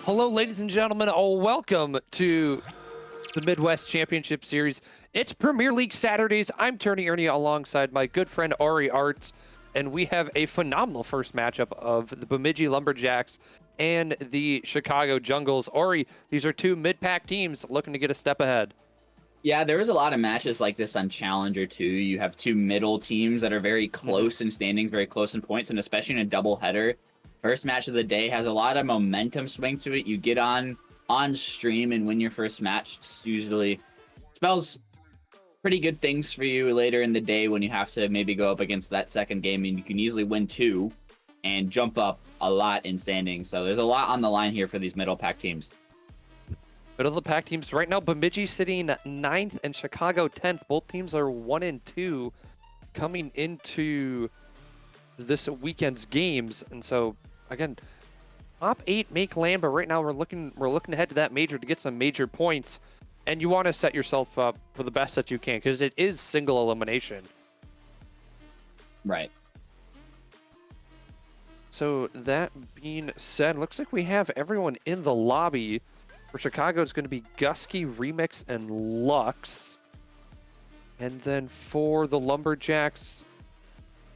Hello, ladies and gentlemen. Welcome to the Midwest Championship Series. It's Premier League Saturdays. I'm Tony Ernie alongside my good friend Ari Arts, and we have a phenomenal first matchup of the Bemidji Lumberjacks and the Chicago Jungles. Ari, these are two mid-pack teams looking to get a step ahead. Yeah, there was a lot of matches like this on Challenger too. You have two middle teams that are very close in standings, very close in points, and especially in a doubleheader. First match of the day has a lot of momentum swing to it. You get on stream and win your first match. It's usually spells pretty good things for you later in the day when you have to maybe go up against that second game, and you can easily win two and jump up a lot in standings. So there's a lot on the line here for these middle pack teams. Middle of the pack teams right now, Bemidji sitting 9th and Chicago 10th. Both teams are 1-2 coming into this weekend's games. And so, again, top 8 make land, but right now we're looking ahead to that major to get some major points. And you want to set yourself up for the best that you can because it is single elimination. Right. So that being said, looks like we have everyone in the lobby. For Chicago, it's going to be Gusky, Remix, and Lux. And then for the Lumberjacks,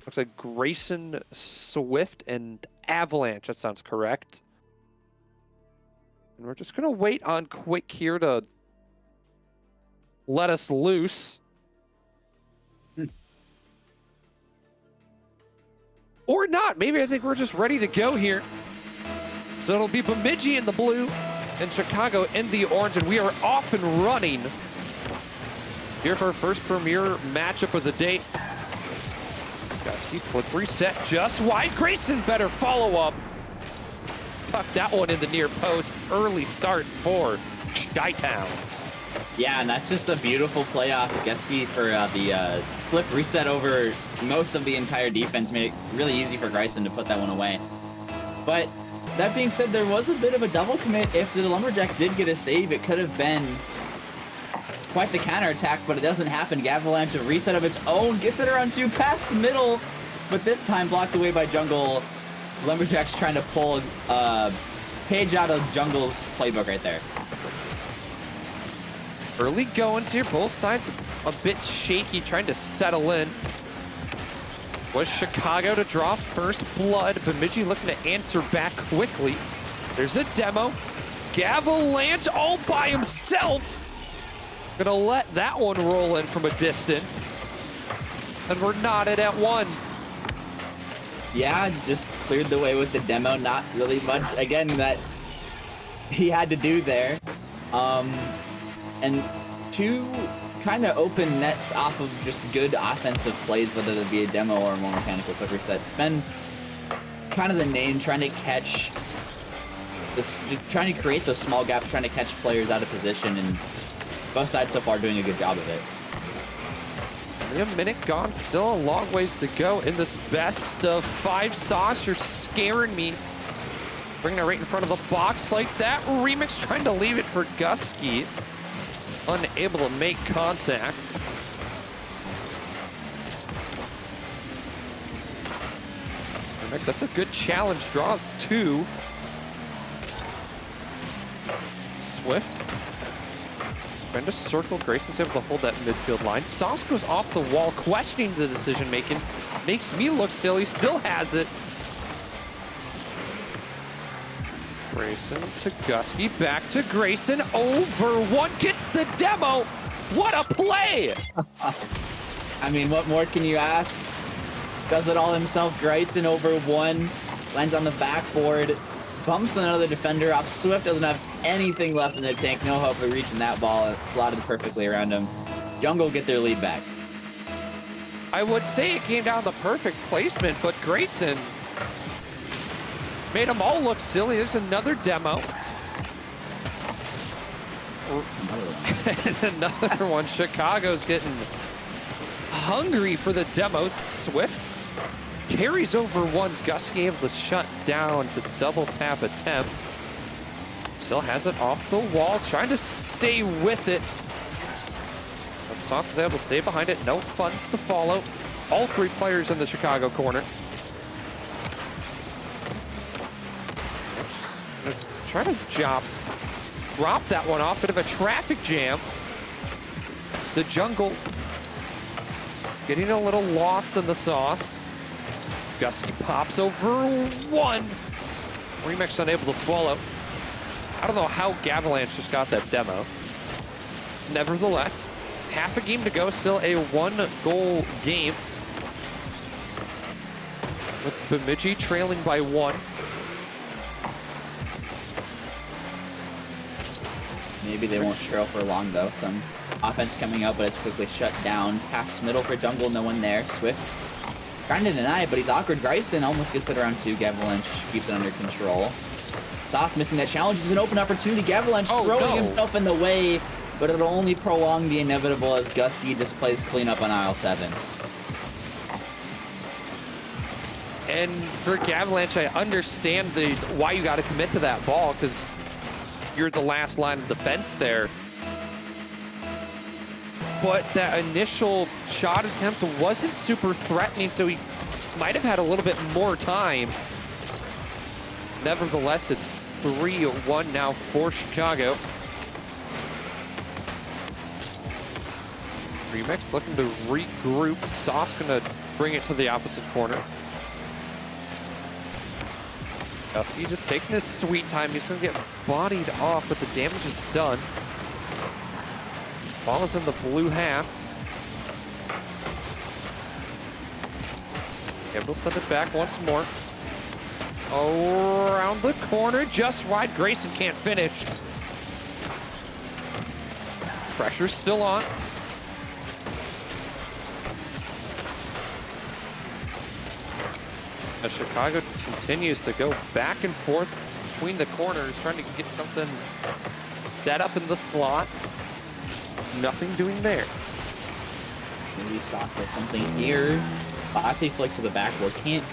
looks like Grayson, Swift, and Avalanche. That sounds correct. And we're just going to wait on Quick here to let us loose. Or not. Maybe I think we're just ready to go here. So it'll be Bemidji in the blue and Chicago in the orange, and we are off and running here for our first premier matchup of the day. Gusky flip reset just wide. Grayson better follow up. Tuck that one in the near post. Early start for Chi-Town. Yeah, and that's just a beautiful play off Gusky for the flip reset over most of the entire defense. Made it really easy for Grayson to put that one away. But that being said, there was a bit of a double commit. If the Lumberjacks did get a save, it could have been quite the counterattack, but it doesn't happen. Avalanche, a reset of its own, gets it around 2 past middle, but this time blocked away by Jungle. Lumberjacks trying to pull a page out of Jungle's playbook right there. Early goings here, both sides a bit shaky, trying to settle in. Was Chicago to draw first blood. Bemidji looking to answer back quickly. There's a demo. Gavalanche all by himself. Gonna let that one roll in from a distance. And we're knotted at 1. Yeah, just cleared the way with the demo. Not really much, again, that he had to do there. And 2 kind of open nets off of just good offensive plays, whether it be a demo or a more mechanical quick reset. It's been kind of the name, trying to catch this, trying to create those small gaps, trying to catch players out of position, and both sides so far doing a good job of it. Only a minute gone, still a long ways to go in this best of 5 sauce. You're scaring me. Bringing it right in front of the box like that. Remix trying to leave it for Gusky. Unable to make contact. Remix, that's a good challenge. Draws 2. Swift. Trying to circle. Grayson's able to hold that midfield line. Sauce goes off the wall, questioning the decision making. Makes me look silly. Still has it. Grayson to Gusky, back to Grayson, over 1, gets the demo. What a play! I mean, what more can you ask? Does it all himself. Grayson over 1, lands on the backboard, bumps another defender off. Swift doesn't have anything left in the tank, no hope of reaching that ball. It slotted perfectly around him. Jungle get their lead back. I would say it came down to perfect placement, but Grayson made them all look silly. There's another demo. And another one. Chicago's getting hungry for the demos. Swift carries over 1. Gusky able to shut down the double tap attempt. Still has it off the wall, trying to stay with it. But Sauce is able to stay behind it. No funds to follow. All 3 players in the Chicago corner. try to drop that one off. Bit of a traffic jam. It's the jungle getting a little lost in the sauce. Gusky pops over one. Remix unable to follow. I don't know how Gavalanche just got that demo. Nevertheless, half a game to go, still a 1-goal game. With Bemidji trailing by 1. Maybe they won't trail for long, though. Some offense coming up, but it's quickly shut down. Pass middle for jungle, no one there. Swift trying to deny it, but he's awkward. Gryson almost gets it around 2. Gavalanche keeps it under control. Sauce missing that challenge is an open opportunity. Gavalanche throwing himself in the way, but it'll only prolong the inevitable as Gusky just plays cleanup on aisle 7. And for Gavalanche, I understand why you got to commit to that ball, because you're the last line of defense there. But that initial shot attempt wasn't super threatening, so he might have had a little bit more time. Nevertheless, it's 3-1 now for Chicago. Remix looking to regroup. Sauce gonna bring it to the opposite corner. Gusky just taking his sweet time. He's gonna get bodied off, but the damage is done. Ball is in the blue half. Able to send it back once more. Around the corner, just wide. Grayson can't finish. Pressure's still on. As Chicago continues to go back and forth between the corners, trying to get something set up in the slot. Nothing doing there. Maybe Sauce has something here. Bossy flick to the backboard. Can't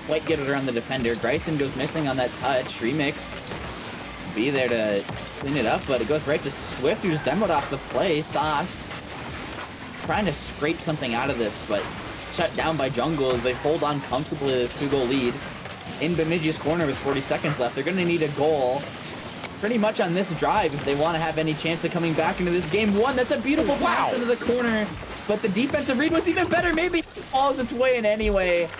quite get it around the defender. Gryson goes missing on that touch. Remix be there to clean it up, but it goes right to Swift, who's demoed off the play. Sauce trying to scrape something out of this, but shut down by Jungle as they hold on comfortably to this 2-goal lead. In Bemidji's corner with 40 seconds left. They're going to need a goal pretty much on this drive if they want to have any chance of coming back into this game. That's a beautiful pass into the corner, but the defensive read was even better. Maybe it falls its way in anyway.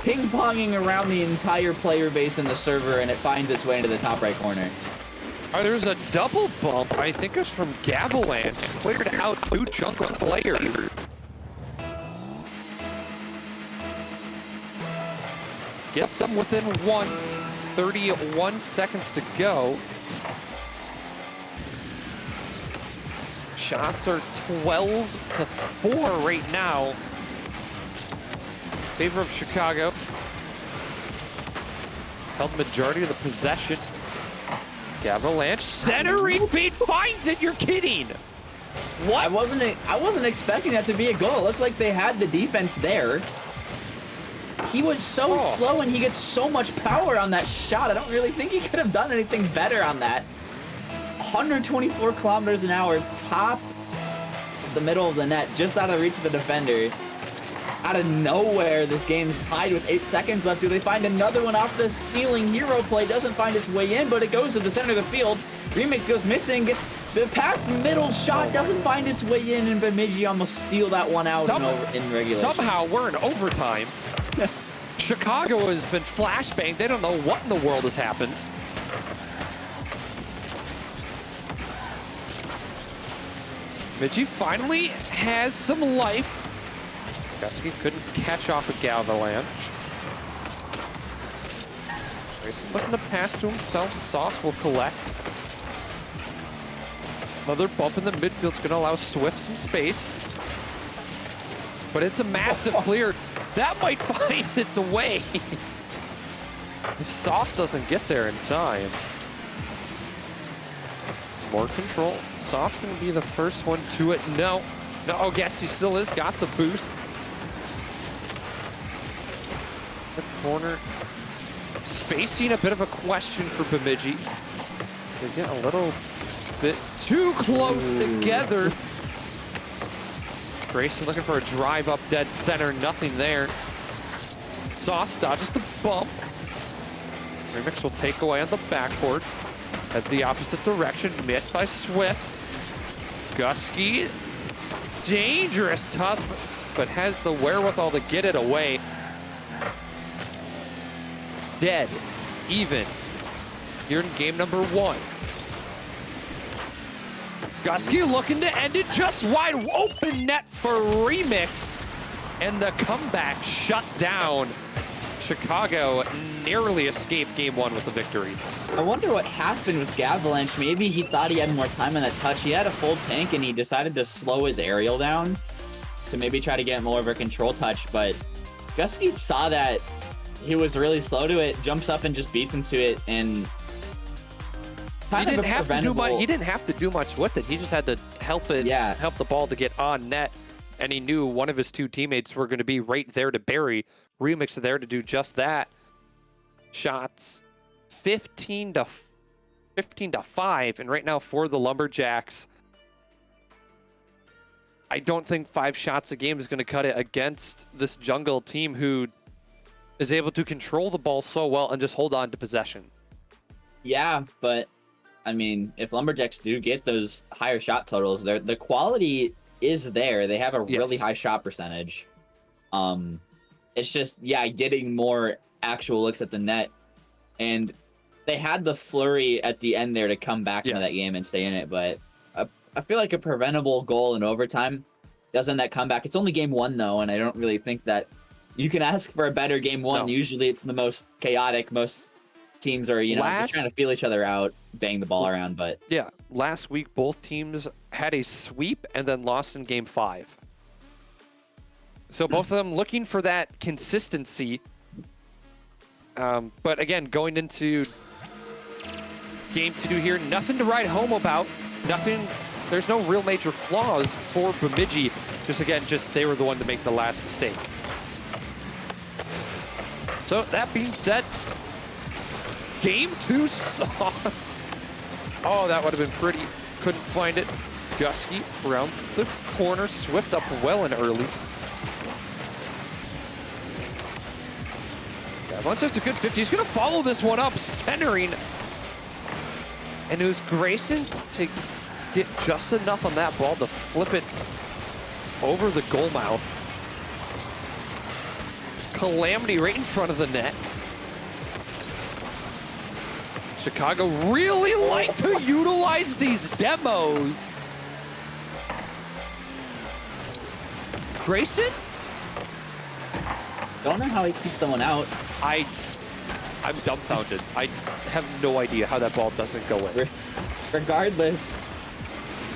Ping-ponging around the entire player base in the server, and it finds its way into the top right corner. There's a double bump. I think it's from Gavalanche. Cleared out 2 jungle players. Gets them within 1. 31 seconds to go. Shots are 12-4 right now. Favor of Chicago. Held majority of the possession. Gavalanche centering feed finds it. You're kidding. What? I wasn't expecting that to be a goal. It looked like they had the defense there. He was so slow and he gets so much power on that shot. I don't really think he could have done anything better on that. 124 kilometers an hour, top of the middle of the net, just out of reach of the defender. Out of nowhere, this game's tied with 8 seconds left. Do they find another one off the ceiling? Hero play doesn't find its way in, but it goes to the center of the field. Remix goes missing. The pass middle shot doesn't find its way in, and Bemidji almost steal that one out in regulation. Somehow we're in overtime. Chicago has been flashbanged. They don't know what in the world has happened. Bemidji finally has some life. Gusky couldn't catch off a Gavalanche. Grayson looking to pass to himself. Sauce will collect. Another bump in the midfield's going to allow Swift some space. But it's a massive clear. That might find its way. If Sauce doesn't get there in time. More control. Sauce going to be the first one to it. No. Oh, yes, he still is. Got the boost. The corner. Spacing a bit of a question for Bemidji. They get a little bit too close together. Grayson looking for a drive up dead center. Nothing there. Sauce dodges the bump. Remix will take away on the backboard. At the opposite direction, met by Swift. Gusky, dangerous toss, but has the wherewithal to get it away. Dead, even, here in game number 1. Gusky looking to end it, just wide open net for Remix. And the comeback shut down. Chicago narrowly escaped game 1 with a victory. I wonder what happened with Gavalanche. Maybe he thought he had more time on that touch. He had a full tank and he decided to slow his aerial down to maybe try to get more of a control touch. But Gusky saw that he was really slow to it, jumps up and just beats him to it. And he didn't have to do much. He didn't have to do much with it. He just had to help it, help the ball to get on net. And he knew one of his 2 teammates were going to be right there to bury. Remix there to do just that. Shots 15 to 5, and right now for the Lumberjacks, I don't think 5 shots a game is going to cut it against this jungle team who is able to control the ball so well and just hold on to possession. Yeah, but I mean, if Lumberjacks do get those higher shot totals, the quality is there. They have a really high shot percentage. It's just, getting more actual looks at the net. And they had the flurry at the end there to come back into that game and stay in it. But I feel like a preventable goal in overtime doesn't that comeback. It's only game 1, though, and I don't really think that you can ask for a better game 1. No. Usually it's the most chaotic. Most teams are, just trying to feel each other out, bang the ball around. But yeah, last week both teams had a sweep and then lost in game 5. So both of them looking for that consistency. But again, going into game 2 here, nothing to write home about. Nothing. There's no real major flaws for Bemidji. Just they were the one to make the last mistake. So that being said, game 2 sauce. Oh, that would have been pretty. Couldn't find it. Gusky around the corner. Swift up well and early. Once it's a good 50, he's going to follow this one up, centering. And it was Grayson to get just enough on that ball to flip it over the goal mouth. Calamity right in front of the net. Chicago really like to utilize these demos. Grayson? Don't know how he keeps someone out. I'm dumbfounded. I have no idea how that ball doesn't go in. Regardless,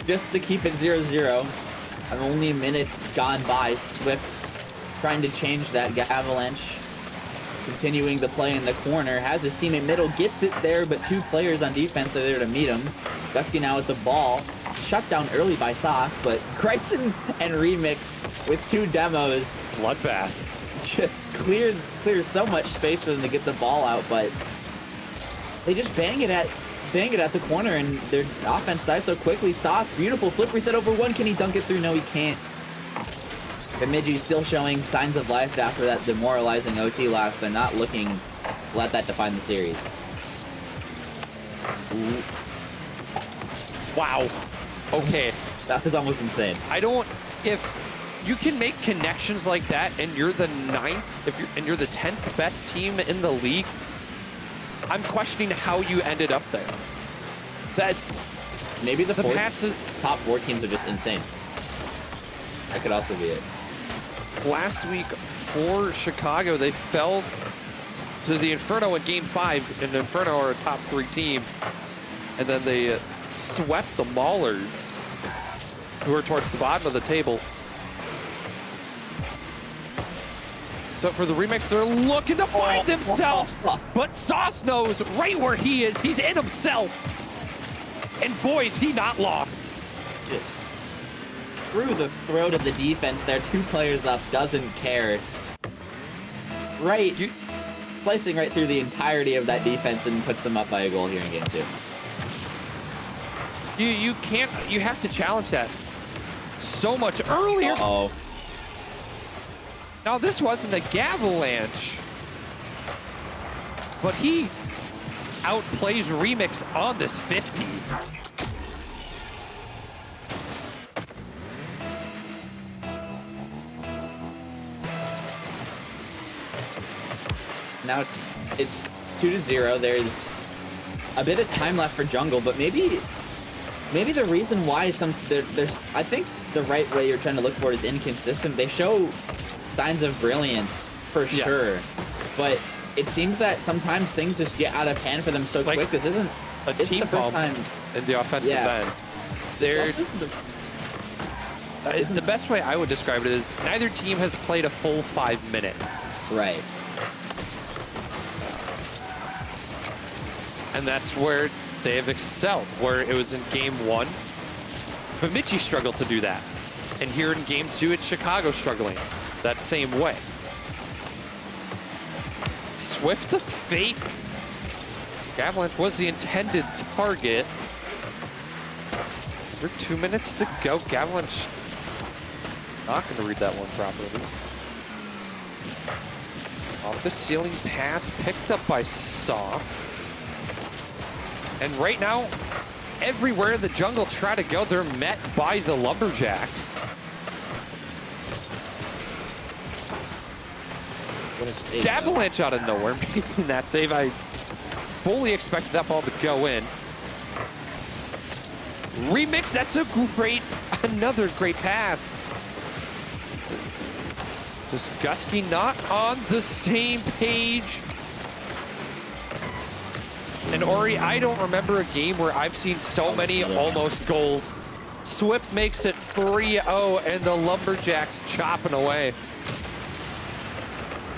just to keep it 0-0, and only a minute gone by, Swift trying to change that. Avalanche continuing the play in the corner, has his teammate middle, gets it there, but 2 players on defense are there to meet him. Gusky now with the ball, shut down early by Sauce, but Grayson and Remix with 2 demos. Bloodbath. Just clear so much space for them to get the ball out, but they just bang it at the corner, and their offense dies so quickly. Sauce, beautiful flip reset over 1. Can he dunk it through? No, he can't. Bemidji still showing signs of life after that demoralizing OT loss. They're not looking to let that define the series. Ooh. Wow. Okay. That was almost insane. If you can make connections like that, and you're the 9th, and you're the 10th best team in the league, I'm questioning how you ended up there. That maybe the top 4 teams are just insane. That could also be it. Last week for Chicago, they fell to the Inferno in game 5, and the Inferno are a top 3 team, and then they swept the Maulers, who are towards the bottom of the table. So for the Remix, they're looking to find themselves, but Sauce knows right where he is. He's in himself. And boy, is he not lost. Just through the throat of the defense there, 2 players up, doesn't care. Slicing right through the entirety of that defense and puts them up by a goal here in game 2. You have to challenge that so much earlier. Uh-oh. Now, this wasn't a Gavalanche, but he outplays Remix on this 50. Now it's 2-0. There's a bit of time left for Jungle, but maybe the reason why there's I think the right way you're trying to look for it is inconsistent. They show signs of brilliance for sure, but it seems that sometimes things just get out of hand for them so quick. This isn't a team the first time in the offensive end. The best way I would describe it is neither team has played a full 5 minutes. Right. And that's where they have excelled, where it was in game 1. Bemidji struggled to do that. And here in game 2, it's Chicago struggling that same way. Swift the fake. Avalanche was the intended target. There are 2 minutes to go. Avalanche not going to read that one properly. Off the ceiling pass, picked up by Sauce. And right now, everywhere the Jungle try to go, they're met by the Lumberjacks. What a save, Avalanche out of nowhere making that save. I fully expected that ball to go in. Remix, that's another great pass. Just Gusky not on the same page. And Ori, I don't remember a game where I've seen so many almost goals. Swift makes it 3-0 and the Lumberjacks chopping away.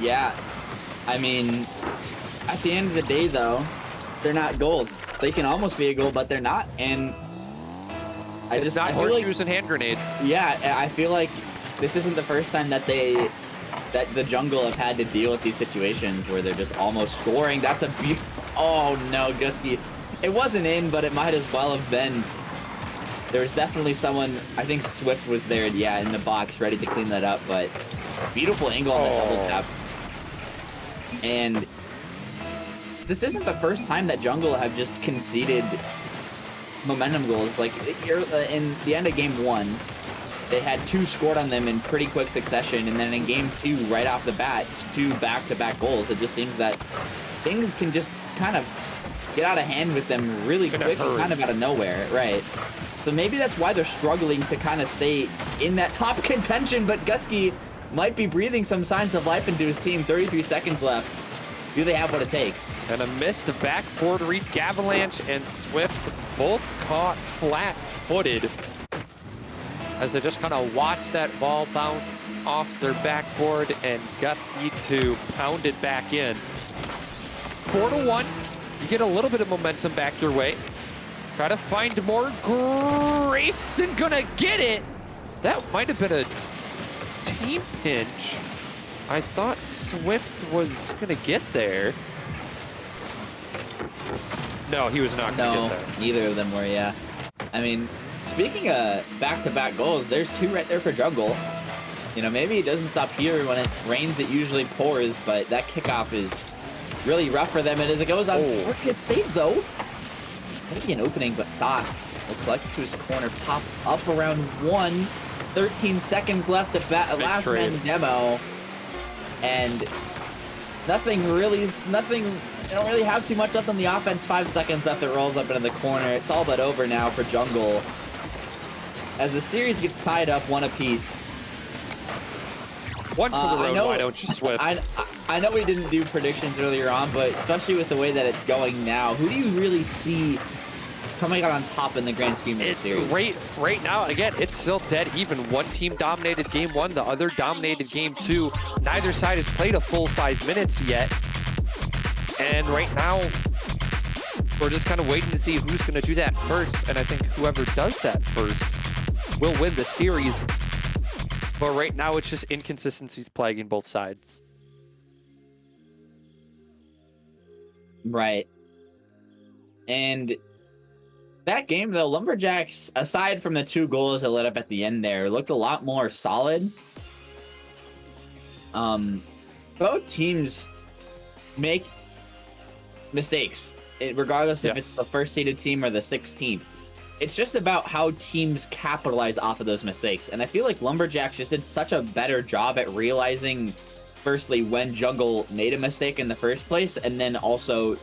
Yeah, I mean, at the end of the day, though, they're not goals. They can almost be a goal, but they're not. And it's not horseshoes and hand grenades. Yeah, I feel like this isn't the first time that the Jungle have had to deal with these situations where they're just almost scoring. That's a oh no, Gusky. It wasn't in, but it might as well have been. There was definitely someone, I think Swift was there, yeah, in the box, ready to clean that up, but beautiful angle on the double tap. And this isn't the first time that Jungle have just conceded momentum goals. Like, in the end of game 1, they had 2 scored on them in pretty quick succession, and then in game 2, right off the bat, 2 back-to-back goals. It just seems that things can just kind of get out of hand with them really quick and kind of out of nowhere, right? So maybe that's why they're struggling to kind of stay in that top contention, but Gusky might be breathing some signs of life into his team. 33 seconds left. Do they have what it takes? And a missed backboard read. Avalanche and Swift both caught flat-footed as they just kind of watch that ball bounce off their backboard and Gusky to pound it back in. 4-1. You get a little bit of momentum back your way. Try to find more. Grayson gonna get it. That might have been a team pinch. I thought Swift was gonna get there. No, he was not gonna get there. Neither of them were, yeah. I mean, speaking of back-to-back goals, there's 2 right there for Jungle. You know, maybe it doesn't stop here. When it rains, it usually pours, but that kickoff is really rough for them. And as it goes on, target save though. Maybe an opening, but Sauce will collect it to his corner, pop up around 1. 13 seconds left at last man demo. And nothing, they don't really have too much left on the offense. 5 seconds left, it rolls up into the corner. It's all but over now for Jungle. As the series gets tied up 1 apiece. One for the road, why don't you, Swift? I know we didn't do predictions earlier on, but especially with the way that it's going now, who do you really see coming out on top in the grand scheme of the series? Right now, again, it's still dead even. One team dominated game 1, the other dominated game 2. Neither side has played a full 5 minutes yet. And right now, we're just kind of waiting to see who's going to do that first. And I think whoever does that first will win the series. But right now, it's just inconsistencies plaguing both sides. Right. And that game, though, Lumberjacks, aside from the 2 goals that led up at the end there, looked a lot more solid. Both teams make mistakes regardless if it's Yes. the first seeded team or the 16th. It's just about how teams capitalize off of those mistakes. And I feel like Lumberjacks just did such a better job at realizing, firstly, when Jungle made a mistake in the first place, and then also,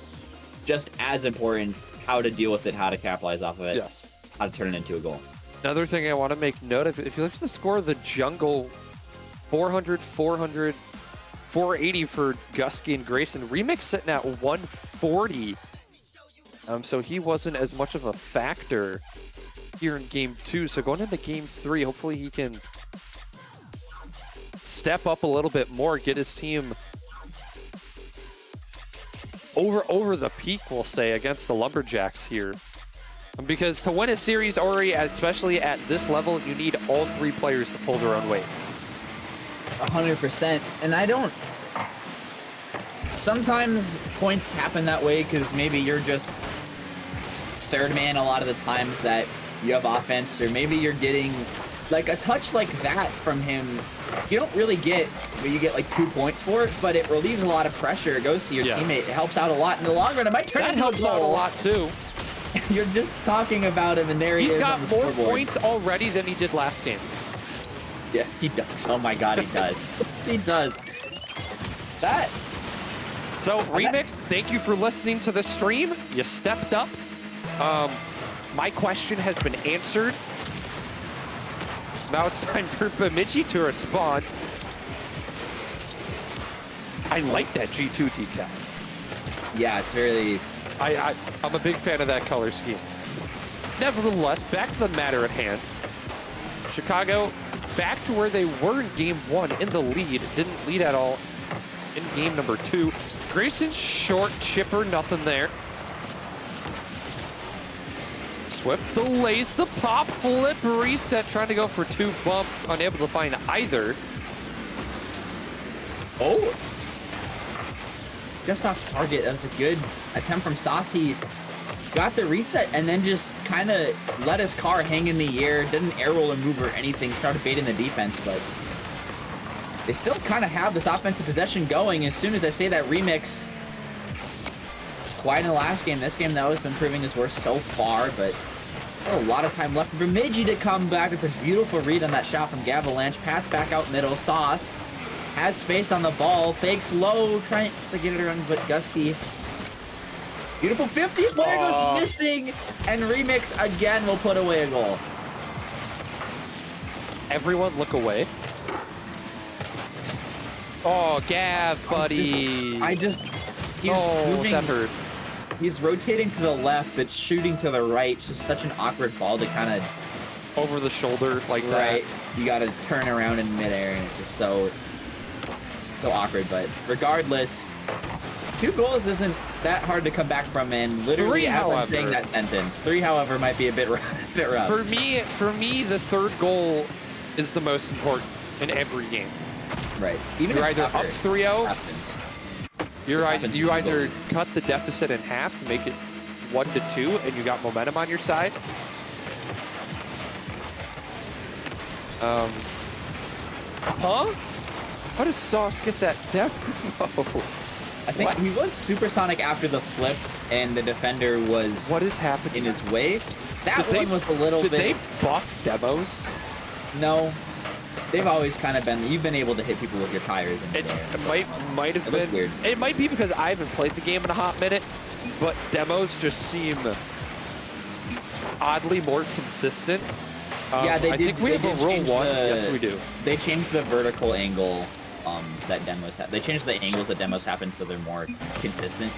just as important, how to deal with it, how to capitalize off of it, Yes. how to turn it into a goal. Another thing I want to make note of, if you look at the score of the Jungle, 400, 400, 480 for Gusky and Grayson. Remix sitting at 140. So he wasn't as much of a factor here in game 2. So going into game 3, hopefully he can step up a little bit more, get his team over the peak, we'll say, against the Lumberjacks here. Because to win a series, Ori, especially at this level, you need all 3 players to pull their own weight. 100%. And I don't... Sometimes points happen that way because maybe you're just third man a lot of the times that you have offense, or maybe you're getting like a touch like that from him. You don't really get, you get like 2 points for it, but it relieves a lot of pressure. It goes to your teammate. It helps out a lot in the long run. It might turn That into helps out a lot too. You're just talking about him, and there he is. He's got on the more scoreboard. points already than he did last game. Yeah, he does. Oh my god, he does. He does. That. So, Remix, thank you for listening to the stream. You stepped up. My question has been answered. Now it's time for Bemidji to respond. I like that G2 decal. Yeah, it's really... I'm a big fan of that color scheme. Nevertheless, back to the matter at hand. Chicago, back to where they were in game 1 in the lead. Didn't lead at all in game number 2. Grayson's short chipper, nothing there. Swift delays the pop, flip, reset, trying to go for 2 bumps, unable to find either. Oh! Just off target. That was a good attempt from Saucy. Got the reset and then just kind of let his car hang in the air. Didn't air roll or move or anything. Tried to bait in the defense, but they still kind of have this offensive possession going. As soon as I say that, Remix, quite in the last game. This game, though, has been proving his worst so far, but a lot of time left for Bemidji to come back. It's a beautiful read on that shot from Gavalanche. Pass back out middle. Sauce has space on the ball. Fakes low. Trying to get it around, but Gusky. Beautiful 50 player goes missing. And Remix again will put away a goal. Everyone look away. Oh, Gav, buddy. He's moving. That hurts. He's rotating to the left, but shooting to the right. It's just such an awkward ball to kind of... Over the shoulder like right. that. You got to turn around in midair, and it's just so awkward. But regardless, 2 goals isn't that hard to come back from, and literally, 3, as I'm however. saying that sentence, 3, however, might be a bit rough. For me, the 3rd goal is the most important in every game. Right. Even You're if either it's up tougher, 3-0. happens. You happens either goals. cut the deficit in half to make it 1-2, and you got momentum on your side. Huh? How does Sauce get that demo? I think he was supersonic after the flip, and the defender was What is happening? in his way. That Did one was a little Did bit... they buff demos? No. They've always kind of been... You've been able to hit people with your tires. It might have It looks been. weird. It might be because I haven't played the game in a hot minute, but demos just seem oddly more consistent. Yeah, they I did. think we they have a did rule change 1. the- Yes, we do. They changed the vertical angle that demos have. They changed the angles that demos happen so they're more consistent.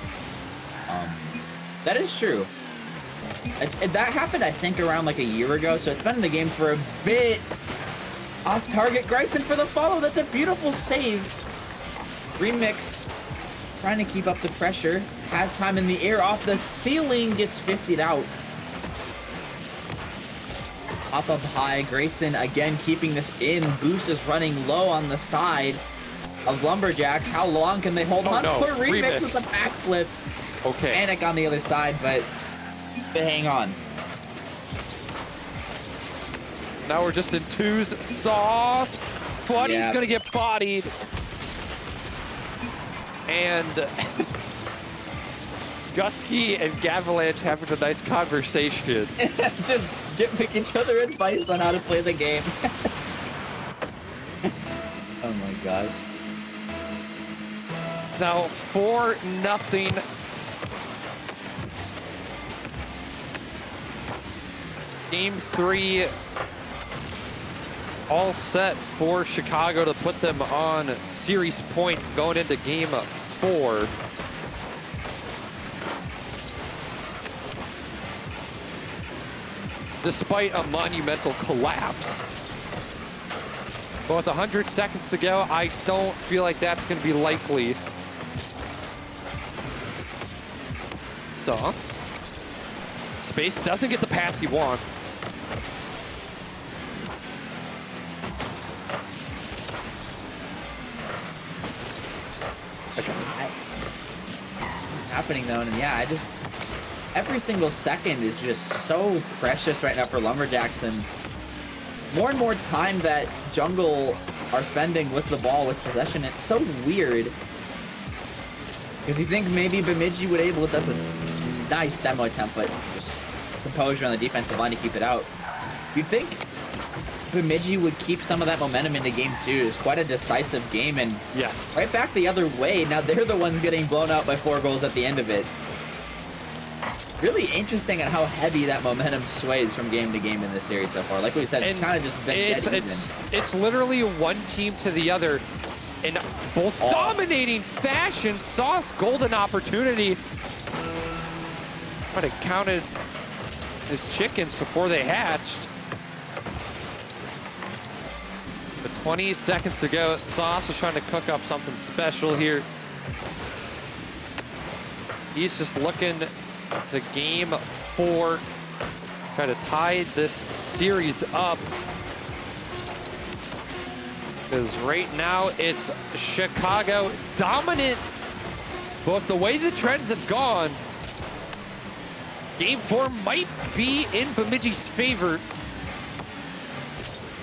That is true. That happened, I think, around like a year ago, so it's been in the game for a bit. Off target, Grayson for the follow. That's a beautiful save. Remix trying to keep up the pressure. Has time in the air off the ceiling. Gets 50'd out. Up high. Grayson again keeping this in. Boost is running low on the side of Lumberjacks. How long can they hold on? No. Poor Remix Remix. with a backflip. Okay. Panic on the other side, but they hang on. Now we're just in 2s. Sauce. Buddy's Yeah. gonna get bodied. And Gusky and Gavalanche having a nice conversation. Just giving each other advice on how to play the game. Oh my gosh. It's now 4-0. Game 3 all set for Chicago to put them on series point going into game 4. Despite a monumental collapse. But with 100 seconds to go, I don't feel like that's going to be likely. Sauce. Space doesn't get the pass he wants. Happening though, and yeah, every single second is just so precious right now for Lumberjacks, and more time that Jungle are spending with the ball, with possession. It's so weird. Because you think maybe Bemidji would able, that's a nice demo attempt, but just composure on the defensive line to keep it out. You'd think Bemidji would keep some of that momentum into game 2. It's quite a decisive game, and yes, right back the other way. Now they're the ones getting blown out by 4 goals at the end of it. Really interesting on how heavy that momentum sways from game to game in this series so far. Like we said, it's kind of just been it's literally one team to the other in both dominating fashion. Sauce golden opportunity. Might have counted his chickens before they hatched. But 20 seconds to go. Sauce was trying to cook up something special here. He's just looking to game 4, try to tie this series up. Because right now it's Chicago dominant, but the way the trends have gone, game 4 might be in Bemidji's favor.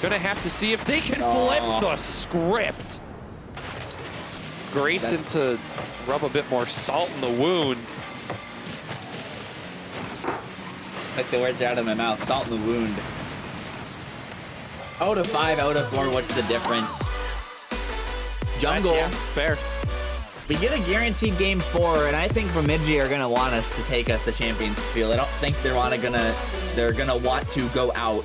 Gonna have to see if they can flip the script. Grayson to rub a bit more salt in the wound. Like the words out of my mouth, salt in the wound. Out of 5, out of 4, what's the difference? Jungle. Yeah, fair. We get a guaranteed game 4, and I think Bemidji are gonna want us to take us to Champions Field. I don't think they're gonna want to go out.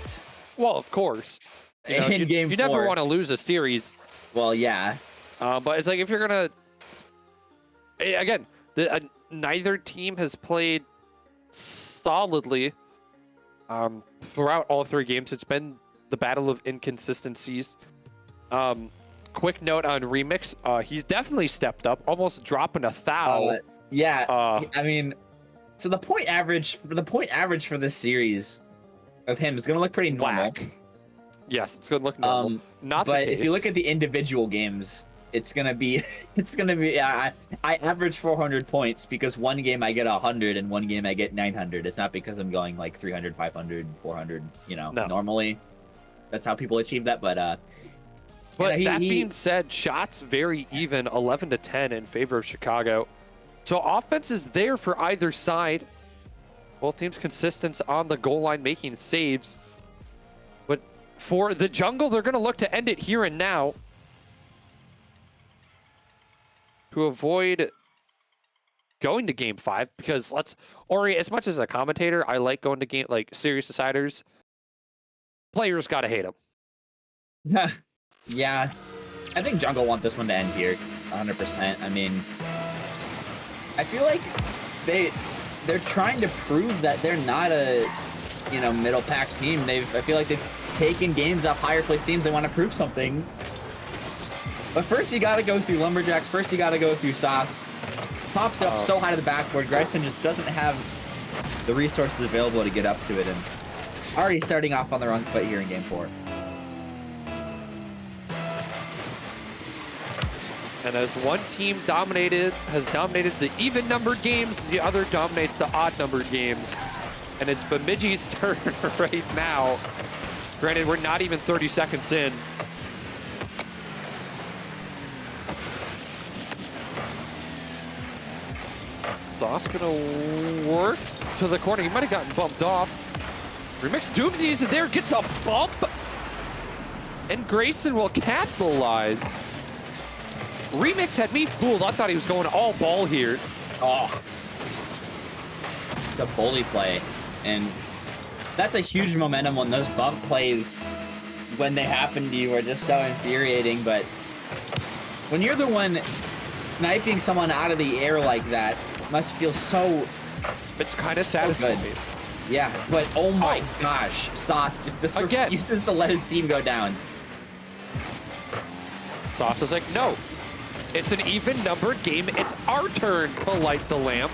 Well, of course. You know, game 4. You never want to lose a series. Well, yeah. But it's like if you're gonna, again, neither team has played solidly throughout all 3 games. It's been the battle of inconsistencies. Quick note on Remix, he's definitely stepped up, almost dropping a foul. Yeah, I mean, so the point average for this series of him is gonna look pretty normal. Yes, it's gonna look normal. Not but the case. If you look at the individual games, it's gonna be I average 400 points because one game I get 100 and one game I get 900. It's not because I'm going like 300, 500, 400, you know. No. Normally that's how people achieve that, but that being said, shots very even, 11-10 in favor of Chicago. So offense is there for either side. Both teams consistent on the goal line making saves. But for the Jungle, they're gonna look to end it here and now, to avoid going to game 5, because Ori, as much as a commentator, I like going to game, like, serious deciders. Players gotta hate them. Yeah, I think Jungle want this one to end here, 100%. I mean, I feel like they're trying to prove that they're not a, you know, middle pack team. I feel like they've taken games off higher place teams. They want to prove something. But first you gotta go through Lumberjacks. First you gotta go through Sauce. Pops up so high to the backboard. Grayson just doesn't have the resources available to get up to it, and already starting off on the wrong foot here in game 4. And as one team has dominated the even-numbered games, the other dominates the odd-numbered games. And it's Bemidji's turn right now. Granted, we're not even 30 seconds in. Sauce gonna work to the corner. He might have gotten bumped off. Remix Doomsy isn't there, gets a bump. And Grayson will capitalize. Remix had me fooled. I thought he was going all ball here. Oh. The bully play. And that's a huge momentum when those bump plays, when they happen to you, are just so infuriating. But when you're the one sniping someone out of the air like that, must feel so... It's kind of satisfying. So yeah, but oh my gosh, Sauce just refuses to let his team go down. Sauce is like, no, it's an even numbered game. It's our turn to light the lamp.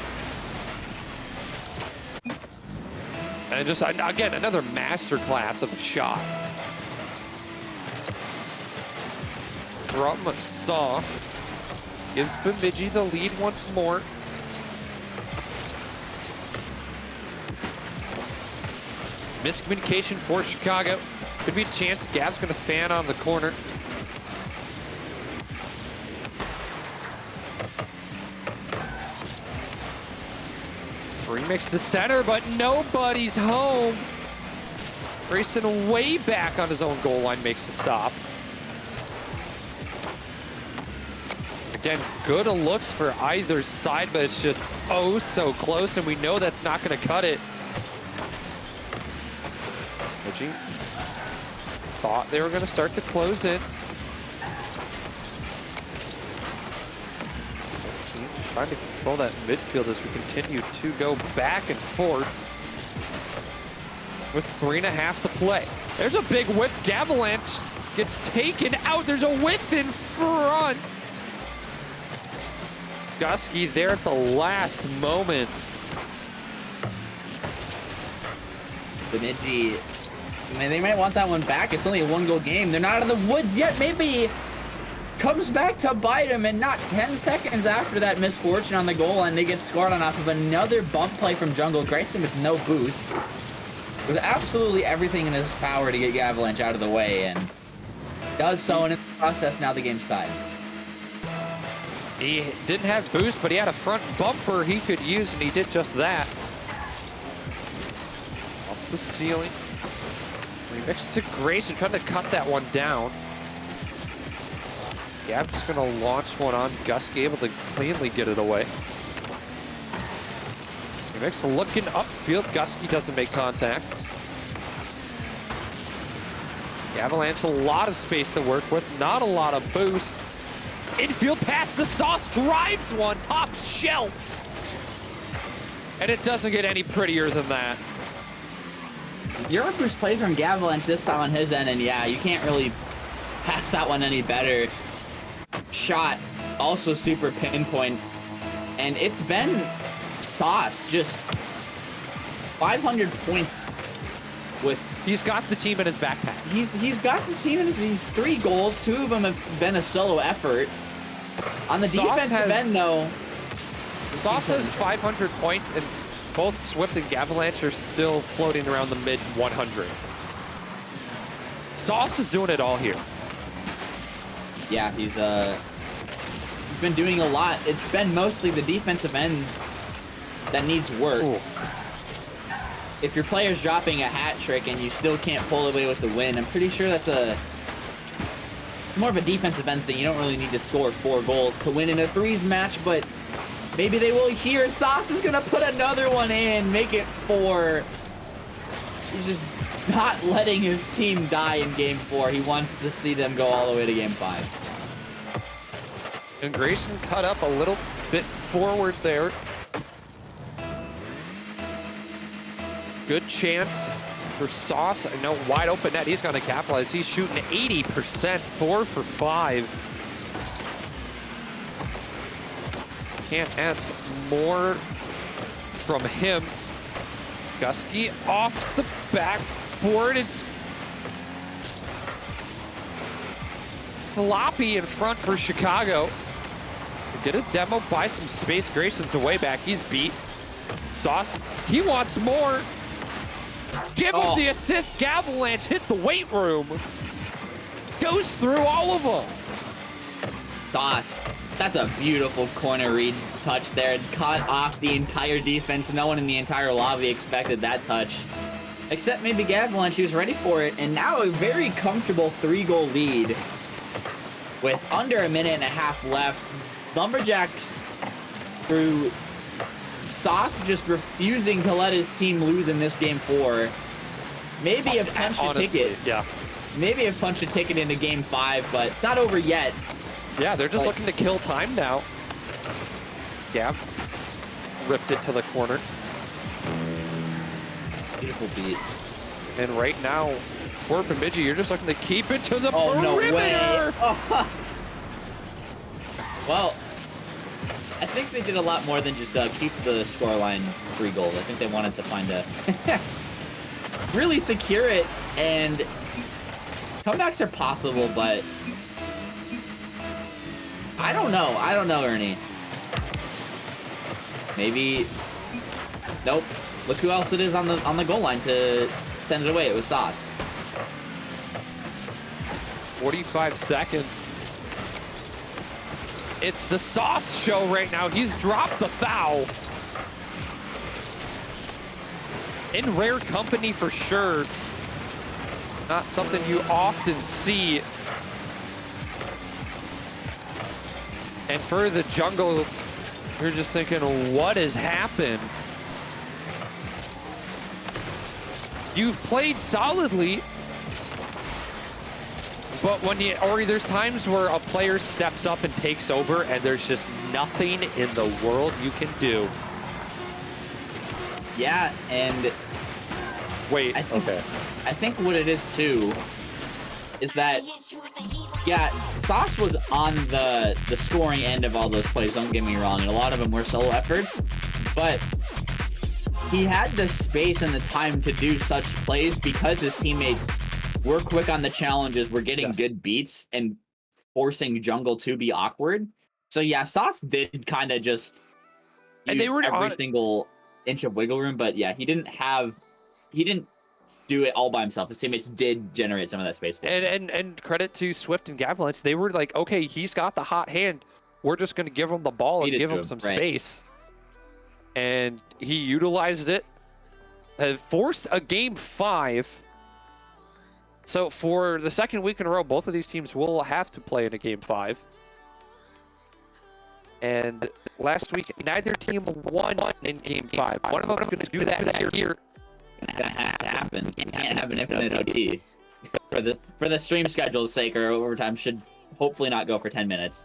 And just, again, another masterclass of a shot. From Sauce. Gives Bemidji the lead once more. Miscommunication for Chicago. Could be a chance. Gav's going to fan on the corner. Remix to center, but nobody's home. Grayson way back on his own goal line makes the stop. Again, good looks for either side, but it's just oh so close, and we know that's not going to cut it. Reggie thought they were going to start to close in. Teams trying to control that midfield as we continue to go back and forth with 3.5 to play. There's a big whiff. Gavalanche gets taken out. There's a whiff in front. Gusky there at the last moment. Bemidji, I mean, they might want that one back. It's only a 1-goal game. They're not out of the woods yet. Maybe comes back to bite him, and not 10 seconds after that misfortune on the goal line, they get scored on off of another bump play from Jungle. Grayson with no boost. It was absolutely everything in his power to get Avalanche out of the way, and does so, and in the process, now the game's tied. He didn't have boost, but he had a front bumper he could use, and he did just that. Off the ceiling. Remix to Grayson, trying to cut that one down. Gab's just gonna launch one on Gusky, able to cleanly get it away. Remix looking upfield, Gusky doesn't make contact. The Avalanche, a lot of space to work with, not a lot of boost. Infield pass to Sauce, drives one, top shelf. And it doesn't get any prettier than that. Zero boost plays from Gavalanche this time on his end, and yeah, you can't really pass that one any better. Shot, also super pinpoint. And it's been Sauce, just 500 points with... He's got the team in his backpack. He's got the team in his 3 goals. 2 of them have been a solo effort. On the defensive end, though... Sauce has 500 points, and both Swift and Gavalanche are still floating around the mid-100s. Sauce is doing it all here. Yeah, he's been doing a lot. It's been mostly the defensive end that needs work. Ooh. If your player's dropping a hat trick and you still can't pull away with the win, I'm pretty sure that's more of a defensive end thing. You don't really need to score 4 goals to win in a 3s match, but maybe they will here. Sauce is gonna put another one in, make it 4. He's just not letting his team die in game 4. He wants to see them go all the way to game 5. And Grayson cut up a little bit forward there. Good chance for Sauce. I know, wide open net. He's going to capitalize. He's shooting 80%, 4 for 5. Can't ask more from him. Gusky off the backboard. It's sloppy in front for Chicago. Get a demo, buy some space. Grayson's the way back. He's beat. Sauce, he wants more. Give him the assist. Gavalanche hit the weight room. Goes through all of them. Sauce That's a beautiful corner read touch there. Cut off the entire defense. No one in the entire lobby expected that touch. Except maybe Gavalanche, who's ready for it. And now a very comfortable 3-goal lead with under a minute and a half left. Lumberjacks, through Sauce just refusing to let his team lose in this game 4. Maybe have punched a ticket. Yeah. Maybe have punched a ticket into game 5, but it's not over yet. Yeah, they're just looking to kill time now. Gav ripped it to the corner. Beautiful beat. And right now, for Bemidji, you're just looking to keep it to the perimeter. No way. Oh. Well, I think they did a lot more than just keep the scoreline 3 goals. I think they wanted to find a really secure it, and comebacks are possible, but I don't know. I don't know, Ernie. Maybe. Nope. Look who else it is on the goal line to send it away. It was Sauce. 45 seconds. It's the Sauce show right now. He's dropped the foul. In rare company for sure. Not something you often see. And for the jungle, you're just thinking, what has happened? You've played solidly, but when there's times where a player steps up and takes over and there's just nothing in the world you can do. Yeah, and wait, I think what it is too is that, yeah, Sauce was on the scoring end of all those plays, don't get me wrong, and a lot of them were solo efforts, but he had the space and the time to do such plays because his teammates were quick on the challenges, were getting good beats, and forcing jungle to be awkward. So yeah, Sauce did kind of just use every single inch of wiggle room, but yeah, he didn't do it all by himself. His teammates did generate some of that space for him. And credit to Swift and Gavalanche, they were like, okay, he's got the hot hand. We're just going to give him the ball and give him some space. And he utilized it, had forced a game 5. So for the second week in a row, both of these teams will have to play in a game 5. And last week, neither team won in game 5. One of them is going to do that here. It's gonna have to happen. It can't happen infinite OT. For the stream schedule's sake, or overtime should hopefully not go for 10 minutes.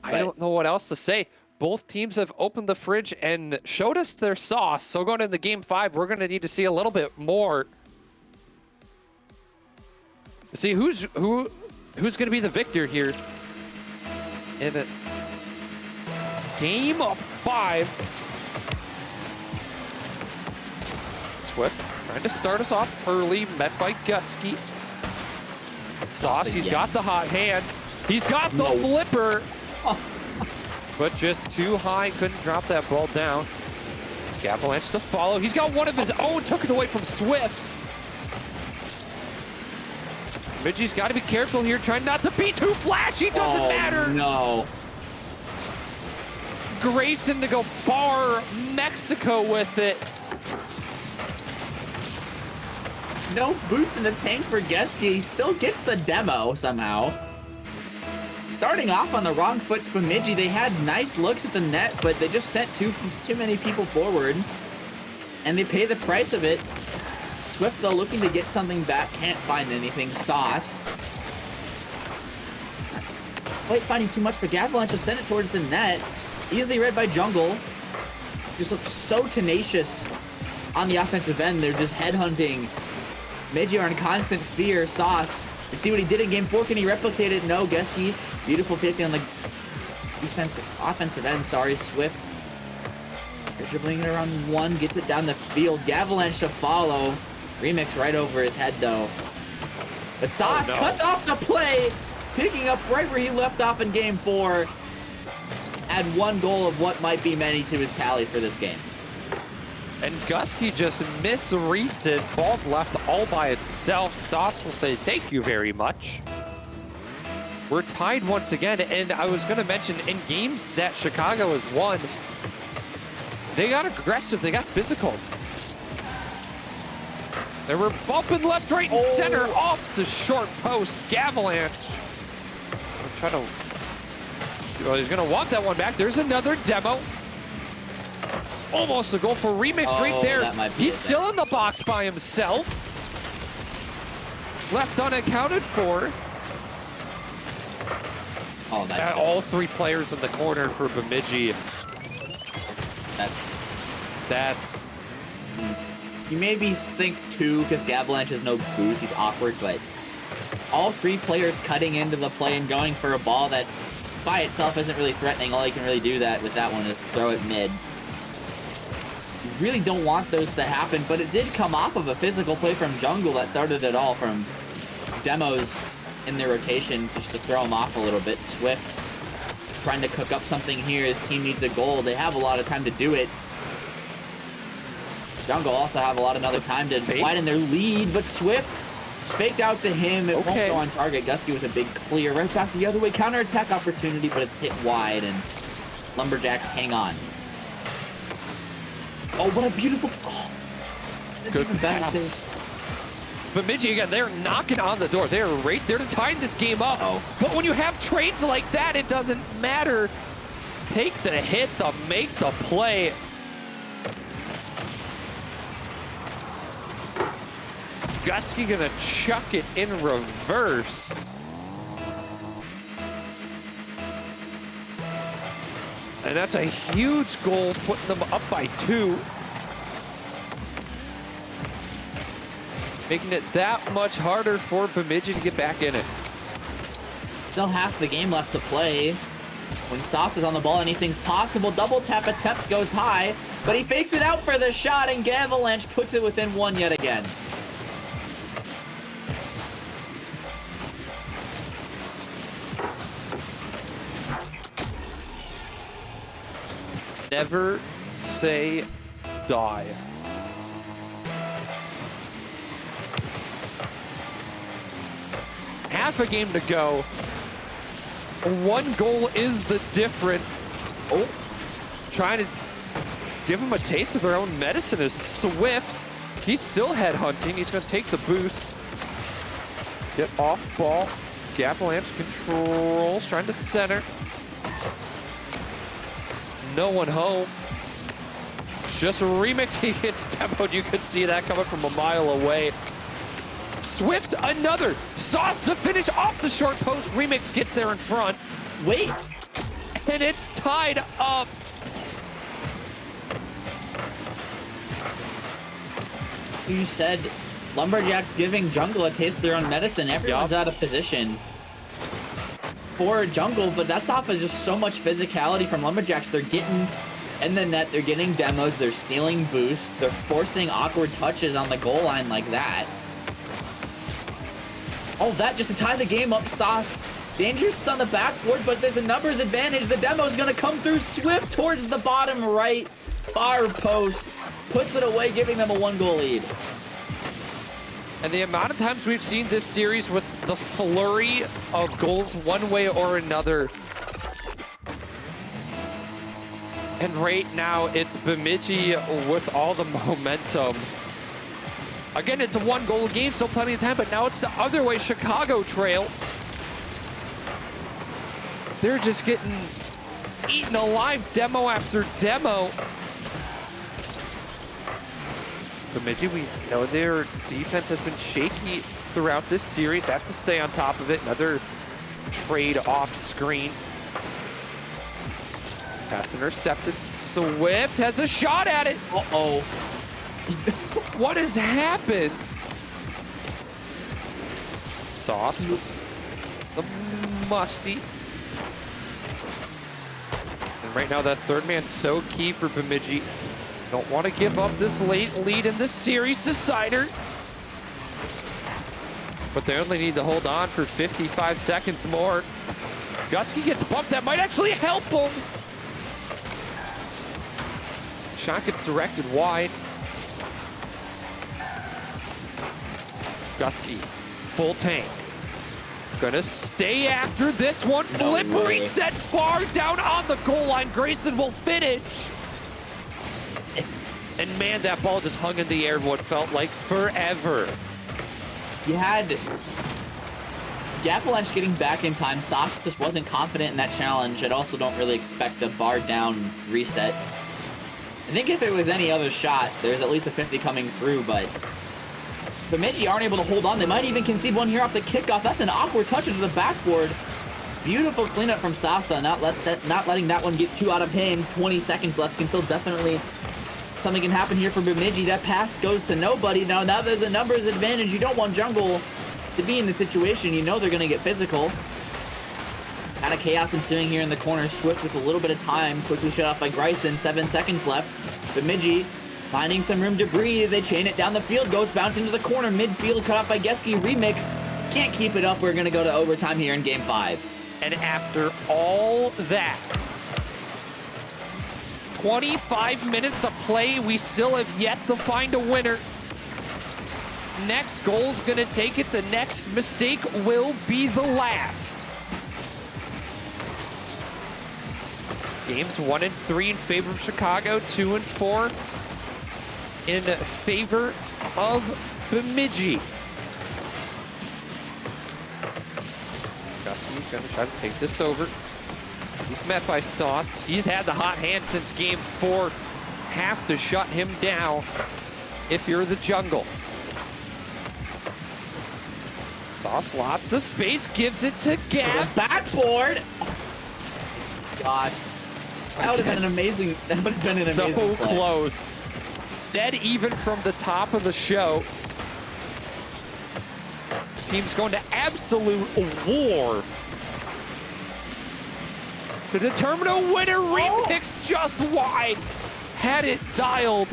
I don't know what else to say. Both teams have opened the fridge and showed us their sauce. So going into game 5, we're going to need to see a little bit more. See who's going to be the victor here in it. Game 5. Swift trying to start us off early, met by Gusky. Sauce, he's got the hot hand. He's got the flipper. But just too high, couldn't drop that ball down. Gavalanche to follow. He's got one of his own, took it away from Swift. Midgey's got to be careful here, trying not to be too flashy. Doesn't matter. No. Grayson to go bar Mexico with it. No boost in the tank for Geske. He still gets the demo somehow. Starting off on the wrong foot, Bemidji, they had nice looks at the net, but they just sent too many people forward, and they pay the price of it. Swift, though, looking to get something back, can't find anything. Sauce. Quite finding too much for Gavalanche, will send it towards the net. Easily read by Jungle. Just looks so tenacious on the offensive end. They're just headhunting. Midgie are in constant fear. Sauce. You see what he did in game 4. Can he replicate it? No. Geske. Beautiful 50 on the offensive end. Sorry, Swift. They're dribbling it around 1. Gets it down the field. Gavalanche to follow. Remix right over his head, though. But Sauce cuts off the play. Picking up right where he left off in game 4. Add 1 goal of what might be many to his tally for this game. And Gusky just misreads it. Ball left all by itself. Sauce will say thank you very much. We're tied once again, and I was going to mention, in games that Chicago has won, they got aggressive, they got physical. They were bumping left, right, and center off the short post. Gavalanche. Try to. Well, he's going to want that one back. There's another demo. Almost a goal for Remix right there. He's still in the box by himself. Left unaccounted for. Oh, that's all 3 players in the corner for Bemidji. That's. You maybe think 2 because Gavalanche has no boost. He's awkward, but all 3 players cutting into the play and going for a ball that by itself isn't really threatening. All you can really do with that one is throw it mid. You really don't want those to happen, but it did come off of a physical play from Jungle that started it all, from demos in their rotation just to throw him off a little bit. Swift trying to cook up something here. His team needs a goal. They have a lot of time to do it. Jungle also have a lot of another time to widen their lead, but Swift is faked out to him. It won't go on target. Gusky with a big clear. Right back the other way. Counter-attack opportunity, but it's hit wide, and Lumberjacks hang on. Oh, what a beautiful... Oh, good pass. Bemidji, again, they're knocking on the door. They're right there to tie this game up. But when you have trades like that, it doesn't matter. Take the hit, make the play. Gusky gonna chuck it in reverse. And that's a huge goal, putting them up by 2. Making it that much harder for Bemidji to get back in it. Still half the game left to play. When Sauce is on the ball, anything's possible. Double tap attempt goes high, but he fakes it out for the shot, and Gavalanche puts it within 1 yet again. Never say die. Half a game to go. 1 goal is the difference. Oh, trying to give them a taste of their own medicine is Swift. He's still headhunting. He's going to take the boost. Get off ball. Gavalanche controls, trying to center. No one home. Just a Remix. He gets demoed. You could see that coming from a mile away. Swift, another. Sauce to finish off the short post. Remix gets there in front. Wait. And it's tied up. You said Lumberjacks giving Jungle a taste of their own medicine. Everyone's out of position for Jungle, but that's off of just so much physicality from Lumberjacks. They're getting in the net, they're getting demos, they're stealing boosts, they're forcing awkward touches on the goal line like that. Oh, that just to tie the game up. Sauce dangerous on the backboard, but there's a numbers advantage. The demo's gonna come through. Swift towards the bottom right far post, puts it away, giving them a 1-goal lead. And the amount of times we've seen this series with the flurry of goals one way or another. And right now, it's Bemidji with all the momentum. Again, it's a 1-goal game, still plenty of time, but now it's the other way. Chicago trail. They're just getting eaten alive, demo after demo. Bemidji, we know their defense has been shaky throughout this series. Have to stay on top of it. Another trade off screen. Pass intercepted. Swift has a shot at it. Uh-oh. What has happened? Sauce. The musty. And right now, that third man's so key for Bemidji. Don't want to give up this late lead in this series decider. But they only need to hold on for 55 seconds more. Gusky gets bumped. That might actually help him. Shot gets directed wide. Gusky, full tank. Gonna stay after this one. No Flip way. reset far down on the goal line. Grayson will finish. And man, that ball just hung in the air what felt like forever. You had Gavalanche getting back in time. Sasha just wasn't confident in that challenge. I also don't really expect a bar down reset. I think if it was any other shot, there's at least a 50 coming through, but Bemidji aren't able to hold on. They might even concede one here off the kickoff. That's an awkward touch into the backboard. Beautiful cleanup from Sasa, not letting that one get too out of hand. 20 seconds left, can still definitely, something can happen here for Bemidji. That pass goes to nobody. Now there's a numbers advantage. You don't want Jungle to be in the situation. You know they're going to get physical. Kind of chaos ensuing here in the corner. Swift with a little bit of time. Quickly shut off by Gryson. 7 seconds left. Bemidji finding some room to breathe. They chain it down the field. Goes bounce into the corner. Midfield cut off by Geske. Remix. Can't keep it up. We're going to go to overtime here in game 5. And after all that, 25 minutes of play, we still have yet to find a winner. Next goal's gonna take it. The next mistake will be the last. Games 1 and 3 in favor of Chicago, 2 and 4 in favor of Bemidji. Gusky's gonna try to take this over. He's met by Sauce. He's had the hot hand since game 4. Have to shut him down if you're the Jungle. Sauce, lots of space, gives it to Gav. Backboard! God. That would have been an amazing, So play. close. Dead even from the top of the show. Team's going to absolute war to determine a winner. Remix just wide. Had it dialed.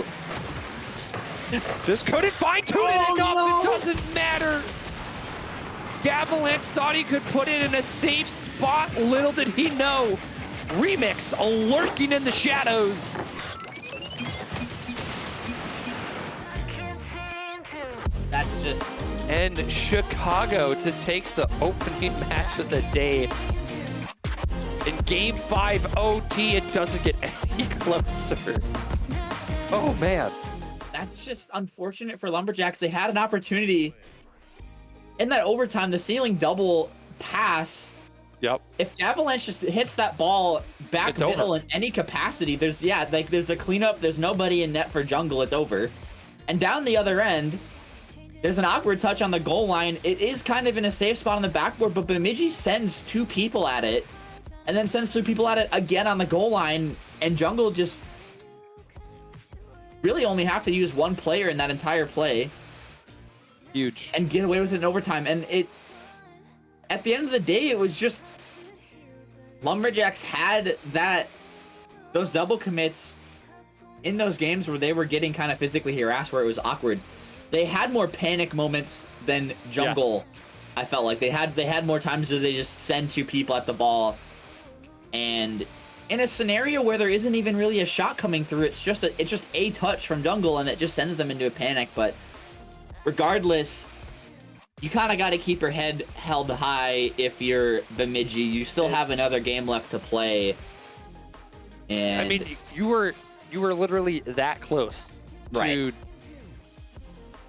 Just couldn't fine-tune it enough. No. It doesn't matter. Gavalanche thought he could put it in a safe spot. Little did he know. Remix lurking in the shadows. That's just... And Chicago to take the opening match of the day. In game 5 OT, it doesn't get any closer. Oh, man. That's just unfortunate for Lumberjacks. They had an opportunity in that overtime, the ceiling double pass. Yep. If Avalanche just hits that ball back It's middle over. in any capacity, there's a cleanup, there's nobody in net for Jungle, it's over. And down the other end, there's an awkward touch on the goal line. It is kind of in a safe spot on the backboard, but Bemidji sends 2 people at it, and then sends 2 people at it again on the goal line, and Jungle just really only have to use 1 player in that entire play. Huge. And get away with it in overtime. And it, at the end of the day, it was just Lumberjacks had those double commits in those games where they were getting kind of physically harassed, where it was awkward. They had more panic moments than Jungle. Yes. I felt like they had more times where they just send 2 people at the ball, and in a scenario where there isn't even really a shot coming through, it's just a touch from Jungle, and it just sends them into a panic. But regardless, you kind of got to keep your head held high if you're Bemidji. You still have another game left to play. And I mean, you were literally that close to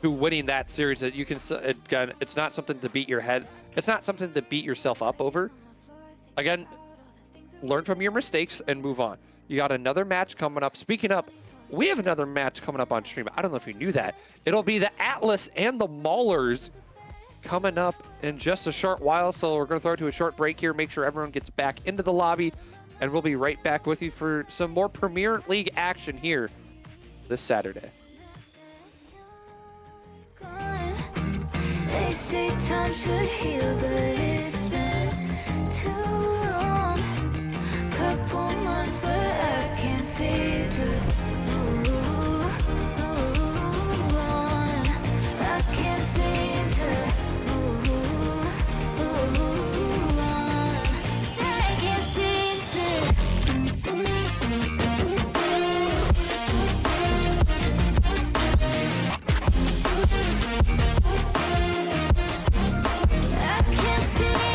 winning that series. That you can, again, it's not something to beat your head. It's not something to beat yourself up over. Again, learn from your mistakes and move on. You got another match coming up. Speaking up, we have another match coming up on stream. I don't know if you knew that. It'll be the Atlas and the Maulers coming up in just a short while. So we're going to throw it to a short break here. Make sure everyone gets back into the lobby. And we'll be right back with you for some more Premier League action here this Saturday. They say time should heal, but it's been too long. Couple months where I can't seem to move on. I can't seem to move on. I can't seem to. I can't seem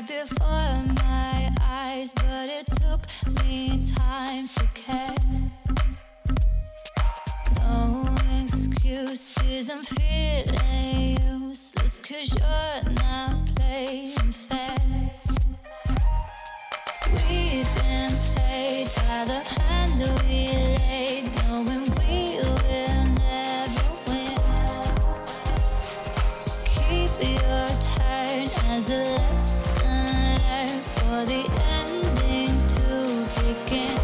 right before my eyes, but it took me time to care. No excuses, I'm feeling useless, 'cause you're not playing fair. We've been played by the hand that we laid, knowing we will never win. Keep your turn as a lesson learned for the ending to begin.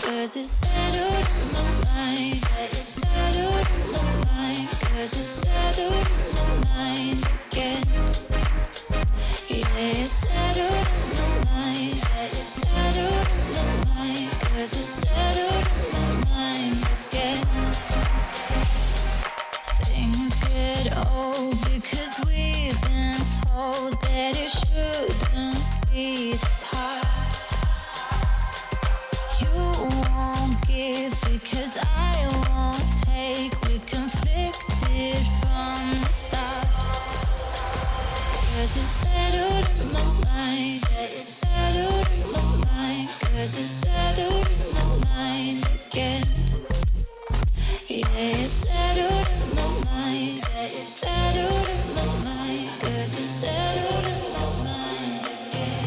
'Cause it's settled in my mind, it's settled in my mind, 'cause it's settled in my mind again. Yeah, it's settled in my mind, it's settled in my mind, 'cause it's settled in my mind again. Things get old because we've been told that it shouldn't be this hard. You won't give because I won't take. We're conflicted from the start. 'Cause it's settled in my mind, it's settled in my mind, 'cause it's settled in my mind again. Yeah, it's settled in my mind, it's settled in my mind, 'cause it's settled in my mind again.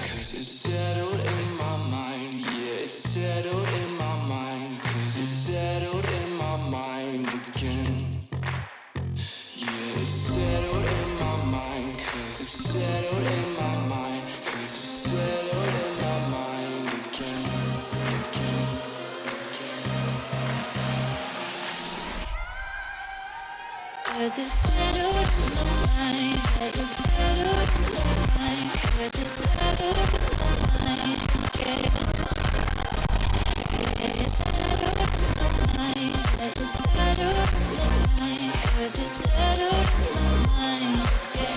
Cause it's settled in my mind, yeah, it's settled in my mind. Cause it's settled in my mind again. Yeah, it's settled in my mind. Cause it's settled in my mind. Cause it's settled in my mind again. Cause it's settled in my mind, it's settled in my mind, 'cause it's settled in my mind again. Yeah, it's settled in my mind, it's settled in my mind, 'cause it's settled in my mind again.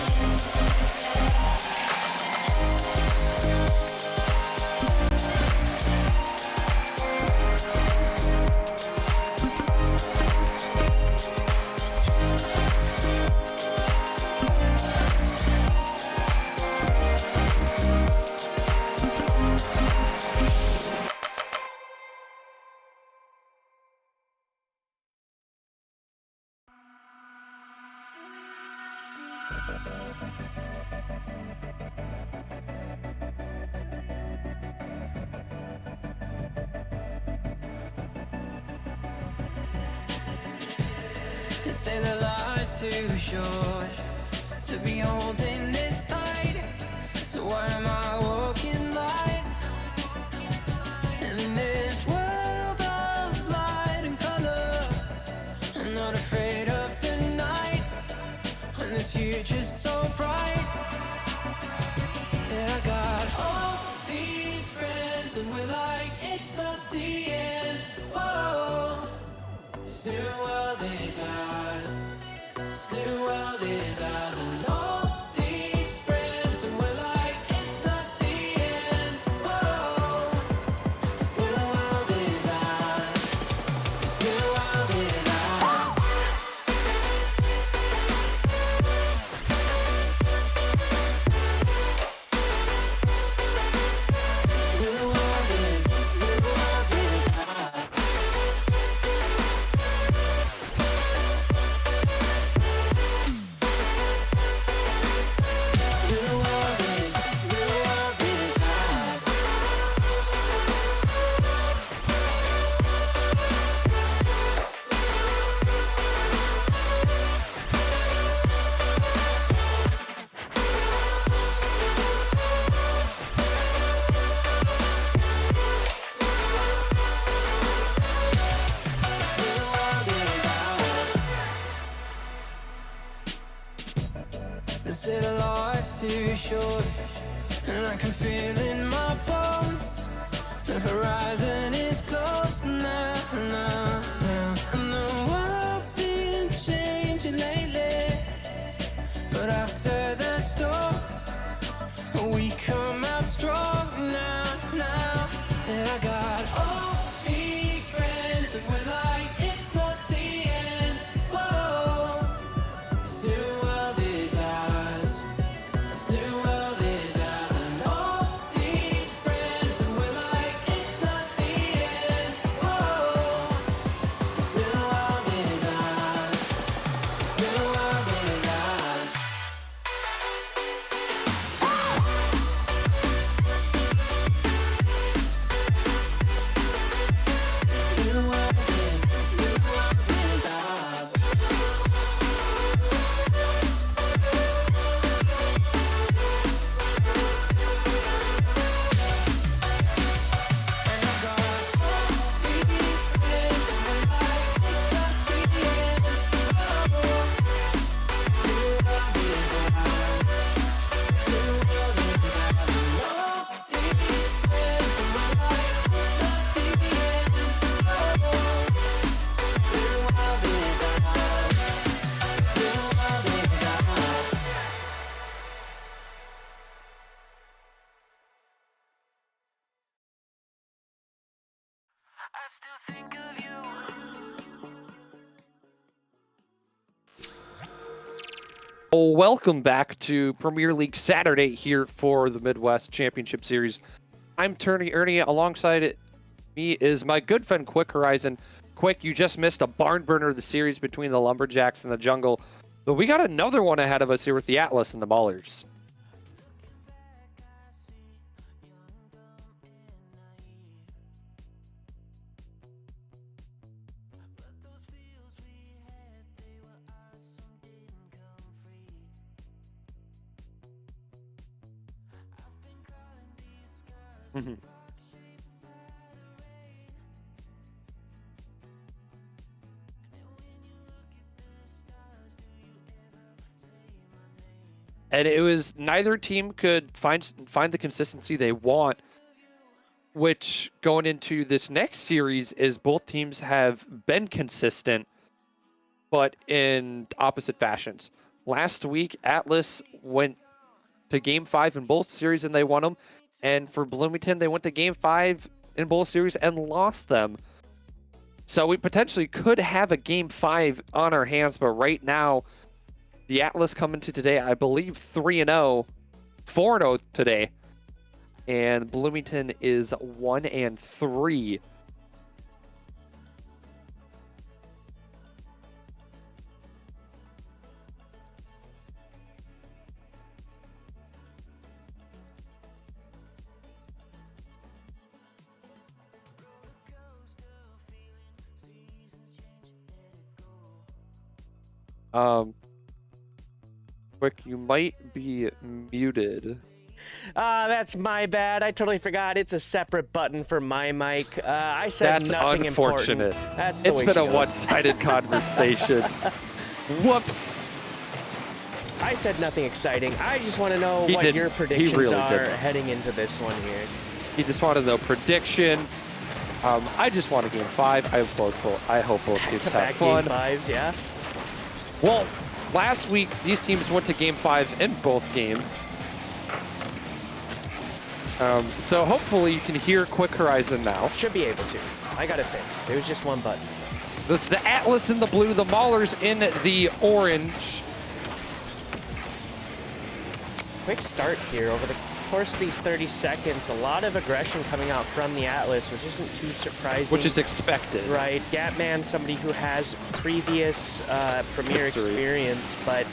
They say that life's too short to be holding this tight. So why am I walking light? And in this world of light and color, I'm not afraid of the night. When this future's so bright, yeah, I got all these friends and we're like, it's not the end. Whoa, this new world is ours. This new world is ours, and all these friends, and we're like, it's not the end. Whoa, this new world is ours. This new world is ours. This new world is ours. They say that life's too short, and I can feel in my bones. The horizon is close now, now, now, and the world's after the storm. We come out strong now, now. And I got all these friends, and we're like, it's not the end. Whoa, this new world is ours. This new world is ours. And all these friends, and we're like, it's not the end. Whoa, this new world is ours. This new world is ours. This new world is ours. And I got all these friends, and we're like, it's not the end. Oh, this new world is ours. This new world is ours. And all these friends, and we're like, it's not the end. Oh, this new world is ours. This new world is ours. I still think of you. Oh, welcome back to Premier League Saturday here for the Midwest Championship Series. I'm Turney Ernie. Alongside me is my good friend Quick Horizon. Quick, you just missed a barn burner of the series between the Lumberjacks and the Jungle. But we got another one ahead of us here with the Atlas and the Maulers. Mhm. And it was neither team could find the consistency they want, which going into this next series is both teams have been consistent, but in opposite fashions. Last week, Atlas went to Game 5 in both series and they won them. And for Bloomington, they went to Game 5 in both series and lost them. So we potentially could have a Game 5 on our hands, but right now, the Atlas coming to today, I believe 3-0, 4-0 today. And Bloomington is 1-3. Quick, you might be muted. That's my bad. I totally forgot. It's a separate button for my mic. I said That's nothing unfortunate. important. That's the It's way been she a goes. one-sided conversation. Whoops. I said nothing exciting. I just want to know He what didn't. your He predictions really are didn't. heading into this one here. You just want to know predictions. I just want a Game 5. I hope both teams have Back-to-back fun. game fives, yeah. Well, last week, these teams went to Game 5 in both games. So hopefully you can hear Quick Horizon now. Should be able to. I got it fixed. It was just one button. That's the Atlas in the blue, the Maulers in the orange. Quick start here over the course of these 30 seconds. A lot of aggression coming out from the Atlas, which isn't too surprising. Which is expected. Right. Gatman, somebody who has previous Premier History. experience, but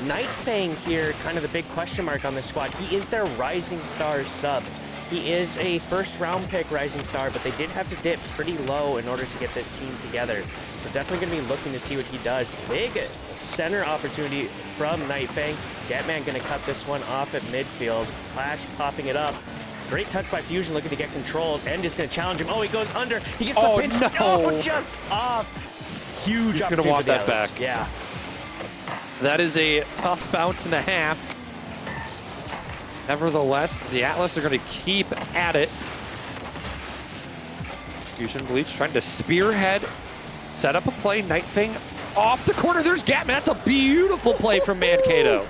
Nightfang here, kind of the big question mark on this squad. He is their Rising Star sub. He is a first-round pick Rising Star, but they did have to dip pretty low in order to get this team together. So definitely going to be looking to see what he does. Big center opportunity from Nightfang. Gatman going to cut this one off at midfield. Clash popping it up. Great touch by Fusion, looking to get controlled. End is going to challenge him. Oh, he goes under. He gets the Oh, pinch. no. Oh, just off. Huge He's gonna opportunity want for the that Atlas. back. Yeah. That is a tough bounce and a half. Nevertheless, the Atlas are going to keep at it. Fusion Bleach trying to spearhead, set up a play. Nightfang off the corner. There's Gatman. That's a beautiful play from Mankato.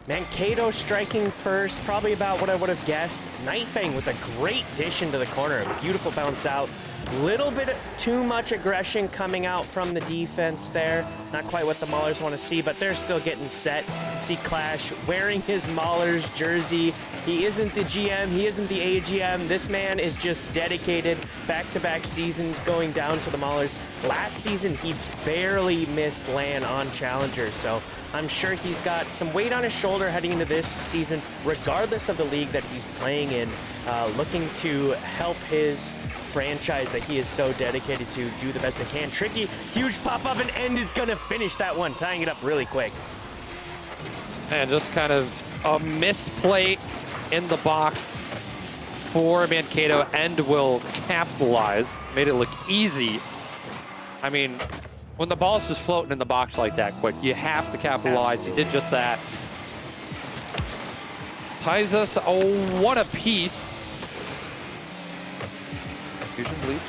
Mankato striking first, probably about what I would have guessed. Nightfang with a great dish into the corner, a beautiful bounce out. Little bit too much aggression coming out from the defense there. Not quite what the Maulers want to see, but they're still getting set. See Clash wearing his Maulers jersey. He isn't the GM, he isn't the AGM. This man is just dedicated. Back-to-back seasons going down to the Maulers. Last season, he barely missed LAN on Challenger, so I'm sure he's got some weight on his shoulder heading into this season, regardless of the league that he's playing in, looking to help his franchise that he is so dedicated to do the best they can. Tricky, huge pop-up, and End is going to finish that one, tying it up really quick. And just kind of a misplay in the box for Mankato. End will capitalize. Made it look easy. I mean, when the ball's just floating in the box like that quick, you have to capitalize. Absolutely. He did just that. Ties us one apiece. Fusion Bleach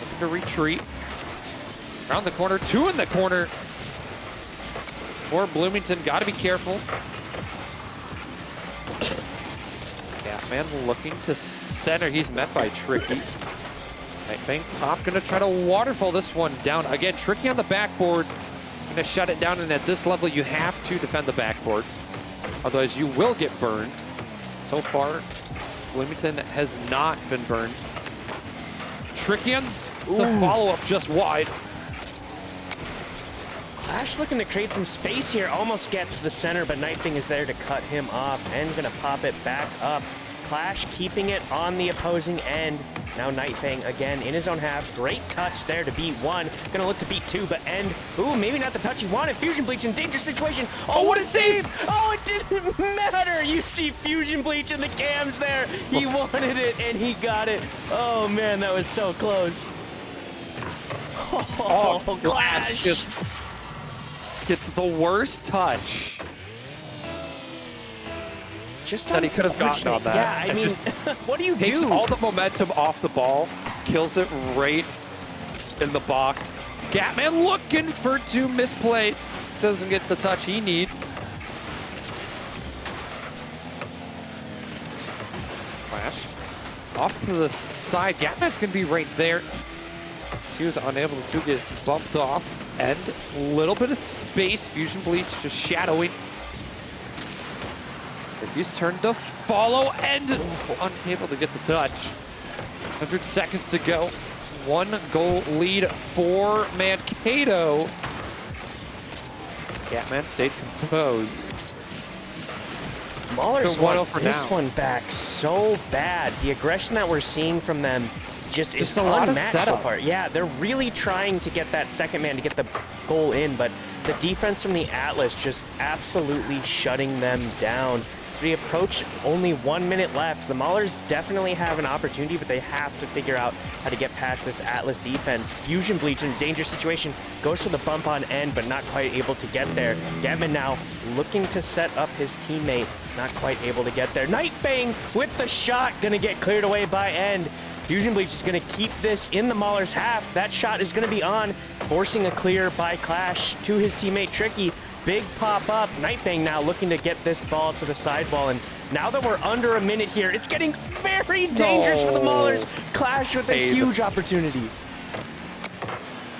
looking to retreat. Around the corner, two in the corner. For Bloomington, got to be careful. Batman looking to center. He's met by Tricky. I think Pop gonna try to waterfall this one down. Again, Tricky on the backboard. Gonna shut it down, and at this level, you have to defend the backboard. Otherwise, you will get burned. So far, Bloomington has not been burned. Tricky on the follow-up just wide. Clash looking to create some space here. Almost gets the center, but Nightwing is there to cut him off and gonna pop it back up. Clash keeping it on the opposing end. Now Nightfang again in his own half. Great touch there to beat one. Gonna look to beat two, but End. Ooh, maybe not the touch he wanted. Fusion Bleach in dangerous situation. Oh, what a save! Oh, it didn't matter. You see Fusion Bleach in the cams there. He wanted it and he got it. Oh man, that was so close. Oh, Clash just gets the worst touch just that he could have gotten on that. Yeah, I And mean, just what do you takes do? all the momentum off the ball, kills it right in the box. Gatman looking for two misplay. Doesn't get the touch he needs. Flash off to the side. Gatman's going to be right there. He was unable to get bumped off. And a little bit of space. Fusion Bleach just shadowing. He's turned to follow and unable to get the touch. 100 seconds to go. 1 goal lead for Mankato. Gatman stayed composed. Maulers They're 1-0 want for this now. one back so bad. The aggression that we're seeing from them just is a lot of unmatched so setup. far. Yeah, they're really trying to get that second man to get the goal in, but the defense from the Atlas just absolutely shutting them down. As we approach only 1 minute left, the Maulers definitely have an opportunity, but they have to figure out how to get past this Atlas defense. Fusion Bleach in a dangerous situation, goes for the bump on End, but not quite able to get there. Gavin now looking to set up his teammate, not quite able to get there. Nightfang with the shot, gonna get cleared away by End. Fusion Bleach is going to keep this in the Maulers' half. That shot is going to be on, forcing a clear by Clash to his teammate Tricky. Big pop up. Nightfang now looking to get this ball to the sidewall. And now that we're under a minute here, it's getting very dangerous for the Maulers. Clash with a huge opportunity.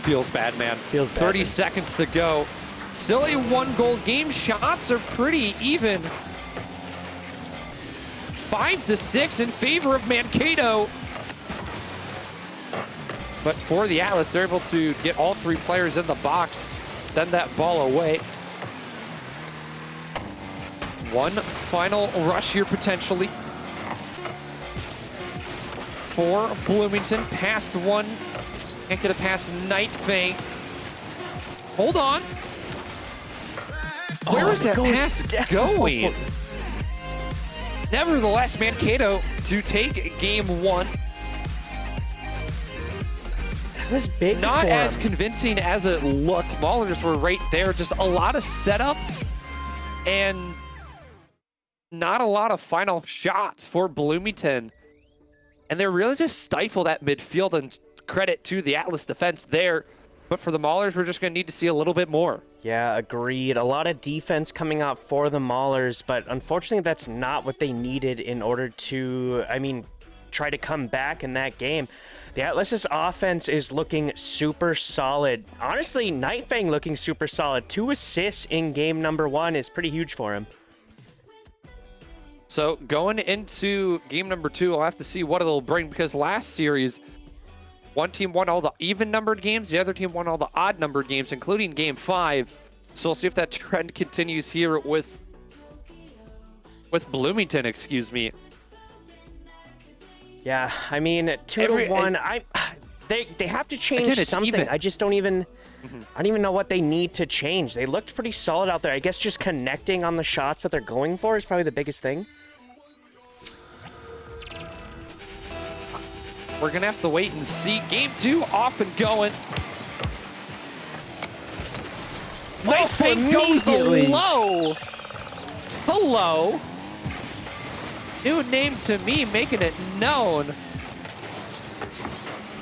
Feels bad, man. Feels bad, 30 man. seconds to go. Still a 1-goal game. Shots are pretty even. 5-6 in favor of Mankato. But for the Atlas, they're able to get all 3 players in the box, send that ball away. One final rush here, potentially. For Bloomington, past one. Can't get it past Nightfang. Hold on. Where is that pass going? Nevertheless, Mankato to take game 1. Was big Not for as him. convincing as it looked. Maulers were right there. Just a lot of setup and not a lot of final shots for Bloomington. And they're really just stifled at midfield, and credit to the Atlas defense there. But for the Maulers, we're just going to need to see a little bit more. Yeah, agreed. A lot of defense coming out for the Maulers, but unfortunately that's not what they needed in order to, try to come back in that game. The Atlas's offense is looking super solid. Honestly, Nightfang looking super solid. 2 assists in game number 1 is pretty huge for him. So going into game number 2, I'll have to see what it'll bring, because last series, one team won all the even-numbered games, the other team won all the odd-numbered games, including game 5. So we'll see if that trend continues here with Bloomington, excuse me. Yeah, 2-1. They have to change something. Even. I just don't even know what they need to change. They looked pretty solid out there. I guess just connecting on the shots that they're going for is probably the biggest thing. We're going to have to wait and see. Game 2 off and going. Nightfang goes low. Hello. New name to me, making it known.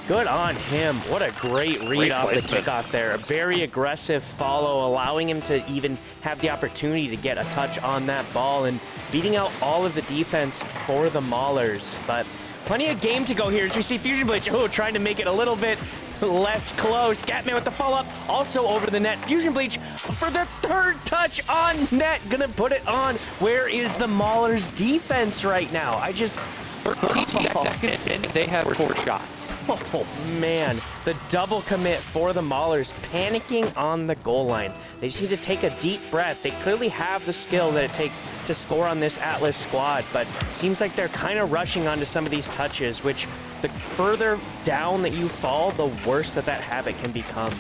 Good on him. What a great read off placement. the kickoff there. A very aggressive follow, allowing him to even have the opportunity to get a touch on that ball and beating out all of the defense for the Maulers. But plenty of game to go here as we see Fusion Bleach trying to make it a little bit less close. Gatman with the follow-up, also over the net. Fusion Bleach for the 3rd touch on net. Gonna put it on. Where is the Maulers defense right now? 13 seconds in, they have 4 shots. Oh, man. The double commit for the Maulers, panicking on the goal line. They just need to take a deep breath. They clearly have the skill that it takes to score on this Atlas squad, but seems like they're kind of rushing onto some of these touches, which the further down that you fall, the worse that habit can become.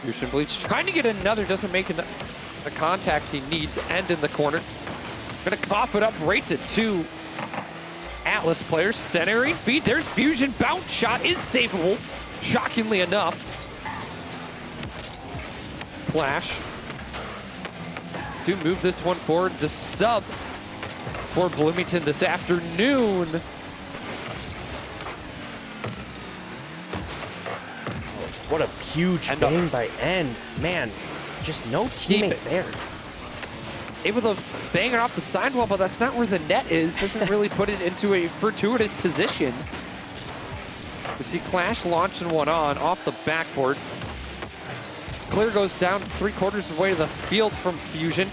Fusion Bleach trying to get another, doesn't make the contact he needs. End in the corner. Gonna cough it up right to 2 Atlas players. Centering feed. There's Fusion. Bounce shot is savable, shockingly enough. Clash to move this one forward. The sub for Bloomington this afternoon. What a huge bang by End. Man, just no teammates there. Able to bang it off the sidewall, but that's not where the net is. Doesn't really put it into a fortuitous position. We see Clash launching one on off the backboard. Clear goes down 3/4 of the way to the field from Fusion.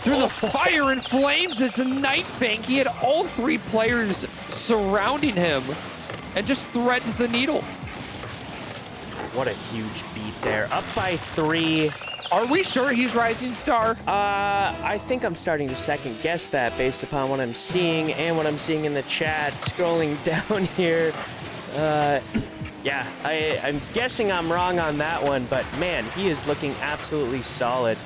Through the fire and flames, it's a Nightfang. He had all 3 players surrounding him and just threads the needle. What a huge beat there. Up by 3. Are we sure he's Rising Star? I think I'm starting to second guess that based upon what I'm seeing and what I'm seeing in the chat. Scrolling down here. Yeah, I'm guessing I'm wrong on that one, but man, he is looking absolutely solid.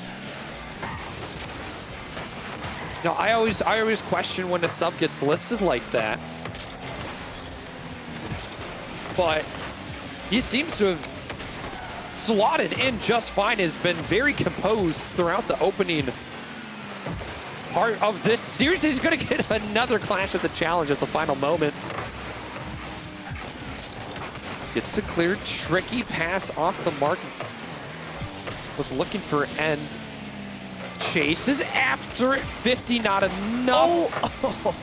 No, I always question when a sub gets listed like that. But he seems to have slotted in just fine, has been very composed throughout the opening part of this series. He's going to get another Clash at the challenge at the final moment. Gets the clear, tricky pass off the mark. Was looking for End. Chases after it, 50, not enough. Oh.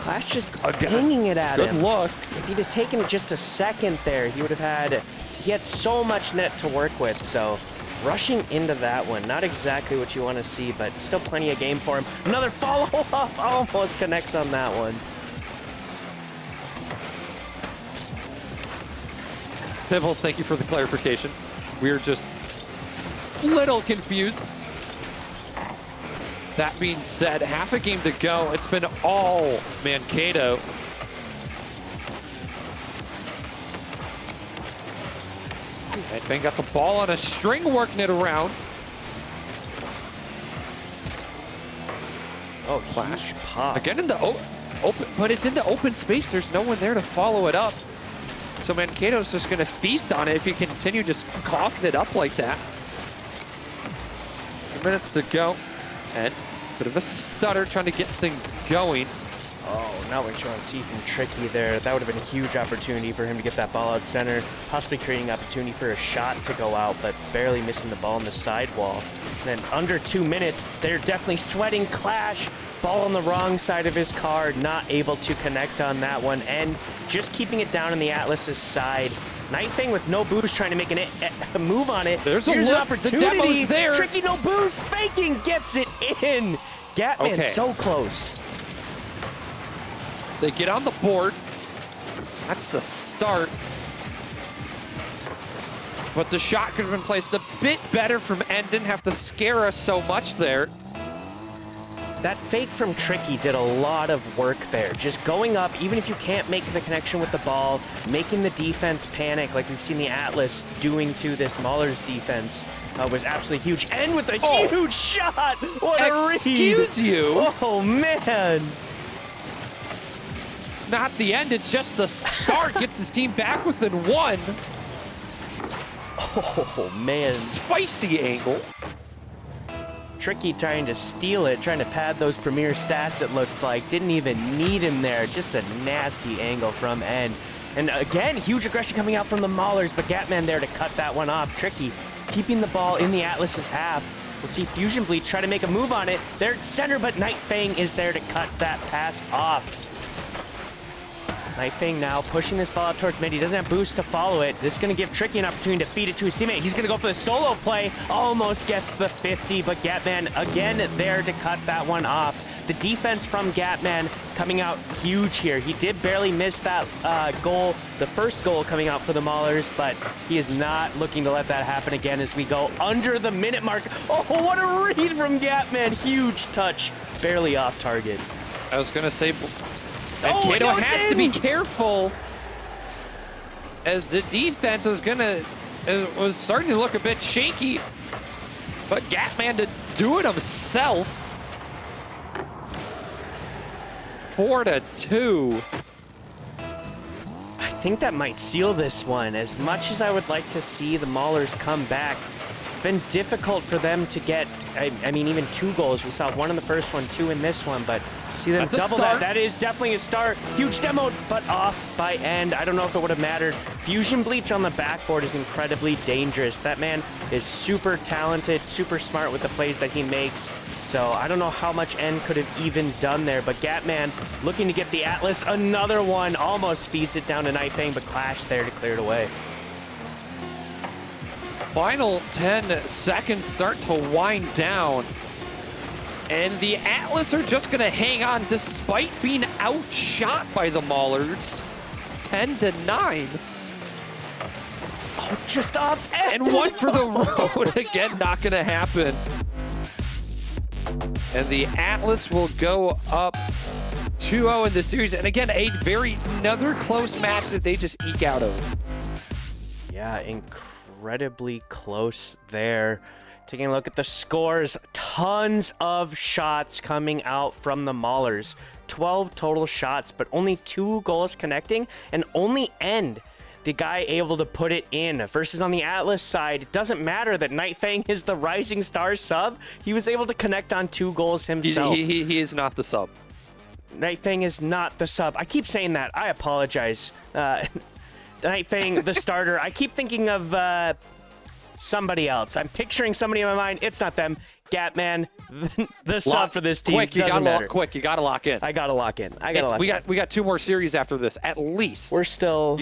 Clash just pinging it at him. Good luck. If he'd have taken just a second there, he had so much net to work with, so rushing into that one, not exactly what you want to see, but still plenty of game for him. Another follow-up, almost connects on that one. Pibbles, thank you for the clarification. We're just a little confused. That being said, half a game to go. It's been all Mankato. Nightfang got the ball on a string, working it around. Oh, Clash pop. Again in the open, but it's in the open space. There's no one there to follow it up. So Mankato's just going to feast on it if you continue just coughing it up like that. 2 minutes to go. And bit of a stutter trying to get things going. Oh, not what you want to see from Tricky there. That would have been a huge opportunity for him to get that ball out center, possibly creating opportunity for a shot to go out, but barely missing the ball on the sidewall. And then under 2 minutes, they're definitely sweating clash. Ball on the wrong side of his car, not able to connect on that one, and just keeping it down on the Atlas's side. Night Fang with no boost, trying to make a move on it. There's Here's a an look. opportunity. The demo's there. Tricky, no boost, faking, gets it in. Gatman Okay. so close. They get on the board. That's the start. But the shot could have been placed a bit better from N. Didn't have to scare us so much there. That fake from Tricky did a lot of work there. Just going up, even if you can't make the connection with the ball, making the defense panic like we've seen the Atlas doing to this Mauler's defense was absolutely huge. And with a huge shot! What a read! Excuse you. Oh, man! It's not the end. It's just the start. Gets his team back within one. Oh, man. Spicy angle. Tricky trying to steal it, trying to pad those premier stats, it looked like. Didn't even need him there. Just a nasty angle from N. And again, huge aggression coming out from the Maulers, but Gatman there to cut that one off. Tricky keeping the ball in the Atlas's half. We'll see Fusion Bleach try to make a move on it. They're at center, but Night Fang is there to cut that pass off. Night Fang now pushing this ball out towards mid. He doesn't have boost to follow it. This is going to give Tricky an opportunity to feed it to his teammate. He's going to go for the solo play. Almost gets the 50, but Gatman again there to cut that one off. The defense from Gatman coming out huge here. He did barely miss that goal, the first goal coming out for the Maulers, but he is not looking to let that happen again as we go under the minute mark. Oh, what a read from Gatman. Huge touch, barely off target. I was going to say... And Kato no, it's has to be in. careful as the defense was was starting to look a bit shaky. But Gatman to do it himself. 4-2. I think that might seal this one. As much as I would like to see the Maulers come back, it's been difficult for them to get, I mean, even 2 goals. We saw 1 in the first one, 2 in this one, but to see them That's a double start. that is definitely a start. Huge demo, but off by End. I don't know if it would have mattered. Fusion Bleach on the backboard is incredibly dangerous. That man is super talented, super smart with the plays that he makes. So I don't know how much N could have even done there, but Gatman looking to get the Atlas. Another one, almost feeds it down to Night Fang, but Clash there to clear it away. Final 10 seconds start to wind down. And the Atlas are just going to hang on despite being outshot by the Maulers. 10-9. Oh, just off. And one for the road. Again, not going to happen. And the Atlas will go up 2-0 in the series. And again, another close match that they just eke out of. Yeah, incredibly close there. Taking a look at the scores, tons of shots coming out from the Maulers. 12 total shots, but only 2 goals connecting, and only End, the guy able to put it in. Versus on the Atlas side, it doesn't matter that Night Fang is the rising star sub. He was able to connect on 2 goals himself. He is not the sub. Night Fang is not the sub. I keep saying that. I apologize. Night Fang, the starter. I keep thinking of somebody else. I'm picturing somebody in my mind. It's not them. Gatman, the sub for this team. Quick, you gotta lock in. I gotta lock in. We got 2 more series after this, at least. We're still.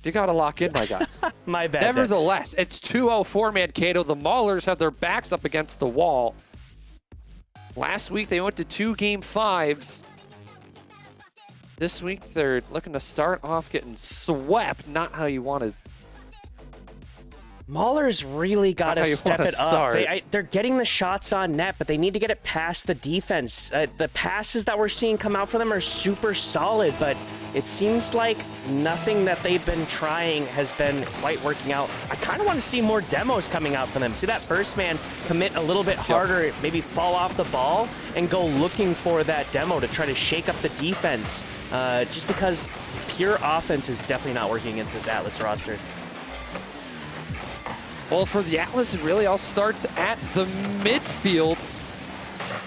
You gotta lock in, my guy. My bad. Nevertheless, it's 2-0 4-man Kato. The Maulers have their backs up against the wall. Last week they went to 2 game 5s. This week they're looking to start off getting swept. Not how you wanted. Maulers really got to step it up. Start. They're getting the shots on net, but they need to get it past the defense. The passes that we're seeing come out for them are super solid, but it seems like nothing that they've been trying has been quite working out. I kind of want to see more demos coming out for them. See that first man commit a little bit harder, maybe fall off the ball, and go looking for that demo to try to shake up the defense. Just because pure offense is definitely not working against this Atlas roster. Well, for the Atlas, it really all starts at the midfield.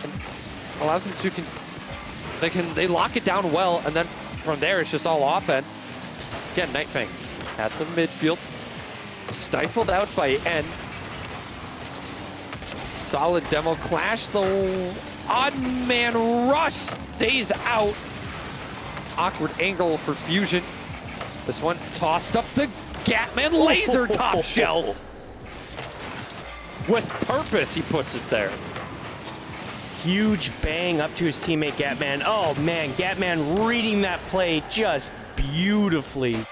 And allows them to They lock it down well, and then from there it's just all offense. Again, Nightfang at the midfield, stifled out by End. Solid demo clash. The odd man rush stays out. Awkward angle for Fusion. This one tossed up the Gatman laser top shelf. With purpose, he puts it there. Huge bang up to his teammate Gatman. Oh man, Gatman reading that play just beautifully.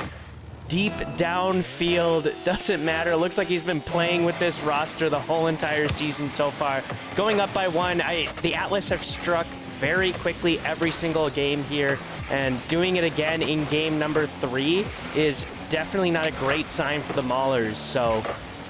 Deep downfield, doesn't matter. Looks like he's been playing with this roster the whole entire season so far. Going up by 1, the Atlas have struck very quickly every single game here, and doing it again in game number 3 is definitely not a great sign for the Maulers, so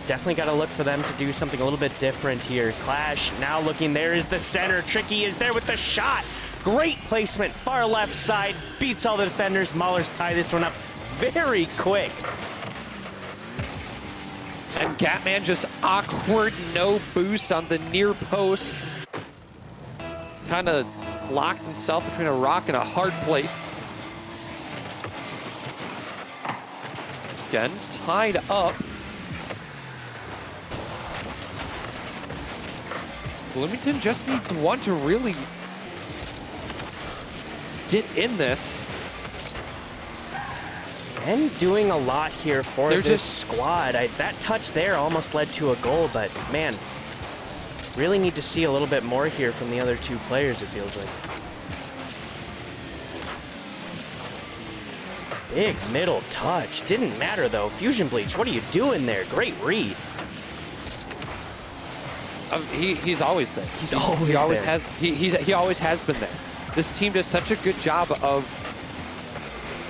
definitely got to look for them to do something a little bit different here. Clash now looking, there is the center. Tricky is there with the shot. Great placement, far left side, beats all the defenders. Maulers tie this one up very quick. And Gatman just awkward no boost on the near post. Kind of locked himself between a rock and a hard place. Again, tied up. Bloomington just needs one to really get in this. And doing a lot here for this squad. That touch there almost led to a goal, but man, really need to see a little bit more here from the other 2 players, it feels like. Big middle touch. Didn't matter though. Fusion Bleach, what are you doing there? Great read. He's always there. He always has. He always has been there. This team does such a good job of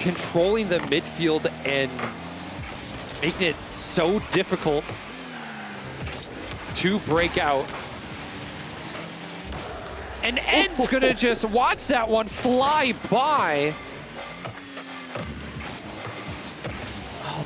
controlling the midfield and making it so difficult to break out. And End's gonna just watch that one fly by.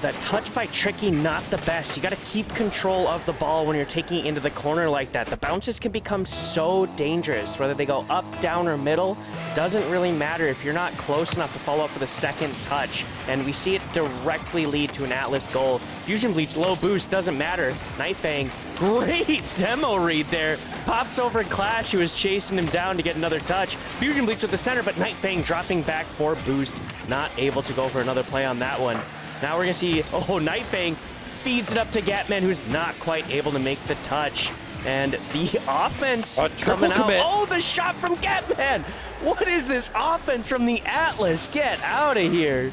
That touch by Tricky, not the best. You got to keep control of the ball when you're taking it into the corner like that. The bounces can become so dangerous, whether they go up, down, or middle. Doesn't really matter if you're not close enough to follow up for the second touch. And we see it directly lead to an Atlas goal. Fusion Bleach, low boost, doesn't matter. Nightfang, great demo read there. Pops over Clash, who was chasing him down to get another touch. Fusion Bleach at the center, but Nightfang dropping back for boost. Not able to go for another play on that one. Now we're going to see, Nightfang feeds it up to Gatman, who's not quite able to make the touch. And the offense coming out. Oh, the shot from Gatman! What is this offense from the Atlas? Get out of here.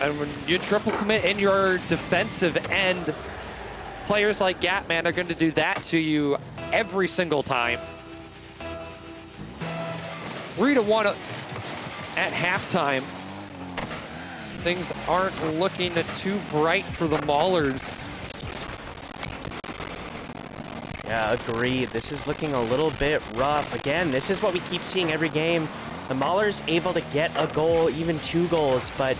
And when you triple commit in your defensive end, players like Gatman are going to do that to you every single time. 3-1 at halftime. Things aren't looking too bright for the Maulers. Yeah, agreed. This is looking a little bit rough. Again, this is what we keep seeing every game. The Maulers able to get a goal, even 2 goals, but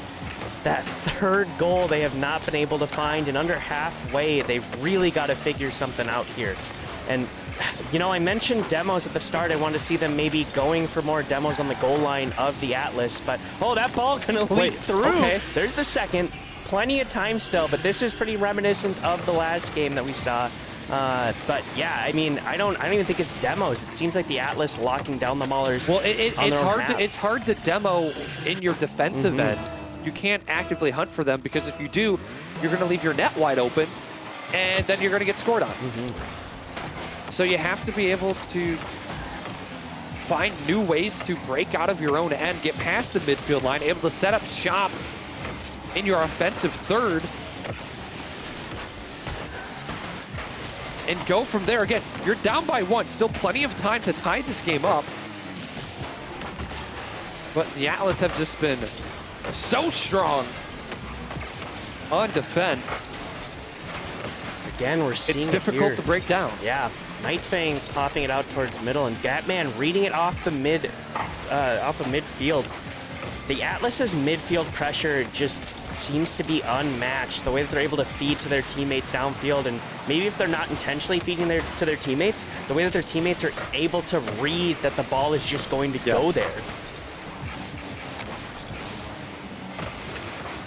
that 3rd goal they have not been able to find, and under halfway, they really got to figure something out here. And you know, I mentioned demos at the start. I wanted to see them maybe going for more demos on the goal line of the Atlas, but that ball gonna leak through. Okay. There's the second. Plenty of time still, but this is pretty reminiscent of the last game that we saw. But yeah, I mean, I don't even think it's demos. It seems like the Atlas locking down the Maulers. Well, it's hard to demo in your defensive end. You can't actively hunt for them, because if you do, you're gonna leave your net wide open, and then you're gonna get scored on. So you have to be able to find new ways to break out of your own end, get past the midfield line, able to set up shop in your offensive third, and go from there. Again, you're down by 1, still plenty of time to tie this game up. But the Atlas have just been so strong on defense. Again, we're seeing it's difficult to break down. Yeah. Nightfang popping it out towards middle, and Gatman reading it off the midfield. The Atlas's midfield pressure just seems to be unmatched. The way that they're able to feed to their teammates downfield, and maybe if they're not intentionally feeding to their teammates, the way that their teammates are able to read that the ball is just going to go there.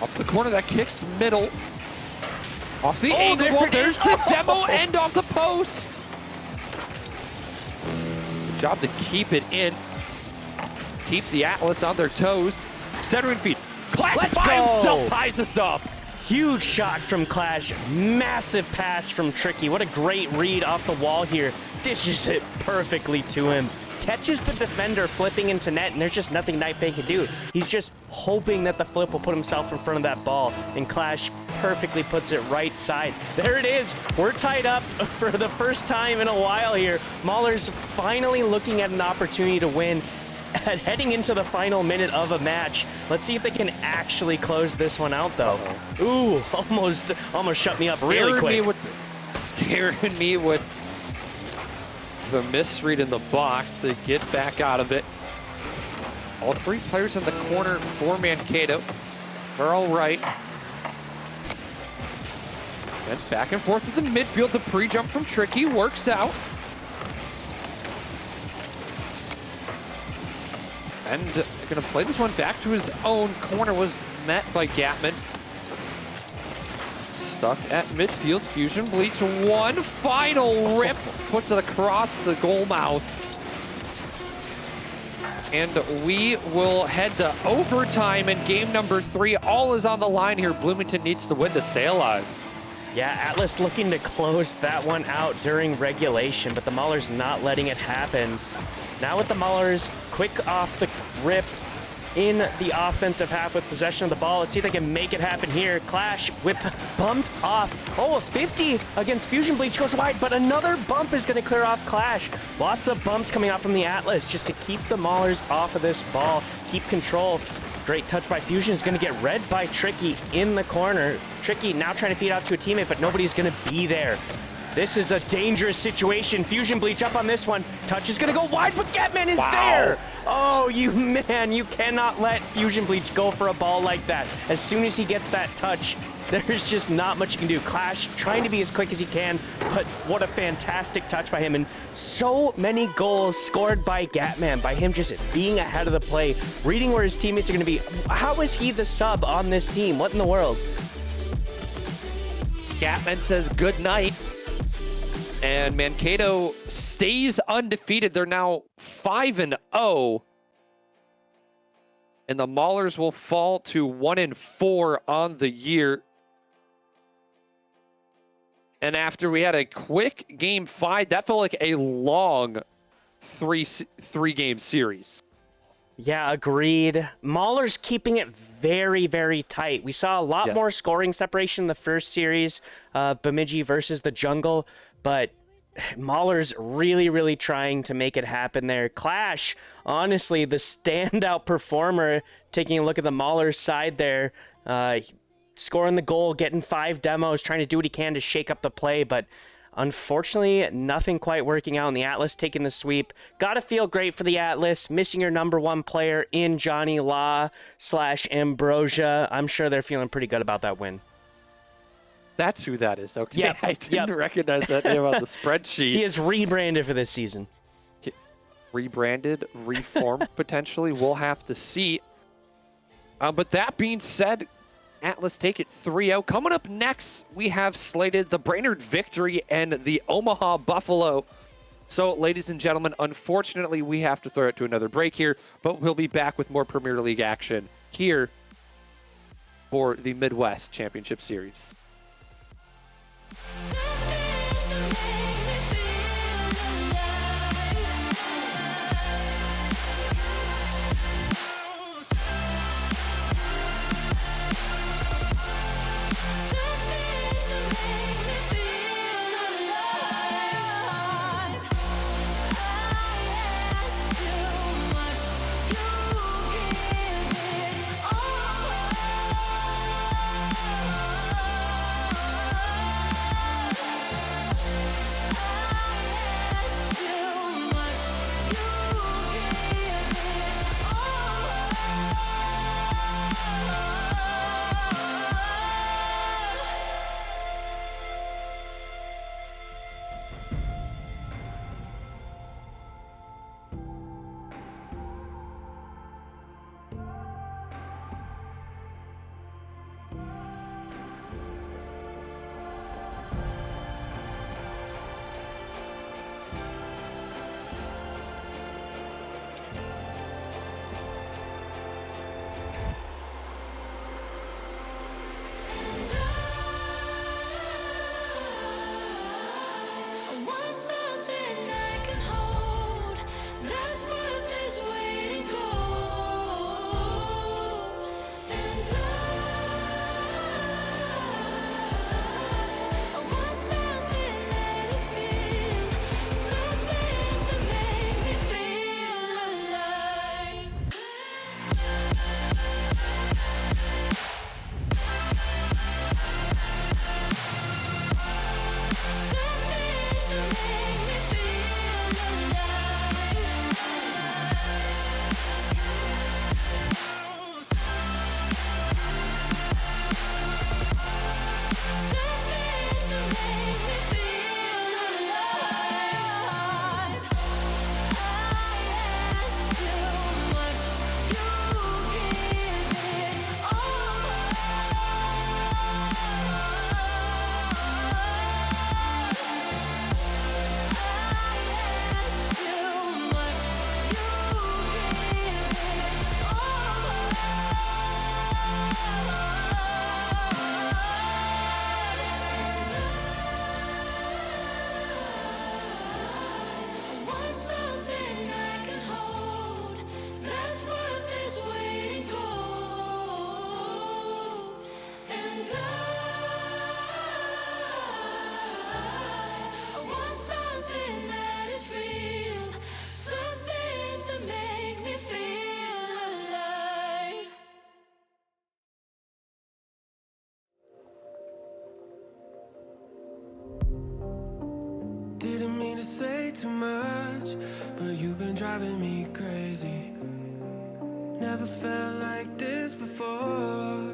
Off the corner, that kicks middle. Off the Oh, angle, there well, it there's is. the demo end off the post. Good job to keep it in. Keep the Atlas on their toes. Centering feed. Clash Let's by go. himself ties us up. Huge shot from Clash. Massive pass from Tricky. What a great read off the wall here. Dishes it perfectly to him. Catches the defender flipping into net, and there's just nothing Night Fang can do. He's just hoping that the flip will put himself in front of that ball, and Clash perfectly puts it right side. There it is. We're tied up for the first time in a while here. Mahler's finally looking at an opportunity to win. Heading into the final minute of a match. Let's see if they can actually close this one out, though. Ooh, almost shut me up really quick. Scaring me with the misread in the box to get back out of it. All three players in the corner for Mankato are all right. And back and forth to the midfield. The pre-jump from Tricky works out. And going to play this one back to his own corner, was met by Gatman. Stuck at midfield. Fusion Bleach, one final rip, puts it across the goal mouth. And we will head to overtime in game number 3. All is on the line here. Bloomington needs to win to stay alive. Yeah, Atlas looking to close that one out during regulation, but the Maulers not letting it happen. Now with the Maulers quick off the rip in the offensive half with possession of the ball. Let's see if they can make it happen here. Clash whip bumped off. Oh, a 50 against Fusion Bleach goes wide, but another bump is going to clear off Clash. Lots of bumps coming out from the Atlas just to keep the Maulers off of this ball, keep control. Great touch by Fusion is going to get read by Tricky in the corner. Tricky now trying to feed out to a teammate, but nobody's going to be there. This is a dangerous situation. Fusion Bleach up on this one. Touch is going to go wide, but Gatman is there. Oh, you cannot let Fusion Bleach go for a ball like that. As soon as he gets that touch, there's just not much you can do. Clash trying to be as quick as he can, but what a fantastic touch by him. And so many goals scored by Gatman, by him just being ahead of the play, reading where his teammates are going to be. How is he the sub on this team? What in the world? Gatman says good night. And Mankato stays undefeated. They're now 5-0. And the Maulers will fall to 1-4 on the year. And after we had a quick game 5, that felt like a long three-game series. Yeah, agreed. Maulers keeping it very, very tight. We saw a lot more scoring separation in the first series, Bemidji versus the Jungle. But Maulers really, really trying to make it happen there. Clash, honestly, the standout performer, taking a look at the Maulers side there, scoring the goal, getting 5 demos, trying to do what he can to shake up the play, but unfortunately, nothing quite working out, and the Atlas taking the sweep. Gotta feel great for the Atlas, missing your #1 player in Johnny Law / Ambrosia. I'm sure they're feeling pretty good about that win. That's who that is. Okay, Yep, I didn't recognize that name on the spreadsheet. He is rebranded for this season. Rebranded, reformed, potentially. We'll have to see. But that being said, Atlas take it 3-0. Coming up next, we have slated the Brainerd Victory and the Omaha Buffalo. So, ladies and gentlemen, unfortunately, we have to throw it to another break here, but we'll be back with more Premier League action here for the Midwest Championship Series. too much, but you've been driving me crazy. Never felt like this before.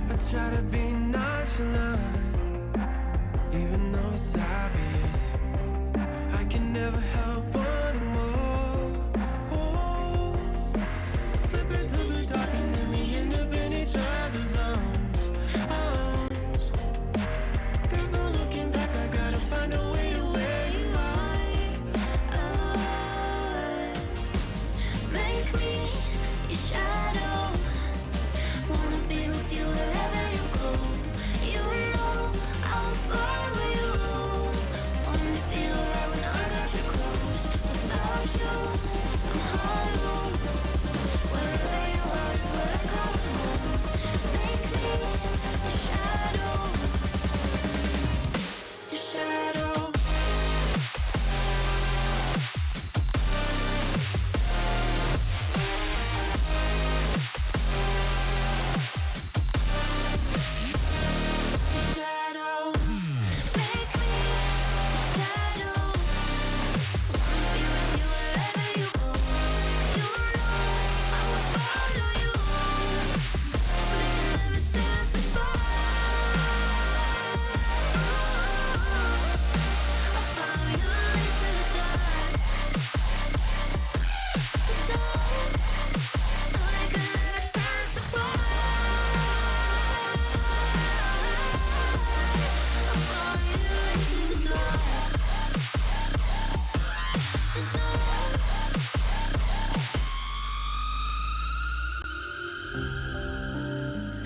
I try to be nonchalant, even though it's obvious. I can never help wanting more. Oh, slip into the dark and then we end up in each other's arms. There's no looking back, I gotta find a way to where you are. Make me your shadow. Wanna be with you wherever you go. You know I'll follow you. Only feel right when I got you close. Without you, I'm hollow. Wherever you are is where I call home. Make me your shadow. Your shadow. Shadow, make me a shadow. Wanna be with you wherever you go. You know I will follow you. We can never test apart. I'll follow you into the dark. The dark. No, we can never test apart. I'll follow you into the dark. The dark.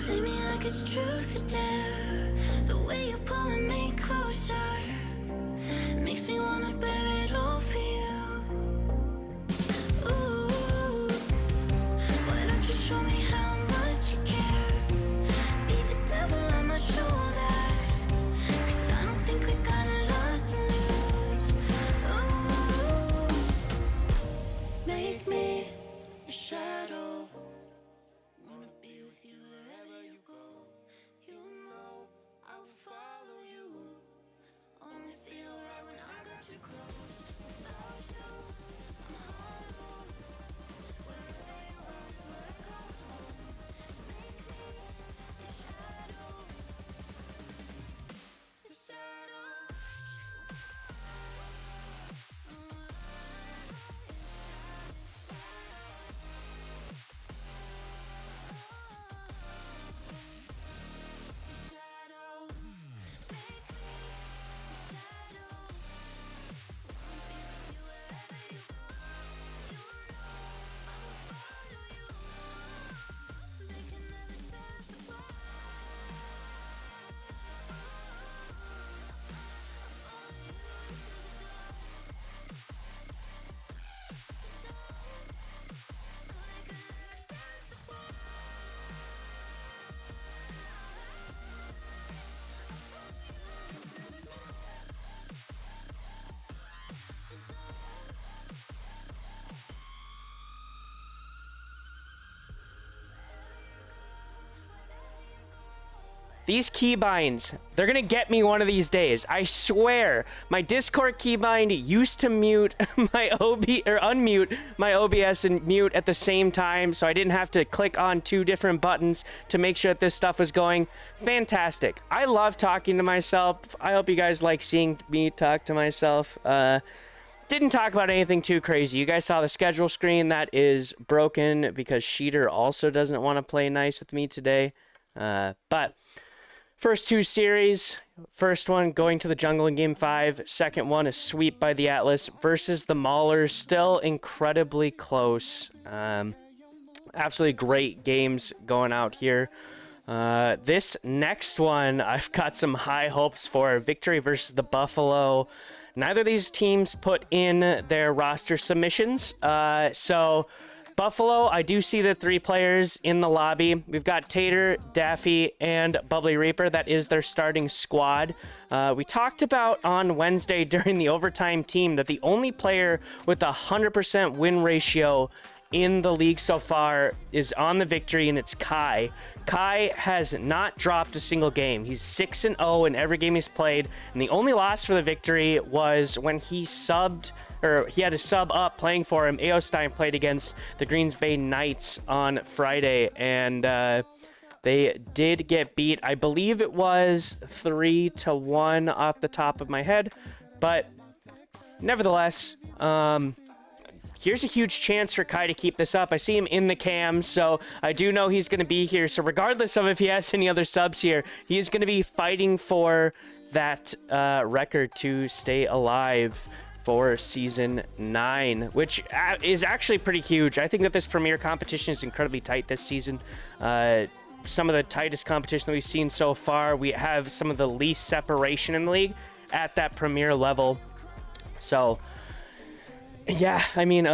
Play me like it's truth or dare. The way you're pulling me closer makes me wanna bear it all for you. Ooh, why don't you show me how much you care? Be the devil on my shoulder, 'cause I don't think we got a lot to lose. Ooh, make me your shadow. Wanna be with you wherever you go. You know I'll follow you. Only feel right when I got you close. Without you, I'm hollow. Wherever you are is where I call home. Make me your shadow. Your shadow. Shadow, make me your shadow. Wanna be with you wherever you go. You know I will follow you. They can never test apart. I'll follow you into the dark. No, they can never test apart. These keybinds, they're gonna get me one of these days. I swear. My Discord keybind used to mute my unmute my OBS and mute at the same time, so I didn't have to click on 2 different buttons to make sure that this stuff was going. Fantastic. I love talking to myself. I hope you guys like seeing me talk to myself. Didn't talk about anything too crazy. You guys saw the schedule screen. That is broken because Sheeter also doesn't want to play nice with me today. But first 2 series, first one going to the jungle in game 5. Second one is sweep by the Atlas versus the Maulers. Still incredibly close. Absolutely great games going out here. This next one, I've got some high hopes for. Victory versus the Buffalo. Neither of these teams put in their roster submissions. So Buffalo, I do see the 3 players in the lobby. We've got Tater, Daffy, and Bubbly Reaper. That is their starting squad. We talked about on Wednesday during the overtime team that the only player with a 100% win ratio in the league so far is on the victory, and it's Kai. Kai has not dropped a single game. He's 6-0 in every game he's played, and the only loss for the victory was when he subbed, or he had a sub up playing for him. Aostein played against the Greens Bay Knights on Friday, and they did get beat. I believe it was 3-1 off the top of my head, but nevertheless, here's a huge chance for Kai to keep this up. I see him in the cam, so I do know he's going to be here. So regardless of if he has any other subs here, he is going to be fighting for that record to stay alive for Season 9, which is actually pretty huge. I think that this Premier competition is incredibly tight this season. Some of the tightest competition that we've seen so far. We have some of the least separation in the league at that Premier level. So, yeah, I mean,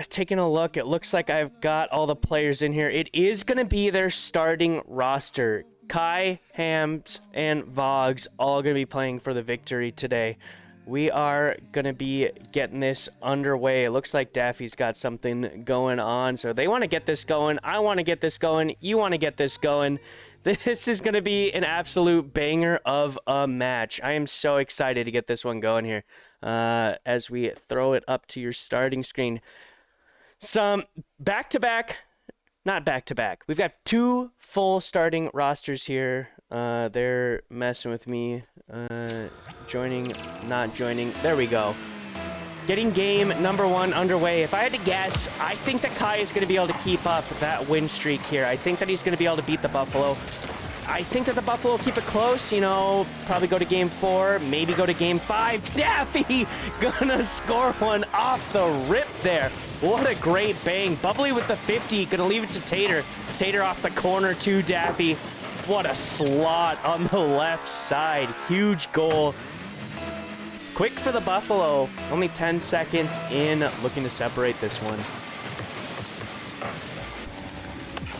taking a look, it looks like I've got all the players in here. It is going to be their starting roster. Kai, Hams, and Vogs all going to be playing for the victory today. We are going to be getting this underway. It looks like Daffy's got something going on, so they want to get this going. I want to get this going. You want to get this going. This is going to be an absolute banger of a match. I am so excited to get this one going here as we throw it up to your starting screen. Some back-to-back, not back-to-back. We've got 2 full starting rosters here. They're messing with me. Joining, not joining. There we go. Getting game number 1 underway. If I had to guess, I think that Kai is going to be able to keep up that win streak here. I think that he's going to be able to beat the Buffalo. I think that the Buffalo will keep it close, you know, probably go to game 4, maybe go to game 5. Daffy gonna score one off the rip there. What a great bang. Bubbly with the 50, gonna leave it to Tater. Tater off the corner to Daffy. What a slot on the left side. Huge goal. Quick for the Buffalo. Only 10 seconds in, looking to separate this one.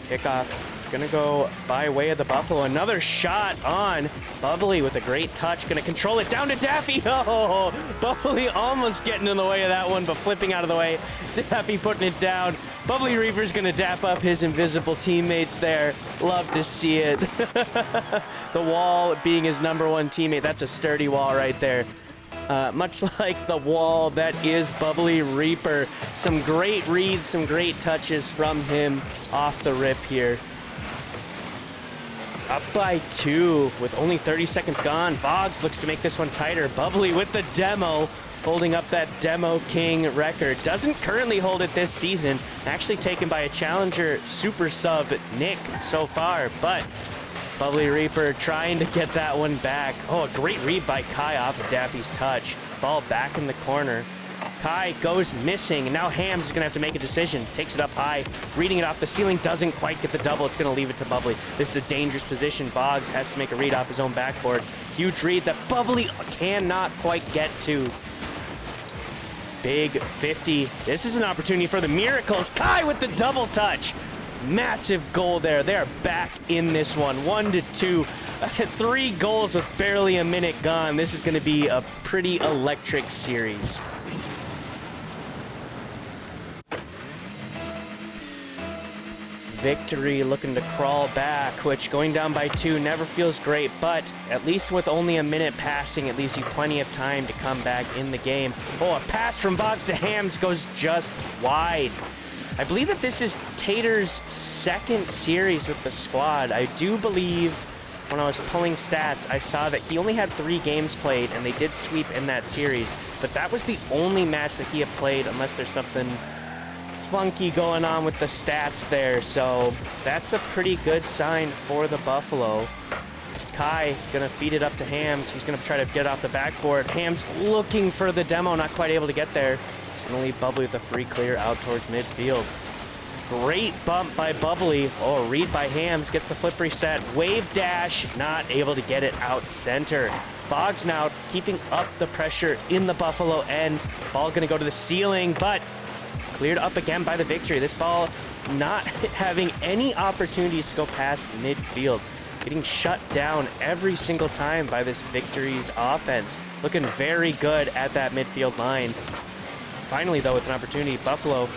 Kickoff. Gonna go by way of the Buffalo. Another shot on Bubbly with a great touch. Gonna control it down to Daffy. Oh, Bubbly almost getting in the way of that one, but flipping out of the way. Daffy putting it down. Bubbly Reaper's gonna dap up his invisible teammates there. Love to see it. The wall being his #1 teammate. That's a sturdy wall right there. Much like the wall that is Bubbly Reaper. Some great reads, some great touches from him off the rip here. Up by 2 with only 30 seconds gone. Vogs looks to make this one tighter. Bubbly with the demo, holding up that Demo King record. Doesn't currently hold it this season. Actually taken by a challenger super sub, Nick, so far. But Bubbly Reaper trying to get that one back. Oh, a great read by Kai off of Daffy's touch. Ball back in the corner. Kai goes missing, and now Hams is going to have to make a decision. Takes it up high, reading it off the ceiling, doesn't quite get the double. It's going to leave it to Bubbly. This is a dangerous position. Boggs has to make a read off his own backboard. Huge read that Bubbly cannot quite get to. Big 50. This is an opportunity for the Miracles. Kai with the double touch. Massive goal there. They are back in this one. 1-2. 3 goals with barely a minute gone. This is going to be a pretty electric series. Victory looking to crawl back, which going down by 2 never feels great, but at least with only a minute passing, it leaves you plenty of time to come back in the game. Oh, a pass from Boggs to Hams goes just wide. I believe that this is Tater's 2nd series with the squad. I do believe when I was pulling stats, I saw that he only had 3 games played, and they did sweep in that series, but that was the only match that he had played, unless there's something funky going on with the stats there. So that's a pretty good sign for the Buffalo. Kai gonna feed it up to Hams. He's gonna try to get off the backboard. Hams looking for the demo, not quite able to get there. He's gonna leave Bubbly with a free clear out towards midfield. Great bump by Bubbly. Oh, read by Hams, gets the flip reset. Wave dash, not able to get it out center. Boggs now keeping up the pressure in the Buffalo end. Ball gonna go to the ceiling, but cleared up again by the victory. This ball not having any opportunities to go past midfield. Getting shut down every single time by this victory's offense. Looking very good at that midfield line. Finally, though, with an opportunity, Buffalo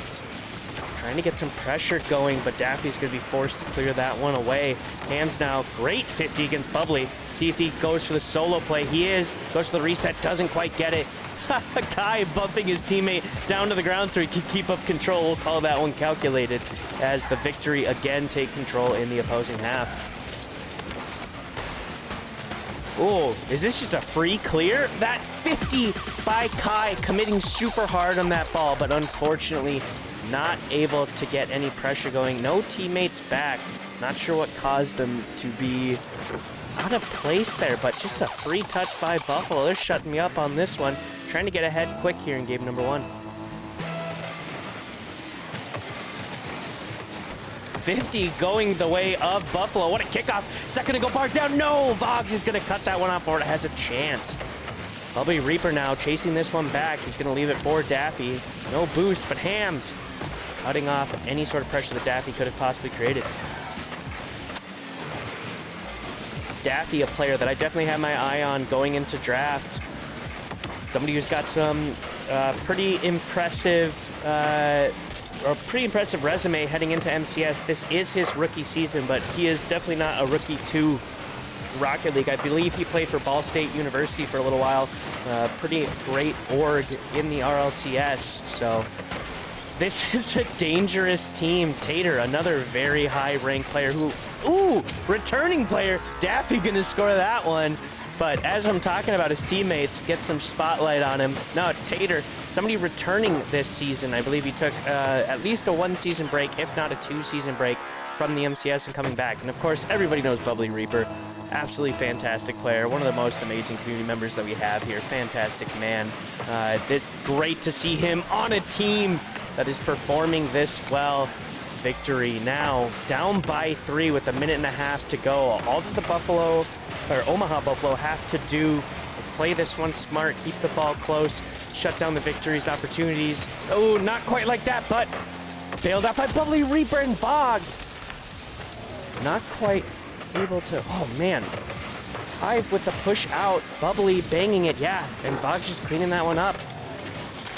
trying to get some pressure going, but Daffy's going to be forced to clear that one away. Hams now, great 50 against Bubbly. See if he goes for the solo play. He is. Goes for the reset, doesn't quite get it. Kai bumping his teammate down to the ground so he can keep up control. We'll call that one calculated as the Victory again take control in the opposing half. Oh, is this just a free clear? That 50 by Kai, committing super hard on that ball, but unfortunately not able to get any pressure going. No teammates back. Not sure what caused them to be out of place there, but just a free touch by Buffalo. They're shutting me up on this one. Trying to get ahead quick here in game number 1. 50 going the way of Buffalo. What a kickoff. Is that going to go bark down? No! Boggs is going to cut that one off, or it has a chance. Bubbly Reaper now chasing this one back. He's going to leave it for Daffy. No boost, but Hams cutting off any sort of pressure that Daffy could have possibly created. Daffy, a player that I definitely have my eye on going into draft. Somebody who's got some pretty impressive resume heading into MCS. This is his rookie season, but he is definitely not a rookie to Rocket League. I believe he played for Ball State University for a little while. Pretty great org in the RLCS. So this is a dangerous team. Tater, another very high-ranked player who, ooh, returning player. Daffy gonna score that one. But as I'm talking about his teammates, get some spotlight on him. No, Tater, somebody returning this season. I believe he took at least a 1-season break, if not a 2-season break from the MCS and coming back. And of course, everybody knows Bubbly Reaper. Absolutely fantastic player. One of the most amazing community members that we have here. Fantastic man. It's great to see him on a team that is performing this well. Victory now down by 3 with 1.5 minutes to go. All that the Omaha Buffalo have to do is play this one smart, keep the ball close, shut down the Victory's opportunities. Oh, not quite like that, but bailed out by Bubbly Reaper and Boggs. Not quite able to, oh man. Hive with the push out, Bubbly banging it, yeah, and Boggs just cleaning that one up.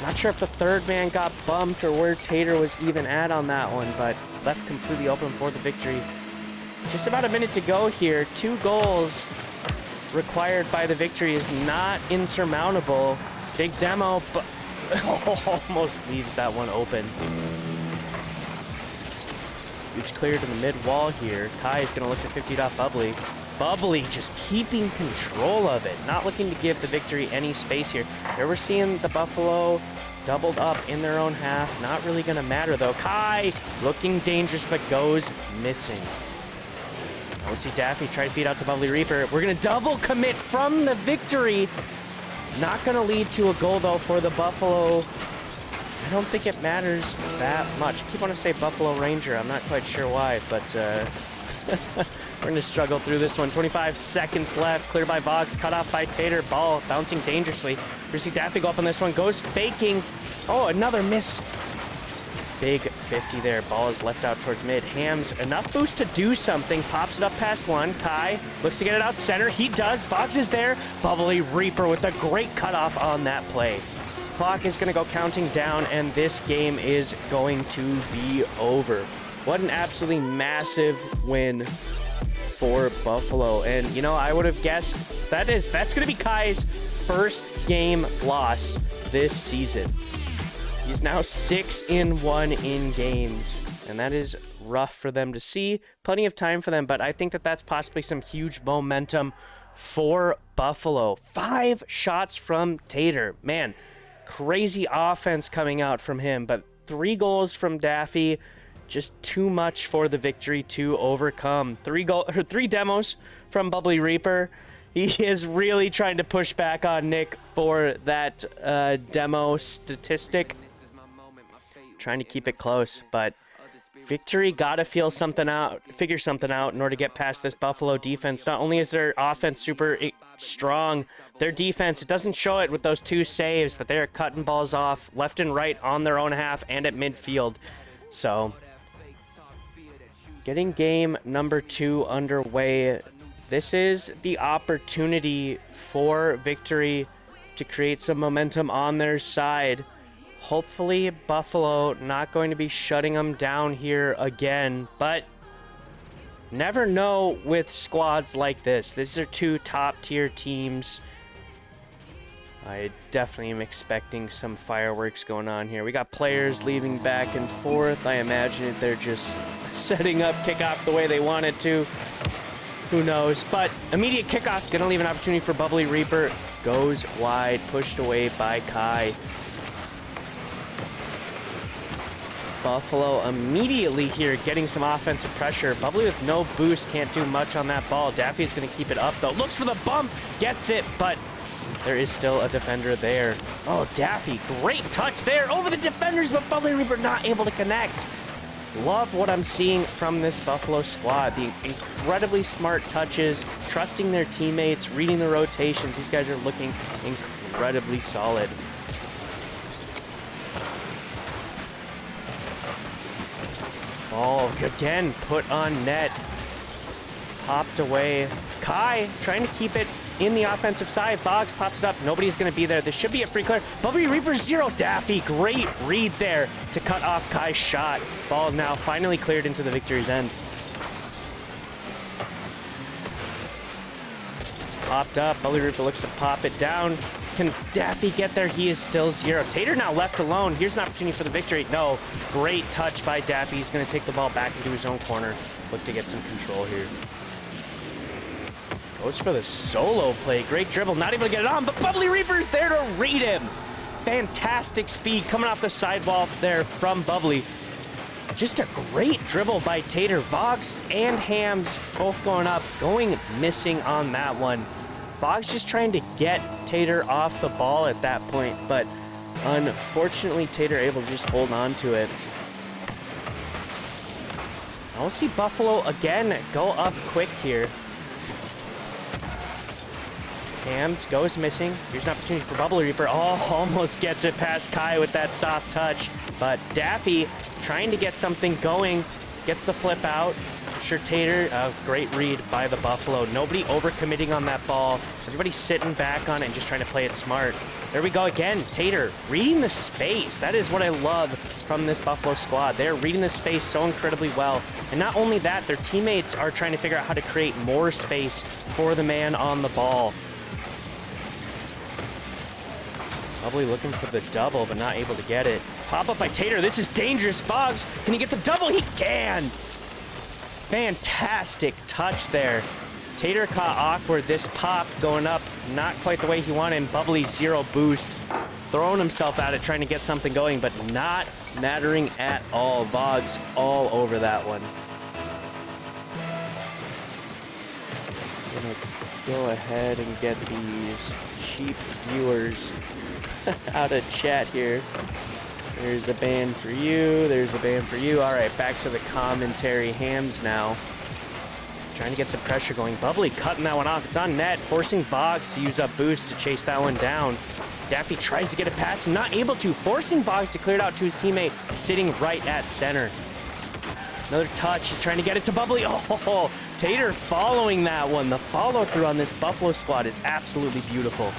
Not sure if the third man got bumped or where Tater was even at on that one, but left completely open for the Victory. Just about 1 minute to go here. 2 goals required by the Victory is not insurmountable. Big demo, but almost leaves that one open. Huge clear to the mid wall here. Kai is going to look to 50 off Bubbly. Bubbly just keeping control of it, not looking to give the Victory any space here. Here we're seeing the Buffalo doubled up in their own half. Not really going to matter though. Kai looking dangerous but goes missing. We'll see Daffy try to feed out to Bubbly Reaper. We're going to double commit from the Victory. Not going to lead to a goal though for the Buffalo. I don't think it matters that much. I keep wanting to say Buffalo Ranger. I'm not quite sure why, but we're going to struggle through this one. 25 seconds left. Clear by Boggs. Cut off by Tater. Ball bouncing dangerously. We see Daffy go up on this one. Goes faking. Oh, another miss. Big 50 there. Ball is left out towards mid. Hams, enough boost to do something. Pops it up past one. Kai looks to get it out center. He does. Boggs is there. Bubbly Reaper with a great cutoff on that play. Clock is going to go counting down, and this game is going to be over. What an absolutely massive win for Buffalo. And, you know, I would have guessed that's going to be Kai's first game loss this season. He's now 6-1 in games, and that is rough for them to see. Plenty of time for them, but I think that that's possibly some huge momentum for Buffalo. 5 shots from Tater. Man, crazy offense coming out from him, but 3 goals from Daffy. Just too much for the Victory to overcome. 3 demos from Bubbly Reaper. He is really trying to push back on Nick for that demo statistic. Trying to keep it close, but Victory gotta figure something out in order to get past this Buffalo defense. Not only is their offense super strong, their defense, it doesn't show it with those 2 saves, but they're cutting balls off left and right on their own half and at midfield. So, getting game number 2 underway. This is the opportunity for Victory to create some momentum on their side. Hopefully, Buffalo not going to be shutting them down here again, but never know with squads like this. These are two top-tier teams. I definitely am expecting some fireworks going on here. We got players leaving back and forth. I imagine they're just setting up kickoff the way they want it to. Who knows? But immediate kickoff, gonna leave an opportunity for Bubbly Reaper. Goes wide, pushed away by Kai. Buffalo immediately here getting some offensive pressure. Bubbly with no boost, can't do much on that ball. Daffy's gonna keep it up though. Looks for the bump, gets it, but there is still a defender there. Oh, Daffy, great touch there over the defenders, but Bubbly Reaper not able to connect. Love what I'm seeing from this Buffalo squad. The incredibly smart touches, trusting their teammates, reading the rotations. These guys are looking incredibly solid. Ball again put on net. Popped away. Kai trying to keep it in the offensive side. Boggs pops it up. Nobody's going to be there. This should be a free clear. Bubbly Reaper 0. Daffy, great read there to cut off Kai's shot. Ball now finally cleared into the victory's end. Popped up. Bubbly Reaper looks to pop it down. Can Daffy get there? He is still 0. Tater now left alone. Here's an opportunity for the victory. No. Great touch by Daffy. He's going to take the ball back into his own corner. Look to get some control here. Goes for the solo play. Great dribble. Not able to get it on, but Bubbly Reaper's there to read him. Fantastic speed coming off the sidewall there from Bubbly. Just a great dribble by Tater. Vox and Hams both going up, going missing on that one. Vox just trying to get Tater off the ball at that point, but unfortunately Tater able to just hold on to it. I will see Buffalo again go up quick here. Hams goes missing. Here's an opportunity for Bubbly Reaper. Oh, almost gets it past Kai with that soft touch. But Daffy trying to get something going. Gets the flip out. Sure, Tater, great read by the Buffalo. Nobody overcommitting on that ball. Everybody sitting back on it and just trying to play it smart. There we go again. Tater reading the space. That is what I love from this Buffalo squad. They're reading the space so incredibly well. And not only that, their teammates are trying to figure out how to create more space for the man on the ball. Bubbly looking for the double, but not able to get it. Pop up by Tater. This is dangerous. Boggs, can he get the double? He can. Fantastic touch there. Tater caught awkward. This pop going up, not quite the way he wanted. And Bubbly 0 boost. Throwing himself at it, trying to get something going, but not mattering at all. Boggs all over that one. Gonna go ahead and get these cheap viewers out of chat here. There's a ban for you. There's a ban for you. All right, back to the commentary. Hams now. Trying to get some pressure going. Bubbly cutting that one off. It's on net, forcing Boggs to use up boost to chase that one down. Daffy tries to get it past, not able to, forcing Boggs to clear it out to his teammate, sitting right at center. Another touch. He's trying to get it to Bubbly. Oh, Tater following that one. The follow-through on this Buffalo squad is absolutely beautiful.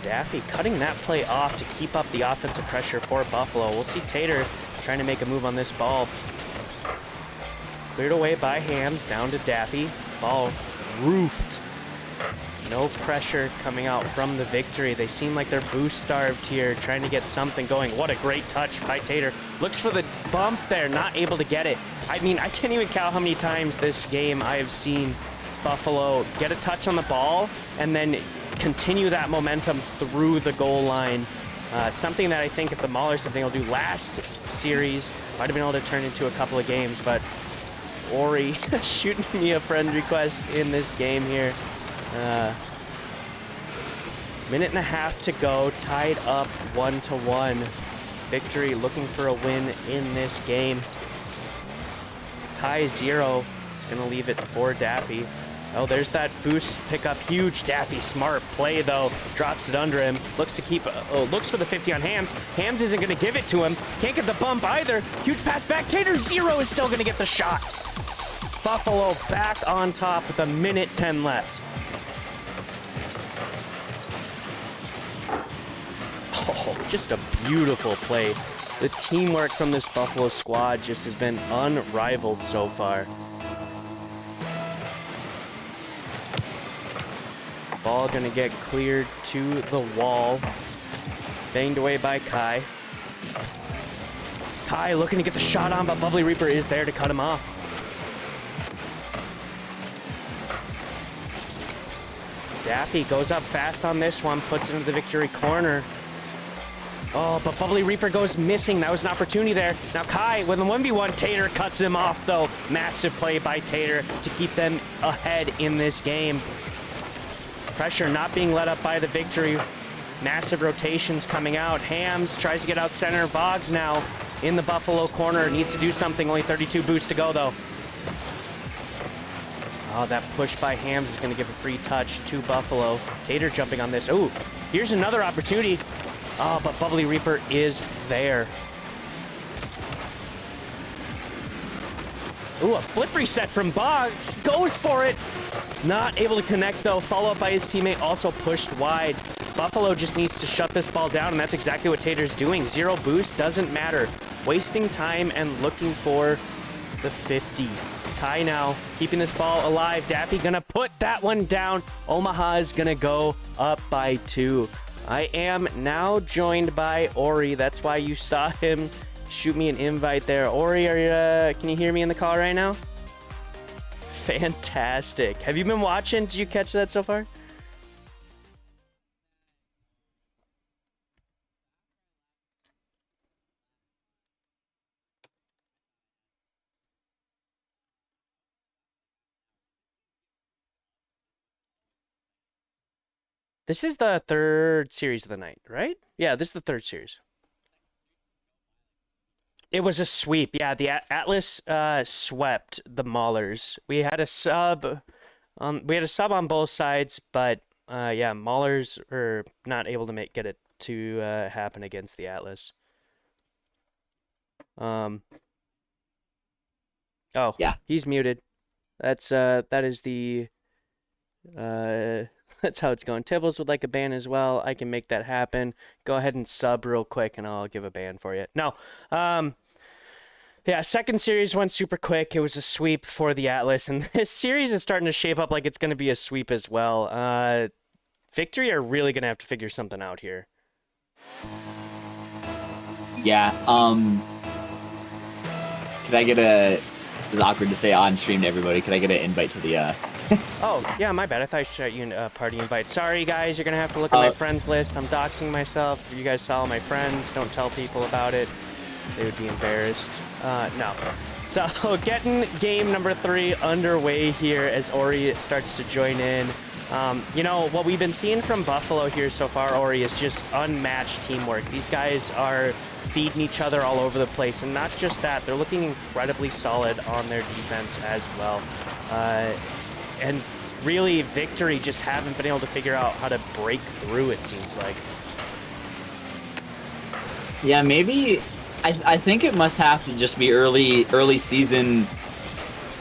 Daffy cutting that play off to keep up the offensive pressure for Buffalo. We'll see Tater trying to make a move on this ball. Cleared away by Hams, down to Daffy. Ball roofed. No pressure coming out from the victory. They seem like they're boost starved here, trying to get something going. What a great touch by Tater. Looks for the bump there, not able to get it. I mean, I can't even count how many times this game I have seen Buffalo get a touch on the ball and then continue that momentum through the goal line. Something that I think if the Maulers something will do last series, might have been able to turn into a couple of games, but Ori shooting me a friend request in this game here. Minute and a half to go, tied up 1-1. Victory looking for a win in this game. Tie 0 is going to leave it for Daffy. Oh, there's that boost pickup. Huge Daffy. Smart play, though. Drops it under him. Looks to keep... looks for the 50 on Hams. Hams isn't going to give it to him. Can't get the bump either. Huge pass back. Tater 0 is still going to get the shot. Buffalo back on top with a minute 10 left. Just a beautiful play. The teamwork from this Buffalo squad just has been unrivaled so far. Ball gonna get cleared to the wall. Banged away by Kai. Kai looking to get the shot on, but Bubbly Reaper is there to cut him off. Daffy goes up fast on this one, puts it into the victory corner. Oh, but Bubbly Reaper goes missing. That was an opportunity there. Now Kai with a 1v1. Tater cuts him off, though. Massive play by Tater to keep them ahead in this game. Pressure not being let up by the victory. Massive rotations coming out. Hams tries to get out center. Boggs now in the Buffalo corner. Needs to do something. Only 32 boosts to go, though. Oh, that push by Hams is going to give a free touch to Buffalo. Tater jumping on this. Oh, here's another opportunity. Oh, but Bubbly Reaper is there. Ooh, a flip reset from Boggs. Goes for it. Not able to connect, though. Follow up by his teammate, also pushed wide. Buffalo just needs to shut this ball down, and that's exactly what Tater's doing. 0 boost, doesn't matter. Wasting time and looking for the 50. Kai now keeping this ball alive. Daffy gonna put that one down. Omaha is gonna go up by 2. I am now joined by Ori. That's why you saw him shoot me an invite there. Ori, can you hear me in the call right now? Fantastic. Have you been watching? Did you catch that so far? This is the 3rd series of the night, right? Yeah, this is the 3rd series. It was a sweep. Yeah, the Atlas swept the Maulers. We had a sub on both sides, but yeah, Maulers are not able to get it to happen against the Atlas. Oh, yeah, he's muted. That is the that's how it's going. Tibbles would like a ban as well. I can make that happen. Go ahead and sub real quick, and I'll give a ban for you. No, yeah, 2nd series went super quick. It was a sweep for the Atlas, and this series is starting to shape up like it's going to be a sweep as well. Victory are really going to have to figure something out here. Yeah. Could I get a? It's awkward to say on stream to everybody. Could I get an invite to the? Oh, yeah, my bad. I thought I should you a party invite. Sorry, guys. You're going to have to look at my friends list. I'm doxing myself. You guys saw all my friends. Don't tell people about it. They would be embarrassed. No. So, getting game number 3 underway here as Ori starts to join in. You know, what we've been seeing from Buffalo here so far, Ori, is just unmatched teamwork. These guys are feeding each other all over the place. And not just that, they're looking incredibly solid on their defense as well. And really, Victory just haven't been able to figure out how to break through, it seems like. Yeah, maybe. I think it must have to just be early season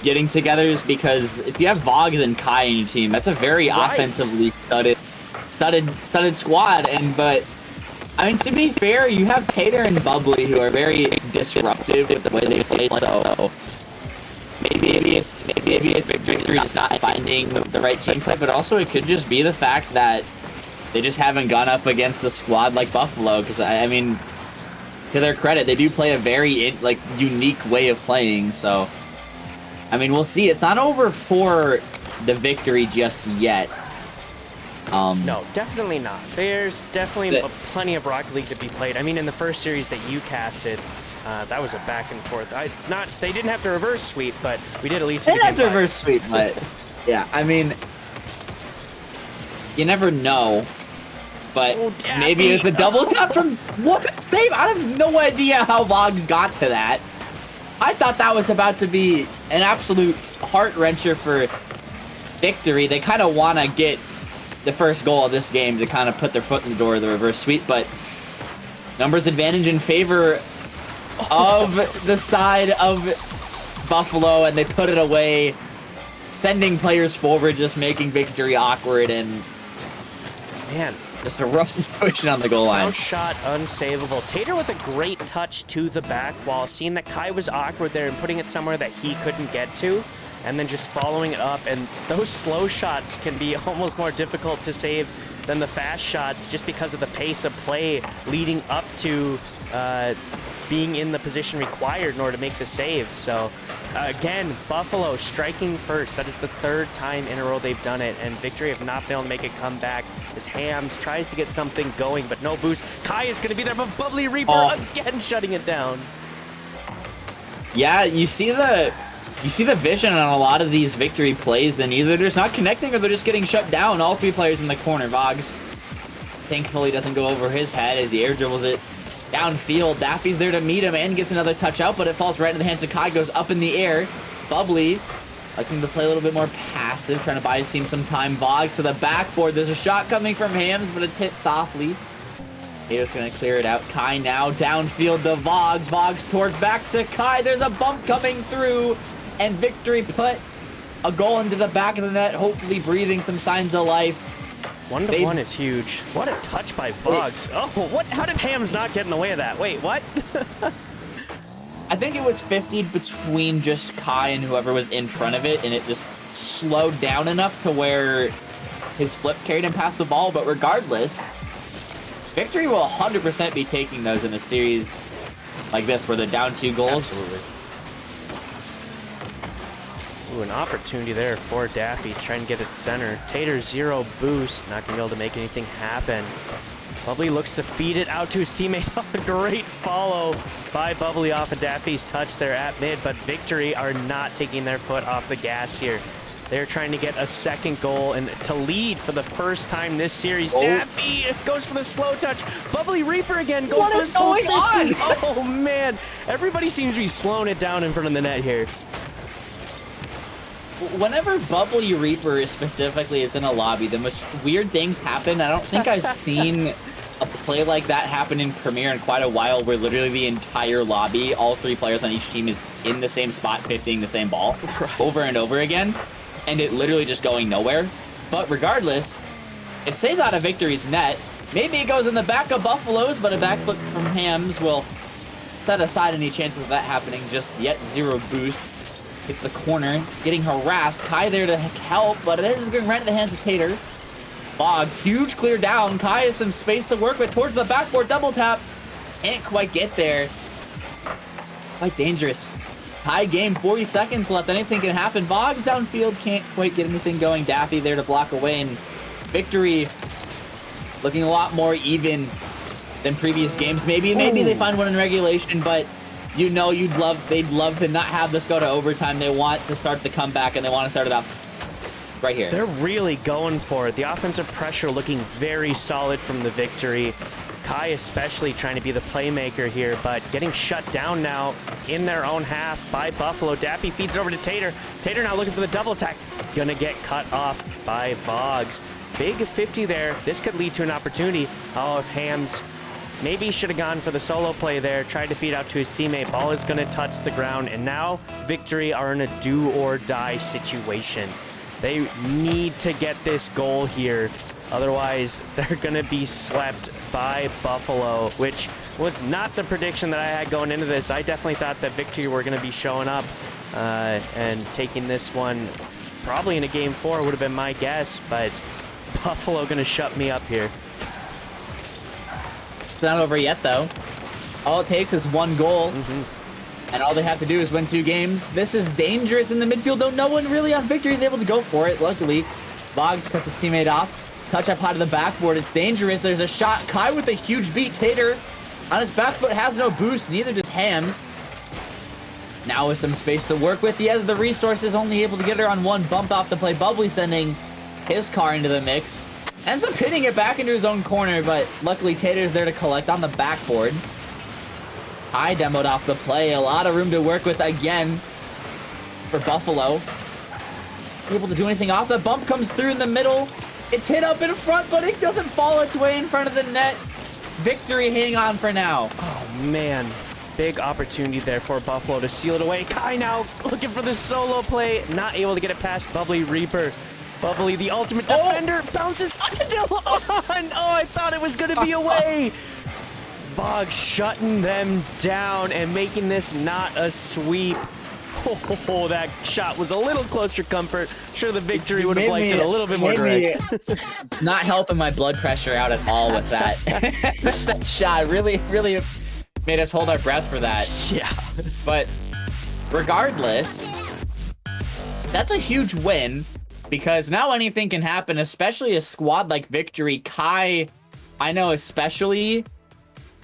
getting togethers, because if you have Boggs and Kai in your team, that's a very offensively studded squad. But I mean, to be fair, you have Tater and Bubbly who are very disruptive with the way they play. So maybe it's Victory just not finding the right team play, but also it could just be the fact that they just haven't gone up against a squad like Buffalo. Because I mean, to their credit, they do play a very unique way of playing. So I mean, we'll see. It's not over for the Victory just yet. No, definitely not. There's definitely plenty of Rocket League to be played. I mean, in the first series that you casted, that was a back and forth. They didn't have to reverse sweep, but we did at least. They didn't have to reverse sweep, but yeah, I mean, you never know. But maybe it's a double tap from what a save! I have no idea how Boggs got to that. I thought that was about to be an absolute heart wrencher for Victory. They kind of want to get the first goal of this game to kind of put their foot in the door of the reverse sweep, but numbers advantage in favor of the side of Buffalo, and they put it away, sending players forward, just making Victory awkward. And man, Just a rough situation on the goal line. Now shot unsavable. Tater with a great touch to the back wall, seeing that Kai was awkward there and putting it somewhere that he couldn't get to, and then just following it up. And those slow shots can be almost more difficult to save than the fast shots just because of the pace of play leading up to being in the position required in order to make the save. So again, Buffalo striking first. That is the third time in a row they've done it, and Victory have not been able to make a comeback as Hams tries to get something going, but no boost. Kai is going to be there, but Bubbly Reaper again shutting it down. Yeah, you see the vision on a lot of these Victory plays, and either they're just not connecting or they're just getting shut down. All three players in the corner. Vogs thankfully doesn't go over his head as he air dribbles it downfield. Daffy's there to meet him and gets another touch out, but it falls right into the hands of Kai, goes up in the air. Bubbly liking to play a little bit more passive, trying to buy his team some time. Vogs to the backboard. There's a shot coming from Hams, but it's hit softly. Tater's going to clear it out. Kai now downfield to Vogs. Vogs towards back to Kai. There's a bump coming through, and Victory put a goal into the back of the net, hopefully breathing some signs of life. 1-1 is huge. What a touch by Bugs. Oh, what? How did Hams not get in the way of that? Wait, what? I think it was 50 between just Kai and whoever was in front of it, and it just slowed down enough to where his flip carried him past the ball. But regardless, Victory will 100% be taking those in a series like this where they're down 2 goals. Absolutely. Ooh, an opportunity there for Daffy, trying to get it center. Tater 0 boost, not gonna be able to make anything happen. Bubbly looks to feed it out to his teammate. A great follow by Bubbly off of Daffy's touch there at mid, but Victory are not taking their foot off the gas here. They're trying to get a second goal and to lead for the first time this series. Daffy goes for the slow touch. Bubbly Reaper again going What for the is slow going 50. on? Oh man, everybody seems to be slowing it down in front of the net here. Whenever Bubbly Reaper specifically is in a lobby, the most weird things happen. I don't think I've seen a play like that happen in Premier in quite a while, where literally the entire lobby, all 3 players on each team is in the same spot, 50ing the same ball over and over again, and it literally just going nowhere. But regardless, it stays out of Victory's net. Maybe it goes in the back of Buffalo's, but a backflip from Hams will set aside any chances of that happening just yet. 0 boost. It's the corner, getting harassed. Kai there to help, but it is going right into the hands of Tater. Boggs, huge clear down. Kai has some space to work with towards the backboard. Double tap. Can't quite get there. Quite dangerous. Tie game, 40 seconds left. Anything can happen. Boggs downfield, can't quite get anything going. Daffy there to block away, and Victory looking a lot more even than previous games. Maybe they find one in regulation, but you know they'd love to not have this go to overtime. They want to start the comeback, and they want to start it up right here. They're really going for it. The offensive pressure looking very solid from the Victory. Kai especially trying to be the playmaker here, but getting shut down now in their own half by Buffalo. Daffy feeds it over to Tater. Tater now looking for the double attack. Gonna get cut off by Boggs. Big 50 there. This could lead to an opportunity. Oh, if Hams maybe he should have gone for the solo play there, tried to feed out to his teammate. Ball is going to touch the ground, and now Victory are in a do-or-die situation. They need to get this goal here. Otherwise, they're going to be swept by Buffalo, which was not the prediction that I had going into this. I definitely thought that Victory were going to be showing up and taking this one. Probably in a game 4 would have been my guess, but Buffalo going to shut me up here. It's not over yet, though. All it takes is 1 goal, and all they have to do is win 2 games. This is dangerous in the midfield, though no one really on Victory is able to go for it. Luckily, Boggs cuts his teammate off. Touch up high to the backboard. It's dangerous. There's a shot. Kai with a huge beat. Tater on his back foot has no boost. Neither does Hams. Now with some space to work with, he has the resources, only able to get her on 1 bump off the play. Bubbly sending his car into the mix. Ends up hitting it back into his own corner, but luckily Tater's there to collect on the backboard. Kai demoed off the play. A lot of room to work with again for Buffalo. Able to do anything off. The bump comes through in the middle. It's hit up in front, but it doesn't fall its way in front of the net. Victory hang on for now. Oh, man. Big opportunity there for Buffalo to seal it away. Kai now looking for the solo play. Not able to get it past Bubbly Reaper. Bubbly, the ultimate defender, bounces still on. Oh, I thought it was going to be away. Vog shutting them down and making this not a sweep. Oh, that shot was a little closer comfort. Sure, the victory would have liked it a little bit more direct. Not helping my blood pressure out at all with that. That shot really made us hold our breath for that. Yeah. But regardless, that's a huge win because now anything can happen, especially a squad like Victory. Kai, I know especially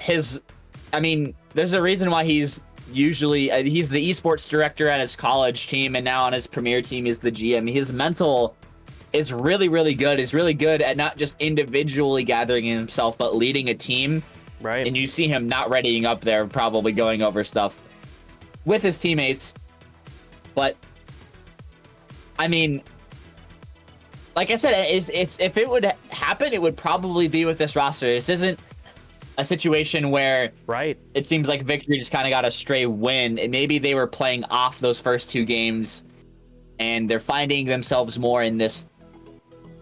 there's a reason why he's usually he's the esports director at his college team, and now on his premier team he's the GM. His mental is really good. He's really good at not just individually gathering himself, but leading a team. Right. And you see him not readying up there, probably going over stuff with his teammates. But I mean, like I said, it's if it would happen, it would probably be with this roster. This isn't a situation where it seems like Victory just kind of got a stray win, and maybe they were playing off those first two games and they're finding themselves more in this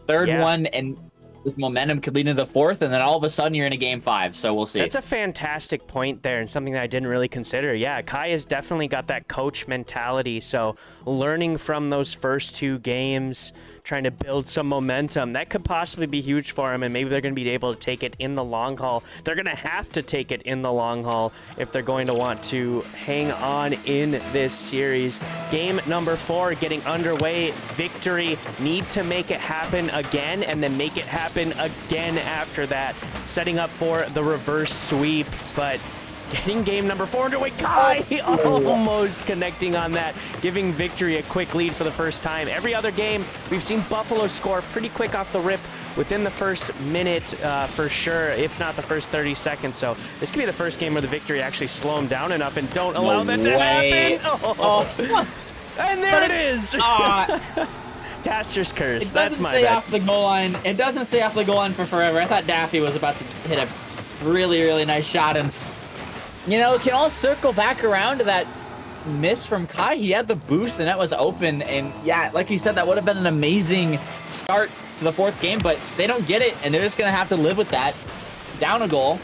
third one, and with momentum could lead into the fourth, and then all of a sudden you're in a game 5. So we'll see. That's a fantastic point there, and something that I didn't really consider. Yeah, Kai has definitely got that coach mentality. So learning from those first 2 games, trying to build some momentum, that could possibly be huge for him, and maybe they're going to be able to take it in the long haul. They're going to have to take it in the long haul if they're going to want to hang on in this series. Game number 4 getting underway. Victory need to make it happen again, and then make it happen again after that, setting up for the reverse sweep. But getting game number 4 underway, Kai almost connecting on that, giving Victory a quick lead for the first time. Every other game, we've seen Buffalo score pretty quick off the rip within the first minute for sure, if not the first 30 seconds. So this could be the first game where the Victory actually slow them down enough and don't allow that to happen. Oh. And there it is. Caster's curse. That's my bad. Off the goal line. It doesn't stay off the goal line for forever. I thought Daffy was about to hit a really nice shot, and you know, it can all circle back around to that miss from Kai. He had the boost and that was open. And yeah, like you said, that would have been an amazing start to the 4th game, but they don't get it, and they're just going to have to live with that. Down a goal.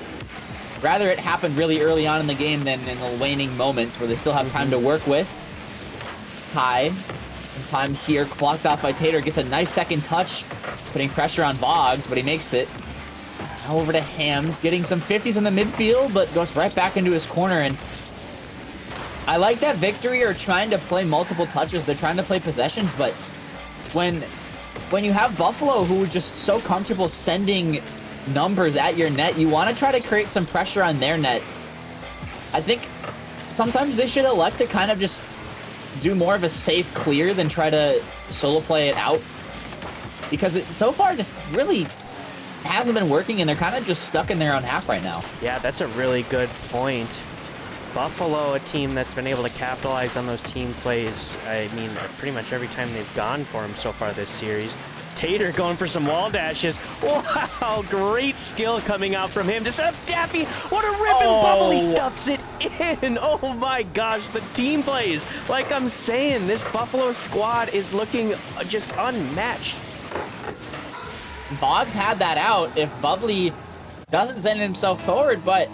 Rather it happened really early on in the game than in the waning moments where they still have time to work with. Kai, some time here, blocked off by Tater, gets a nice second touch, putting pressure on Boggs, but he makes it. Over to Hams, getting some 50s in the midfield, but goes right back into his corner. And I like that Victory are trying to play multiple touches. They're trying to play possessions, but when you have Buffalo who are just so comfortable sending numbers at your net, you want to try to create some pressure on their net. I think sometimes they should elect to kind of just do more of a safe clear than try to solo play it out, because it so far just really hasn't been working, and they're kind of just stuck in their own half right now. Yeah, that's a really good point. Buffalo, a team that's been able to capitalize on those team plays, I mean, pretty much every time they've gone for him so far this series. Tater going for some wall dashes. Wow, great skill coming out from him to set up Daffy. What a rip, and Bubbly stuffs it in. Oh my gosh, the team plays. Like I'm saying, this Buffalo squad is looking just unmatched. Boggs had that out if Bubbly doesn't send himself forward, but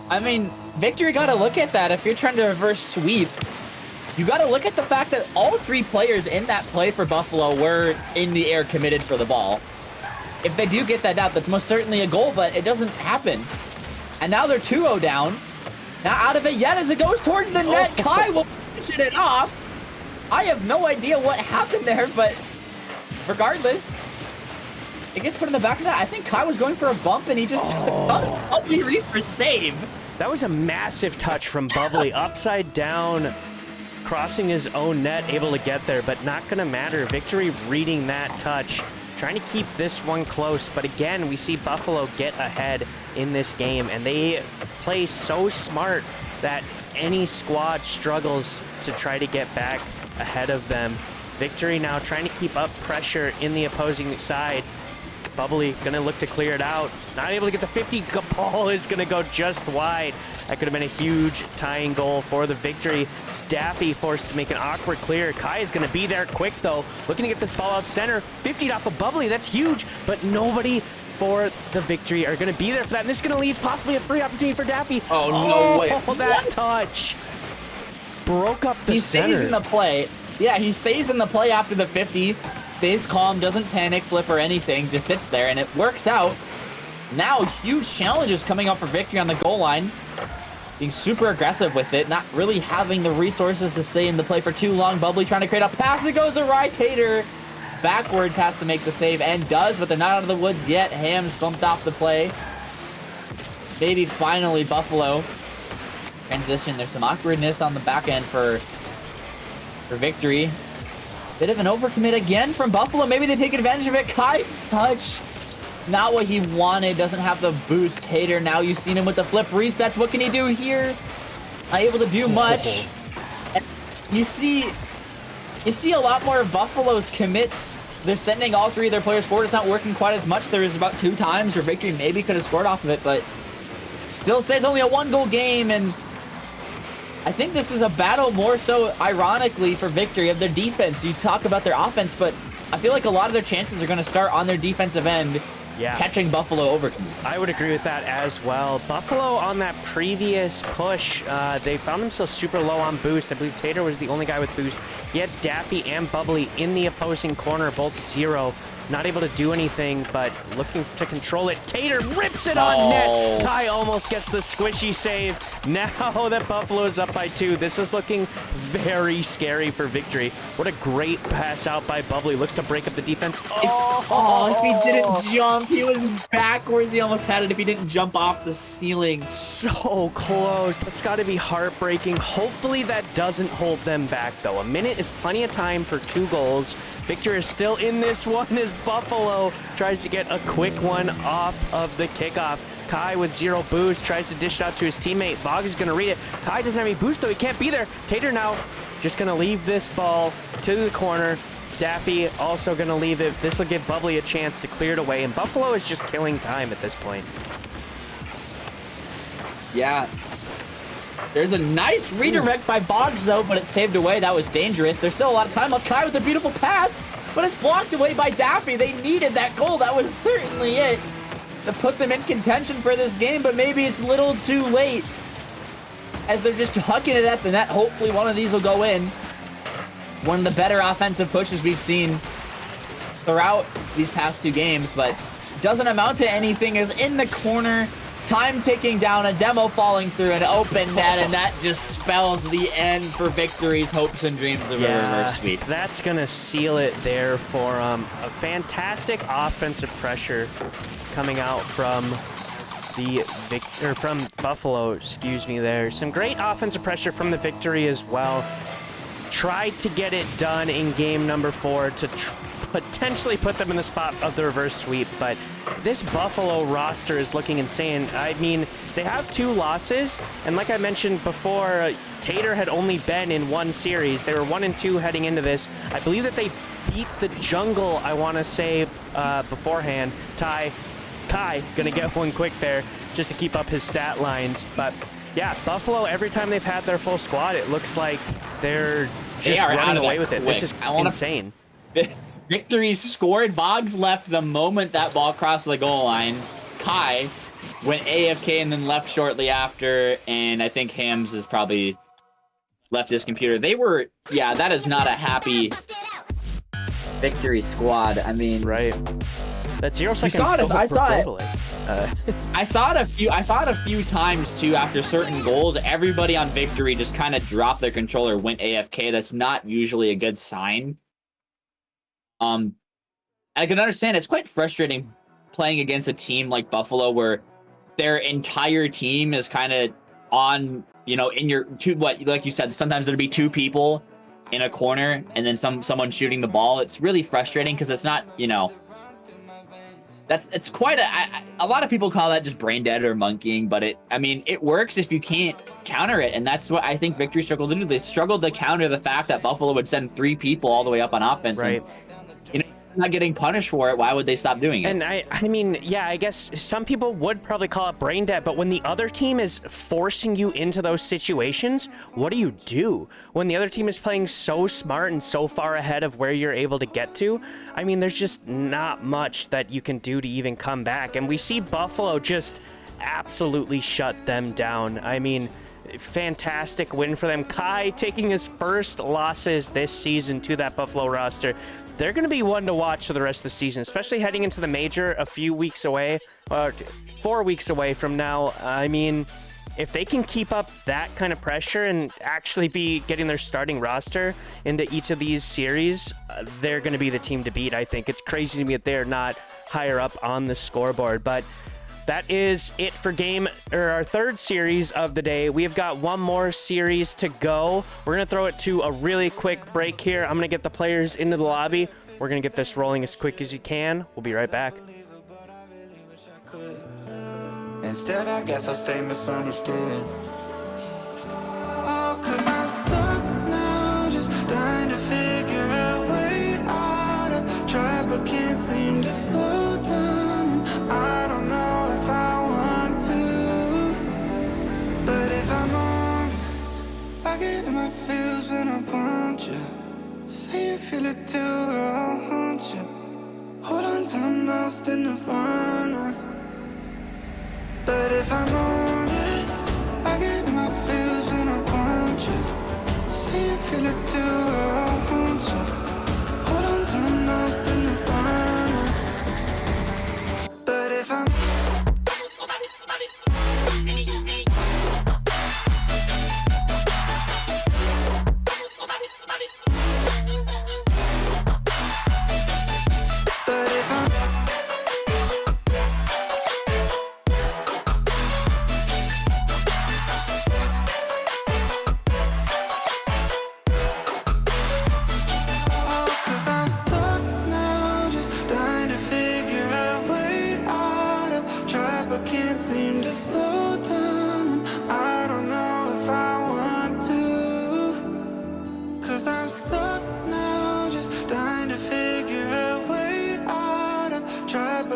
I mean, Victory got to look at that. If you're trying to reverse sweep, you got to look at the fact that all 3 players in that play for Buffalo were in the air committed for the ball. If they do get that out, that's most certainly a goal, but it doesn't happen. And now they're 2-0 down. Now out of it yet as it goes towards the net. Kai will finish it off. I have no idea what happened there, but regardless, it gets put in the back of that. I think Kai was going for a bump, and he just Bubbly Reaper save. That was a massive touch from Bubbly, upside down, crossing his own net, able to get there, but not going to matter. Victory reading that touch, trying to keep this one close. But again, we see Buffalo get ahead in this game, and they play so smart that any squad struggles to try to get back ahead of them. Victory now trying to keep up pressure in the opposing side. Bubbly gonna look to clear it out. Not able to get the 50. Ball is gonna go just wide. That could have been a huge tying goal for the victory. Staffy forced to make an awkward clear. Kai is gonna be there quick though. Looking to get this ball out center. 50 off of Bubbly, that's huge, but nobody for the victory are gonna be there for that. And this is gonna leave possibly a free opportunity for Daffy. Oh, no way. That What? touch broke up the He center. stays in the play. Yeah, he stays in the play after the 50. Stays calm, doesn't panic, flip, or anything. Just sits there, and it works out. Now, huge challenges coming up for victory on the goal line. Being super aggressive with it, not really having the resources to stay in the play for too long. Bubbly trying to create a pass that goes awry. Tater backwards has to make the save, and does, but they're not out of the woods yet. Ham's bumped off the play. Maybe finally Buffalo transition. There's some awkwardness on the back end for victory. Bit of an overcommit again from Buffalo. Maybe they take advantage of it. Kai's touch, not what he wanted. Doesn't have the boost. Tater, now you've seen him with the flip resets. What can he do here? Not able to do much. And you see a lot more of Buffalo's commits. They're sending all three of their players forward. It's not working quite as much. There was about 2 times where victory maybe could have scored off of it, but still stays only a 1-goal game. And I think this is a battle more so, ironically, for victory of their defense. You talk about their offense, but I feel like a lot of their chances are going to start on their defensive end, catching Buffalo over. I would agree with that as well. Buffalo on that previous push, they found themselves super low on boost. I believe Tater was the only guy with boost. He had Daffy and Bubbly in the opposing corner, both 0. Not able to do anything, but looking to control it. Tater rips it on net. Kai almost gets the squishy save. Now that Buffalo is up by 2, this is looking very scary for victory. What a great pass out by Bubbly. Looks to break up the defense. Oh, if he didn't jump, he was backwards. He almost had it if he didn't jump off the ceiling. So close. That's got to be heartbreaking. Hopefully that doesn't hold them back, though. A minute is plenty of time for 2 goals. Victor is still in this one as Buffalo tries to get a quick one off of the kickoff. Kai with 0 boost tries to dish it out to his teammate. Bog is going to read it. Kai doesn't have any boost, though. He can't be there. Tater now just going to leave this ball to the corner. Daffy also going to leave it. This will give Bubbly a chance to clear it away, and Buffalo is just killing time at this point. Yeah. There's a nice redirect by Boggs, though, but it's saved away. That was dangerous. There's still a lot of time left. Kai with a beautiful pass, but it's blocked away by Daffy. They needed that goal. That was certainly it to put them in contention for this game, but maybe it's a little too late as they're just hucking it at the net. Hopefully one of these will go in. One of the better offensive pushes we've seen throughout these past 2 games, but doesn't amount to anything. Is in the corner. Time ticking down, a demo falling through an open net, and that just spells the end for victory's hopes and dreams of a reverse sweep. That's going to seal it there for a fantastic offensive pressure coming out from from Buffalo, excuse me there. Some great offensive pressure from the victory as well. Tried to get it done in game number 4 to potentially put them in the spot of the reverse sweep, but this Buffalo roster is looking insane. I mean, they have 2 losses, and like I mentioned before, Tater had only been in 1 series. They were 1-2 heading into this. I believe that they beat the Jungle, I want to say, beforehand. Kai gonna get one quick there just to keep up his stat lines, but yeah, Buffalo, every time they've had their full squad, it looks like they're just running away with it. This is insane. Victory scored. Boggs left the moment that ball crossed the goal line. Kai went AFK and then left shortly after, and I think Hams has probably left his computer. They were, yeah, that is not a happy victory squad. I mean, right. That 0 second. I saw it. I saw it a few times too. After certain goals, everybody on victory just kind of dropped their controller, went AFK. That's not usually a good sign. I can understand it's quite frustrating playing against a team like Buffalo where their entire team is kind of on, you know, in your like you said, sometimes there'll be 2 people in a corner and then someone shooting the ball. It's really frustrating because it's not, you know, it's quite a lot of people call that just brain dead or monkeying, but it works if you can't counter it, and that's what I think victory struggled to do. They struggled to counter the fact that Buffalo would send 3 people all the way up on offense. Right. And, not getting punished for it, why would they stop doing it? And I mean, yeah, I guess some people would probably call it brain dead, but when the other team is forcing you into those situations, what do? When the other team is playing so smart and so far ahead of where you're able to get to, I mean, there's just not much that you can do to even come back. And we see Buffalo just absolutely shut them down. I mean, fantastic win for them. Kai taking his first losses this season to that Buffalo roster. They're going to be one to watch for the rest of the season, especially heading into the major a few weeks away, 4 weeks away from now. I mean, if they can keep up that kind of pressure and actually be getting their starting roster into each of these series, they're going to be the team to beat, I think. It's crazy to me that they're not higher up on the scoreboard, but that is it for our third series of the day. We have got one more series to go. We're going to throw it to a really quick break here. I'm going to get the players into the lobby. We're going to get this rolling as quick as you can. We'll be right back. Instead, I guess I'll stay misunderstood. Oh, 'cause I'm stuck now, just trying to figure a way out of try but can't seem to slow down. I don't know if I want to, but if I'm honest, I get in my feels when I want you. Say you feel it too, I'll haunt you. Hold on till I'm lost in the nirvana. But if I'm honest, I get in my feels when I want you. Say you feel it too, I'll haunt you. Hold on till I'm lost in the nirvana. But if I'm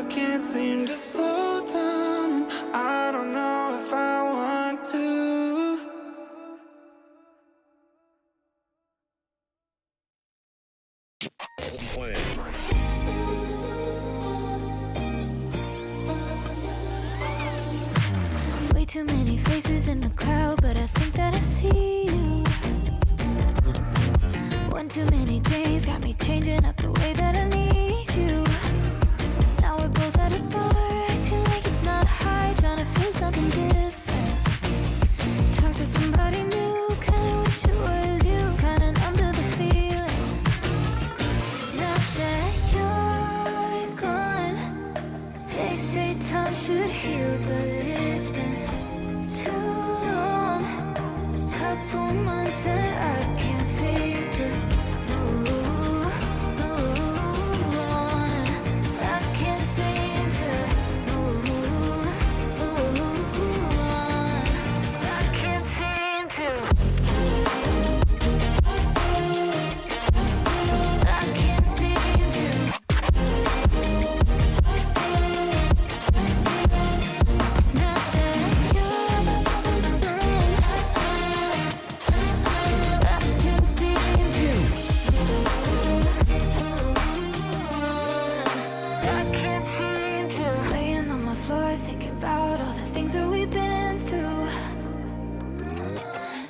can't seem to slow down, and I don't know if I want to. Way too many faces in the crowd, but I think that I see you. One too many days got me changing up the way that I need you. Now we're both at a bar, acting like it's not hard, trying to feel something different. Talk to somebody new, kinda wish it was you, kinda numb to the feeling. Now that you're gone, they say time should heal, but it's been too long. Couple months and I can't seem to move on. I can't seem to move on. I can't seem to. I can't seem to. Not that you're gone, I can't seem to. I can't seem to. Laying on my floor, thinking about all the things that we've been through.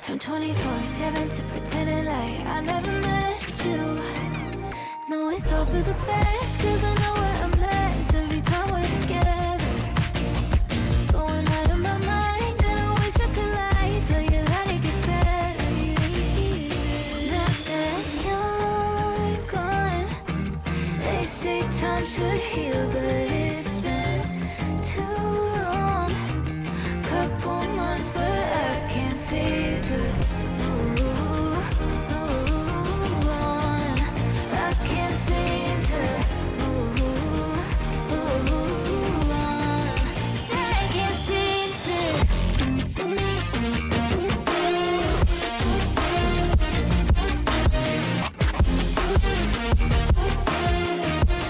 From 24/7 to pretending like I never met you. No, it's all for the best, 'cause I know we're a mess every time we're together. Going out of my mind, and I wish I could lie, tell you that it gets better. Now that you're gone, they say time should heal, but it's been too long. Couple months where I can't seem to move on. I can't seem to move on. I can't seem to. I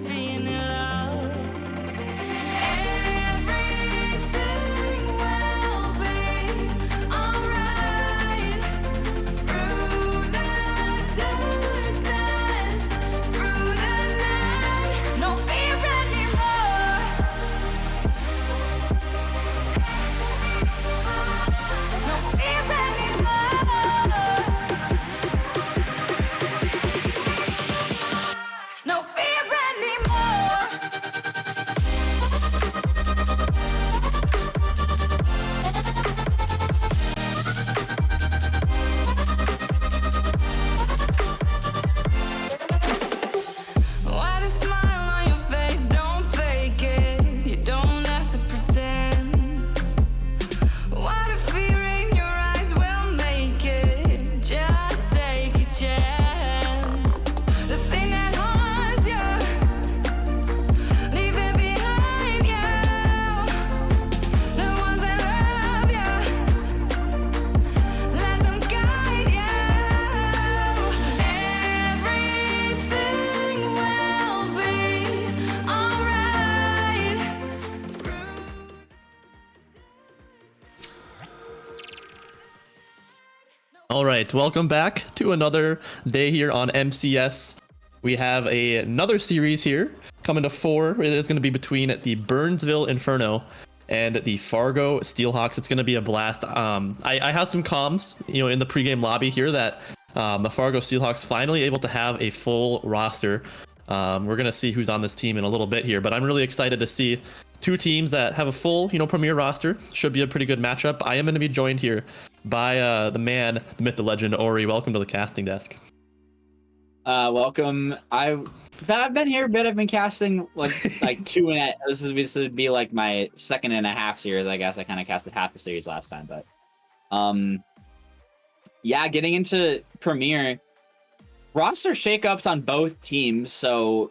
just being in love. Everything will be alright. Through the darkness, through the night, no fear anymore. No fear anymore. No fear anymore. Why the smile on your face? Don't fake it. You don't have to pretend. Why the fear in your eyes will make it? Just take a chance. The thing that haunts you, leave it behind you. The ones that love you, let them guide you. Everything will be alright. All right, welcome back to another day here on MCS. We have another series here coming to 4. It is going to be between the Burnsville Inferno and the Fargo Steelhawks. It's going to be a blast. I have some comms, in the pregame lobby here that the Fargo Steelhawks finally able to have a full roster. We're going to see who's on this team in a little bit here, but I'm really excited to see two teams that have a full, premier roster. Should be a pretty good matchup. I am going to be joined here by the man, the myth, the legend, Ori. Welcome to the casting desk. Welcome. I've been here a bit. I've been casting like two and a, this would be like my 2.5 series, I guess. I kind of casted half a series last time, but yeah, getting into Premier, roster shakeups on both teams. So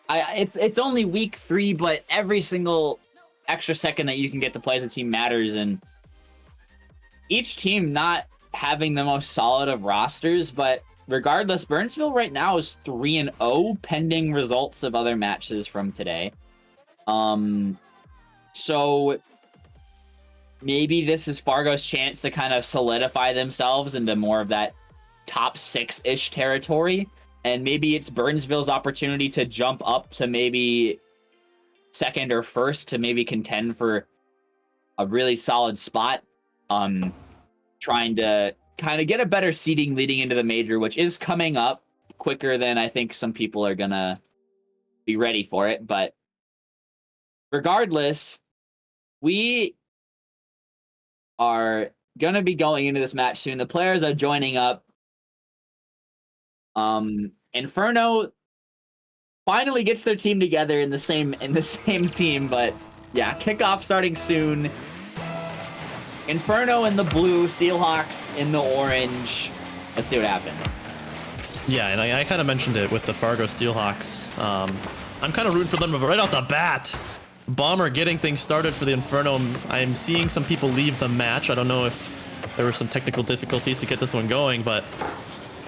it's only week 3, but every single extra second that you can get to play as a team matters, and each team not having the most solid of rosters, but regardless, Burnsville right now is 3-0 pending results of other matches from today. So maybe this is Fargo's chance to kind of solidify themselves into more of that top 6-ish territory. And maybe it's Burnsville's opportunity to jump up to maybe second or first to maybe contend for a really solid spot. Trying to kind of get a better seeding leading into the major, which is coming up quicker than I think some people are gonna be ready for it. But regardless, we are gonna be going into this match soon. The players are joining up. Inferno finally gets their team together in the same team, but yeah, kickoff starting soon. Inferno in the blue, Steelhawks in the orange. Let's see what happens. Yeah, and I kind of mentioned it with the Fargo Steelhawks. I'm kind of rooting for them, but right off the bat, Bomber getting things started for the Inferno. I'm seeing some people leave the match. I don't know if there were some technical difficulties to get this one going, but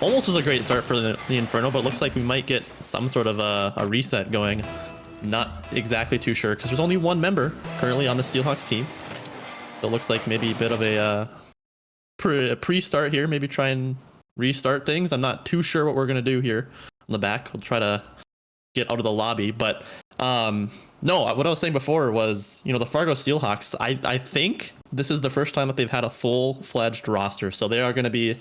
almost was a great start for the Inferno, but looks like we might get some sort of a reset going. Not exactly too sure, because there's only one member currently on the Steelhawks team. So it looks like maybe a bit of a pre-start here. Maybe try and restart things. I'm not too sure what we're going to do here on the back. We'll try to get out of the lobby. But no, what I was saying before was, the Fargo Steelhawks, I think this is the first time that they've had a full-fledged roster. So they are going to be,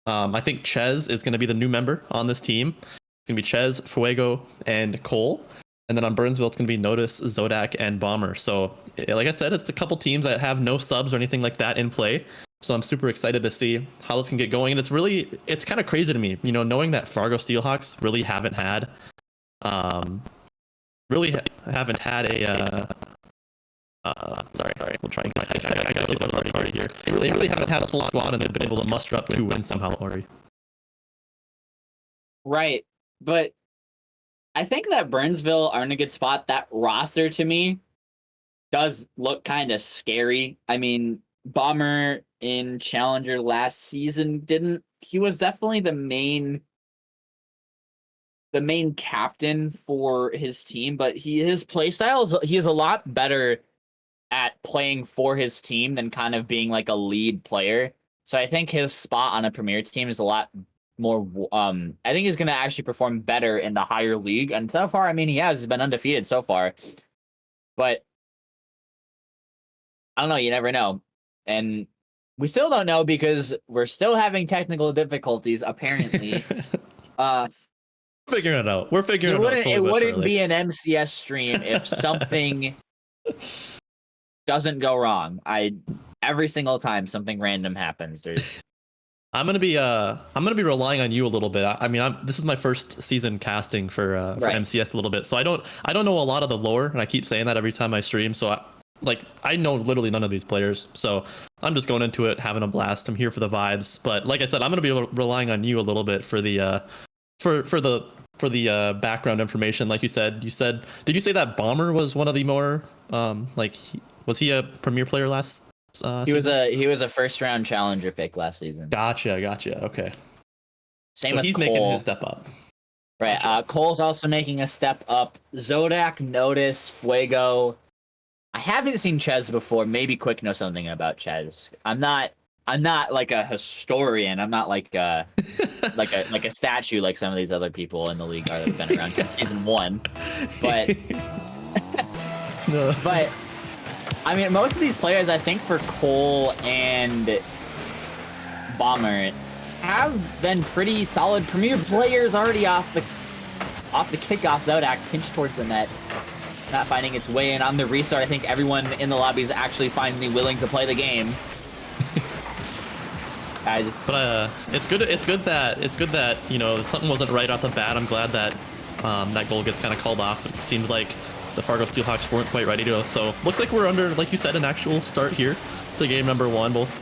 I think Ches is going to be the new member on this team. It's going to be Ches, Fuego, and Cole. And then on Burnsville, it's going to be Notice, Zodak, and Bomber. So, like I said, it's a couple teams that have no subs or anything like that in play. So I'm super excited to see how this can get going. And it's kind of crazy to me, knowing that Fargo Steelhawks really haven't had, a, sorry, we'll try and I got a little bit already here. They really haven't had a full squad, and they've been able to muster up 2 wins somehow, Ori. Right, but I think that Burnsville are in a good spot. That roster to me does look kind of scary. I mean, Bomber in Challenger last season he was definitely the main the main captain for his team, but his play style he is a lot better at playing for his team than kind of being like a lead player. So I think his spot on a premier team is a lot more. I think he's going to actually perform better in the higher league. And so far, I mean, he has been undefeated so far. But I don't know. You never know. And we still don't know because we're still having technical difficulties, apparently. Figuring it out. We're figuring it out. It wouldn't be an MCS stream if something doesn't go wrong. Every single time something random happens, I'm gonna be relying on you a little bit. I mean, this is my first season casting for Right. MCS a little bit, so I don't know a lot of the lore, and I keep saying that every time I stream. So I know literally none of these players, so I'm just going into it having a blast. I'm here for the vibes, but like I said, I'm gonna be relying on you a little bit for the for the background information. Like you said, did you say that Bomber was one of the more was he a premier player last? he was a first round challenger pick last season. Gotcha. Okay. Same so with he's Cole. making his step up. Right. Gotcha. Cole's also making a step up. Zodak, Notice, Fuego. I haven't seen Ches before. Maybe Quick knows something about Ches. I'm not like a historian. I'm not like like a statue like some of these other people in the league are that've been around since season 1. But No. but I mean, most of these players, I think, for Cole and Bomber, have been pretty solid premier players already off the kickoff. Zodak pinched towards the net, not finding its way in. On the restart, I think everyone in the lobby is actually finally willing to play the game. But it's good that something wasn't right off the bat. I'm glad that that goal gets kind of called off. It seemed like the Fargo Steelhawks weren't quite ready to. So looks like we're under, like you said, an actual start here to game number 1. Both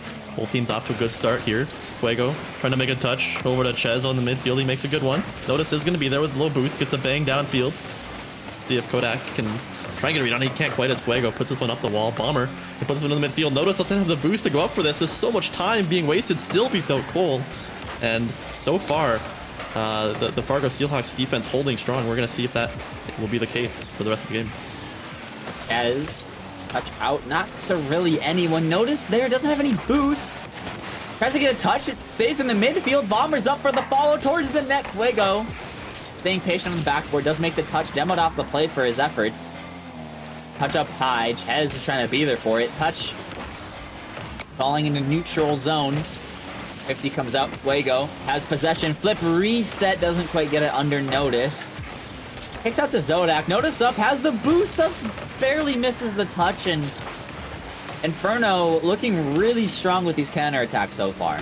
teams off to a good start here. Fuego trying to make a touch over to Ches on the midfield. He makes a good one. Notice is going to be there with a low boost. Gets a bang downfield. See if Kodak can try and get a read on it. He can't quite as Fuego puts this one up the wall. Bomber, he puts this one in the midfield. Notice doesn't have the boost to go up for this. There's so much time being wasted. Still beats out Cole. And so far, the Fargo Steelhawks defense holding strong. We're going to see if that will be the case for the rest of the game. As touch out, not to really anyone. Notice there, doesn't have any boost. Tries to get a touch, it stays in the midfield. Bomber's up for the follow towards the net. Fuego staying patient on the backboard, does make the touch, demoed off the plate for his efforts. Touch up high, Ches is trying to be there for it. Touch falling into neutral zone. 50 comes out, Fuego has possession, flip, reset, doesn't quite get it under Notice. Kicks out to Zodak, Notice up, has the boost, barely misses the touch, and Inferno looking really strong with these counterattacks so far.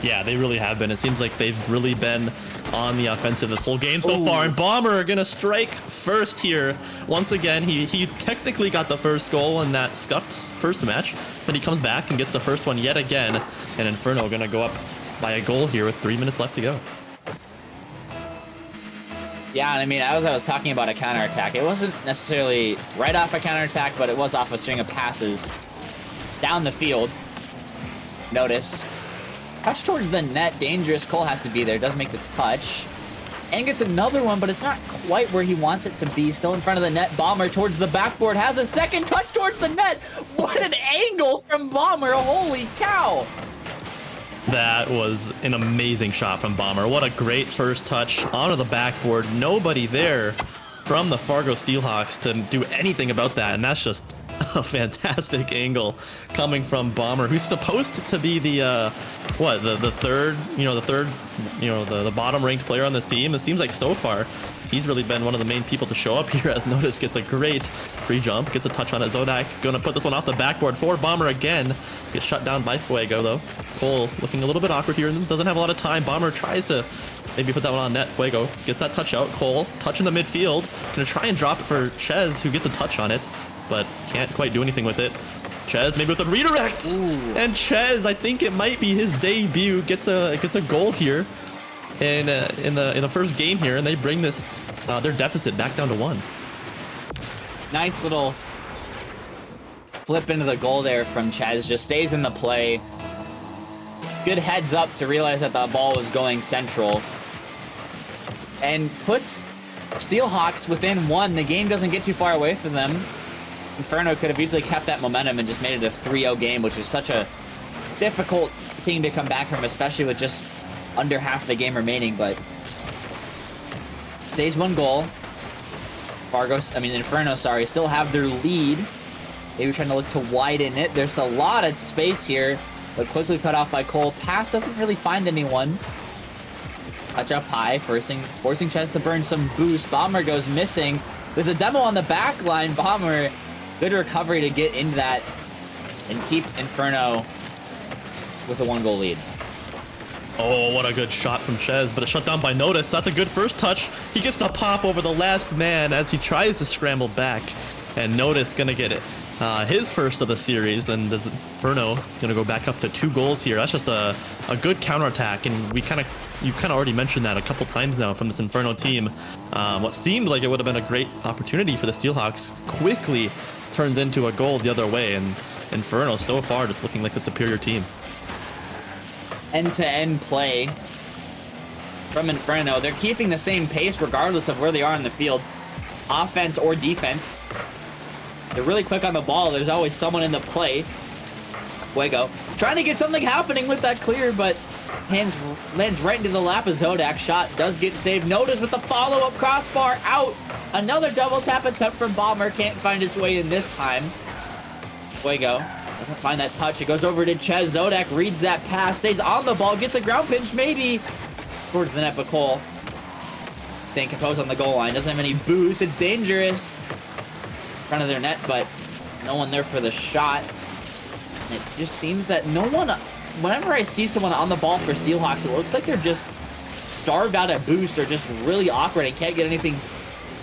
Yeah, they really have been. It seems like they've really been on the offensive this whole game so far. And Bomber gonna strike first here. Once again, he technically got the first goal in that scuffed first match, but he comes back and gets the first one yet again. And Inferno gonna go up by a goal here with 3 minutes left to go. Yeah, and I mean, as I was talking about a counterattack, it wasn't necessarily right off a counterattack, but it was off a string of passes down the field. Notice. Touch towards the net, dangerous. Cole has to be there, does make the touch. And gets another one, but it's not quite where he wants it to be. Still in front of the net. Bomber towards the backboard, has a second touch towards the net. What an angle from Bomber, holy cow. That was an amazing shot from Bomber. What a great first touch onto the backboard. Nobody there from the Fargo Steelhawks to do anything about that, and that's just a fantastic angle coming from Bomber, who's supposed to be the the bottom ranked player on this team. It seems like so far he's really been one of the main people to show up here, as Notice gets a great free jump, gets a touch on it. Zodak gonna put this one off the backboard for Bomber again. Gets shut down by Fuego though. Cole looking a little bit awkward here and doesn't have a lot of time. Bomber tries to maybe put that one on net. Fuego gets that touch out. Cole, touch in the midfield. Gonna try and drop it for Ches, who gets a touch on it, but can't quite do anything with it. Ches maybe with a redirect. Ooh. And Ches, I think it might be his debut, gets a goal here in the first game here, and they bring this their deficit back down to 1. Nice little flip into the goal there from Ches, just stays in the play. Good heads up to realize that the ball was going central. and puts Steelhawks within 1. The game doesn't get too far away from them. Inferno could have easily kept that momentum and just made it a 3-0 game, which is such a difficult thing to come back from, especially with just under half the game remaining, but stays 1 goal. Inferno, still have their lead. Maybe trying to look to widen it. There's a lot of space here, but quickly cut off by Cole. Pass doesn't really find anyone. Touch up high, forcing Chess to burn some boost. Bomber goes missing. There's a demo on the back line. Bomber, good recovery to get into that and keep Inferno with a 1-goal lead. Oh, what a good shot from Chez, but it's shut down by Notice. That's a good first touch. He gets the pop over the last man as he tries to scramble back, and Notice gonna get it. His first of the series, and does Inferno gonna go back up to 2 goals here. That's just a good counterattack, and you've kind of already mentioned that a couple times now from this Inferno team. What seemed like it would have been a great opportunity for the Steelhawks quickly turns into a goal the other way, and Inferno so far just looking like the superior team. End-to-end play from Inferno. They're keeping the same pace regardless of where they are in the field, offense or defense. They're really quick on the ball. There's always someone in the play. Fuego trying to get something happening with that clear, but lands right into the lap of Zodak. Shot does get saved. Notice with the follow-up crossbar out. Another double tap attempt from Bomber. Can't find his way in this time. Fuego doesn't find that touch. It goes over to Chez. Zodak reads that pass, stays on the ball, gets a ground pinch maybe towards the net, but Cole staying composed on the goal line. Doesn't have any boost. It's dangerous in front of their net, but no one there for the shot. And it just seems that no one, whenever I see someone on the ball for Steelhawks, it looks like they're just starved out at boost or just really awkward and can't get anything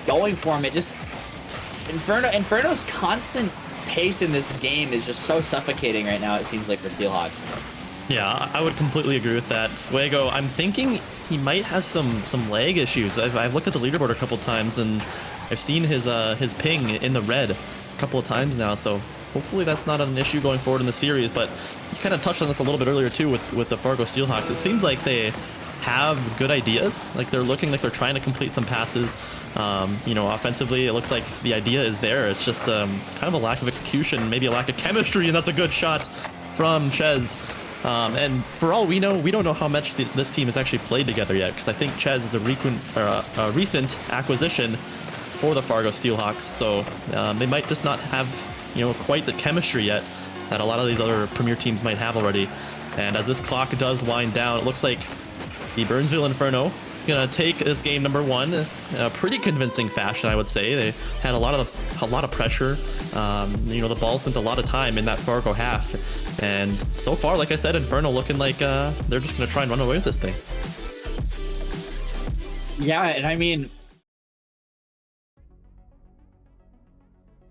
going for them. It just, Inferno's constant pace in this game is just so suffocating right now, it seems like, for Steelhawks. Yeah, I would completely agree with that. Fuego, I'm thinking he might have some leg issues. I've looked at the leaderboard a couple times, and I've seen his ping in the red a couple of times now, so hopefully that's not an issue going forward in the series. But you kind of touched on this a little bit earlier too with the Fargo Steelhawks. It seems like they have good ideas. Like they're looking like they're trying to complete some passes. Offensively, it looks like the idea is there. It's just kind of a lack of execution, maybe a lack of chemistry, and that's a good shot from Chez. And for all we know, we don't know how much this team has actually played together yet, because I think Chez is a recent acquisition for the Fargo Steelhawks, so they might just not have quite the chemistry yet that a lot of these other premier teams might have already. And as this clock does wind down, it looks like the Burnsville Inferno gonna take this game number 1 in a pretty convincing fashion, I would say. They had a lot of pressure. The ball spent a lot of time in that Fargo half, and so far, like I said, Inferno looking like they're just gonna try and run away with this thing. Yeah, and I mean,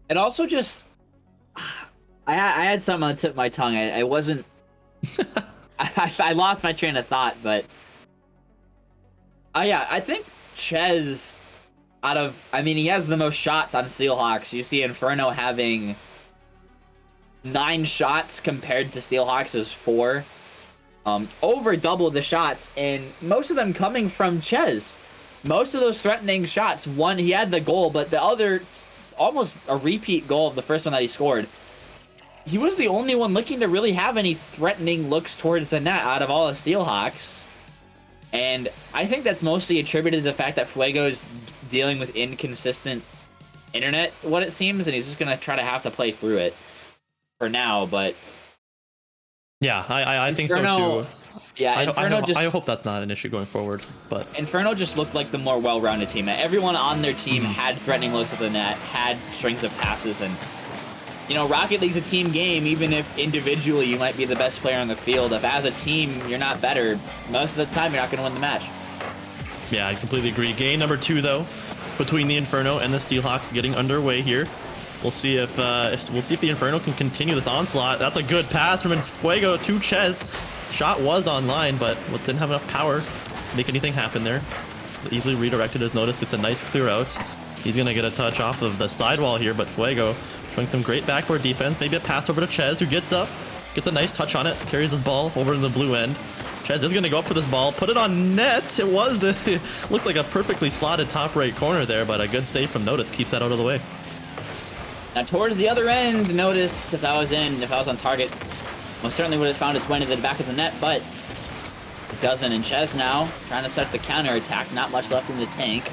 it also just, I had something on the tip of my tongue. I wasn't, I lost my train of thought, but yeah, I think Chez, he has the most shots on Steelhawks. You see Inferno having 9 shots compared to Steelhawks' 4. Over double the shots, and most of them coming from Chez. Most of those threatening shots, one, he had the goal, but the other, almost a repeat goal of the first one that he scored. He was the only one looking to really have any threatening looks towards the net out of all the Steelhawks. And I think that's mostly attributed to the fact that Fuego's dealing with inconsistent internet, what it seems, and he's just going to try to have to play through it for now, but... Yeah, I think so too. Yeah, I hope that's not an issue going forward, but... Inferno just looked like the more well-rounded team. Everyone on their team had threatening looks at the net, had strings of passes, and... Rocket League's a team game, even if individually you might be the best player on the field. If as a team you're not better, most of the time you're not going to win the match. Yeah, I completely agree. Game number 2, though, between the Inferno and the Steelhawks getting underway here. We'll see if the Inferno can continue this onslaught. That's a good pass from Fuego to Chez. Shot was online, but didn't have enough power to make anything happen there. Easily redirected as Notice gets a nice clear out. He's going to get a touch off of the sidewall here, but Fuego showing some great backward defense. Maybe a pass over to Chez, who gets up, gets a nice touch on it, carries his ball over to the blue end. Chez is going to go up for this ball, put it on net. It looked like a perfectly slotted top right corner there, but a good save from Notice keeps that out of the way. Now towards the other end, Notice, if I was on target, most certainly would have found its way to the back of the net, but it doesn't. And Chez now trying to set the counter attack. Not much left in the tank.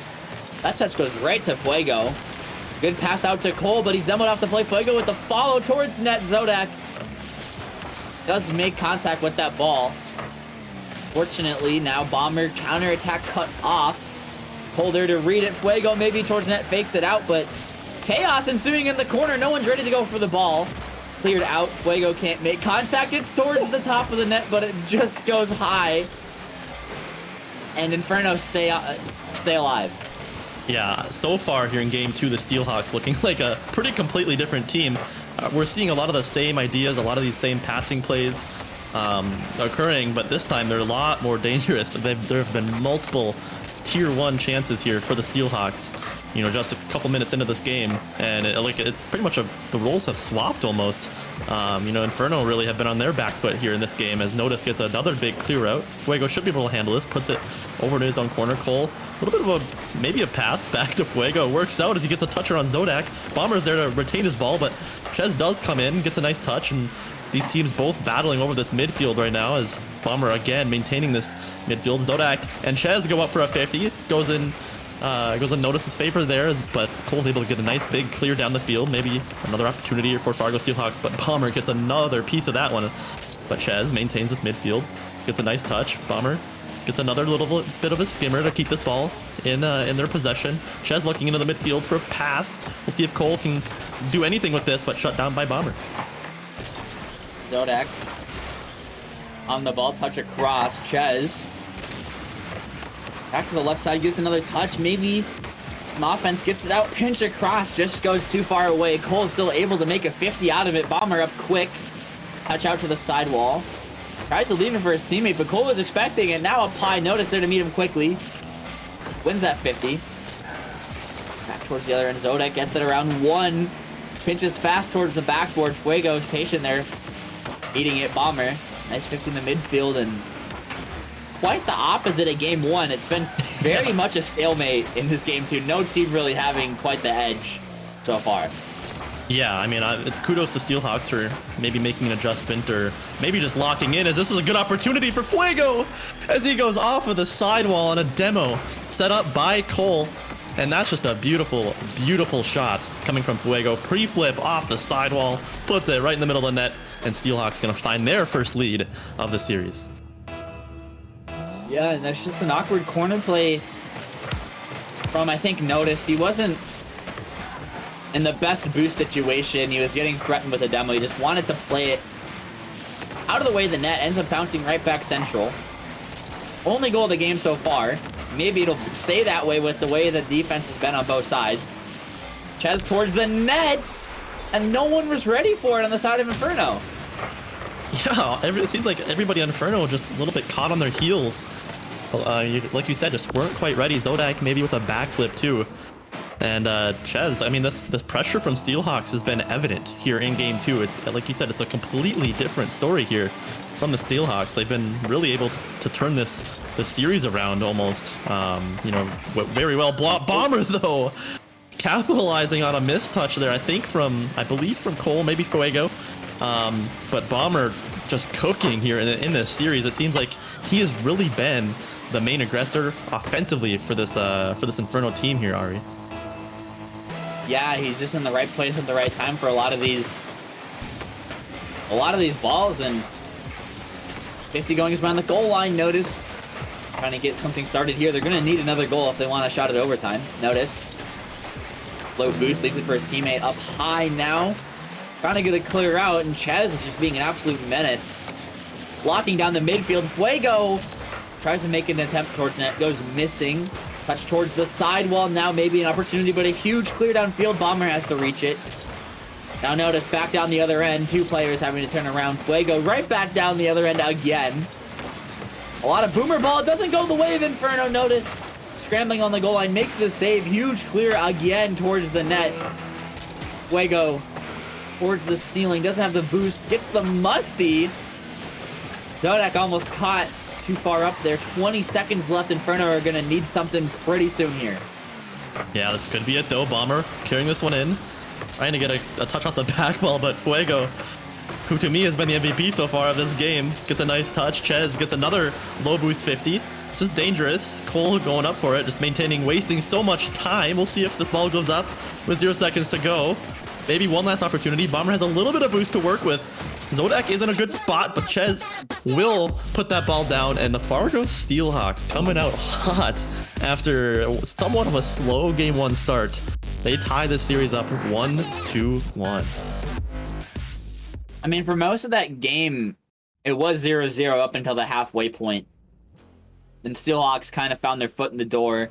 That touch goes right to Fuego. Good pass out to Cole, but he's demoed off the play. Fuego with the follow towards net. Zodak does make contact with that ball. Fortunately, now Bomber counter attack cut off. Cole there to read it. Fuego maybe towards net, fakes it out, but chaos ensuing in the corner. No one's ready to go for the ball. Cleared out. Fuego can't make contact. It's towards the top of the net, but it just goes high. And Inferno stay alive. Yeah, so far here in Game 2, the Steelhawks looking like a pretty completely different team. We're seeing a lot of the same ideas, a lot of these same passing plays occurring, but this time they're a lot more dangerous. There have been multiple Tier 1 chances here for the Steelhawks, you know, just a couple minutes into this game, and it's pretty much the roles have swapped almost. You know, Inferno really have been on their back foot here in this game as Notice gets another big clear out. Fuego should be able to handle this, puts it over to his own corner. Cole, a little bit of maybe a pass back to Fuego. Works out as he gets a toucher on Zodak. Bomber's there to retain his ball, but Chez does come in, gets a nice touch, and these teams both battling over this midfield right now as Bomber again maintaining this midfield. Zodak and Chez go up for a 50. Goes in Notice's favor there, but Cole's able to get a nice big clear down the field. Maybe another opportunity for Fargo Steelhawks, but Bomber gets another piece of that one. But Chez maintains this midfield, gets a nice touch. Bomber gets another little bit of a skimmer to keep this ball in their possession. Chez looking into the midfield for a pass. We'll see if Cole can do anything with this, but shut down by Bomber. Zodak on the ball, touch across. Chez back to the left side, gets another touch. Maybe some offense, gets it out, pinch across, just goes too far away. Cole's still able to make a 50 out of it. Bomber up quick, touch out to the sidewall. Tries to leave it for his teammate, but Cole was expecting it. Now up high, Notice there to meet him quickly. Wins that 50. Back towards the other end, Zodak gets it around one. Pinches fast towards the backboard. Fuego is patient there, eating it. Bomber, nice 50 in the midfield, and quite the opposite of game 1. It's been very much a stalemate in this game 2. No team really having quite the edge so far. Yeah, I mean, it's kudos to Steelhawks for maybe making an adjustment or maybe just locking in, as this is a good opportunity for Fuego as he goes off of the sidewall on a demo set up by Cole. And that's just a beautiful, beautiful shot coming from Fuego. Pre-flip off the sidewall, puts it right in the middle of the net, and Steelhawks going to find their first lead of the series. Yeah, and that's just an awkward corner play from, I think, Notice. He wasn't in the best boost situation. He was getting threatened with a demo. He just wanted to play it out of the way of the net. Ends up bouncing right back central. Only goal of the game so far. Maybe it'll stay that way with the way the defense has been on both sides. Chez towards the net, and no one was ready for it on the side of Inferno. Yeah, it seems like everybody on Inferno just a little bit caught on their heels. Like you said, just weren't quite ready. Zodak maybe with a backflip too. And Chez, I mean, this pressure from Steelhawks has been evident here in Game 2. It's like you said, it's a completely different story here from the Steelhawks. They've been really able to turn the series around almost. You know, very well. Bomber though, capitalizing on a mistouch there. I believe from Cole, maybe Fuego. But Bomber just cooking here in this series. It seems like he has really been the main aggressor offensively for this Inferno team here, Ari. Yeah, he's just in the right place at the right time for a lot of these balls, and 50 going around the goal line. Notice trying to get something started here. They're going to need another goal if they want a shot at overtime. Notice low boost, leaves it for his teammate up high now. Trying to get a clear out, and Chez is just being an absolute menace. Blocking down the midfield. Fuego tries to make an attempt towards net, goes missing. Touch towards the sidewall, now maybe an opportunity, but a huge clear downfield. Bomber has to reach it. Now Notice back down the other end. Two players having to turn around. Fuego right back down the other end again. A lot of boomer ball. It doesn't go the way of Inferno. Notice scrambling on the goal line, makes the save. Huge clear again towards the net. Fuego towards the ceiling, doesn't have the boost, gets the musty. Zodak almost caught too far up there. 20 seconds left. Inferno are going to need something pretty soon here. Yeah, this could be it though. Bomber carrying this one in. Trying to get a touch off the back wall, but Fuego, who to me has been the MVP so far of this game, gets a nice touch. Chez gets another low boost 50. This is dangerous. Cole going up for it, just wasting so much time. We'll see if this ball goes up with 0 seconds to go. Maybe one last opportunity. Bomber has a little bit of boost to work with. Zodak is in a good spot, but Chez will put that ball down, and the Fargo Steelhawks coming out hot after somewhat of a slow game 1 start. They tie the series up 1-1. I mean, for most of that game, it was 0-0 up until the halfway point. Then Steelhawks kind of found their foot in the door.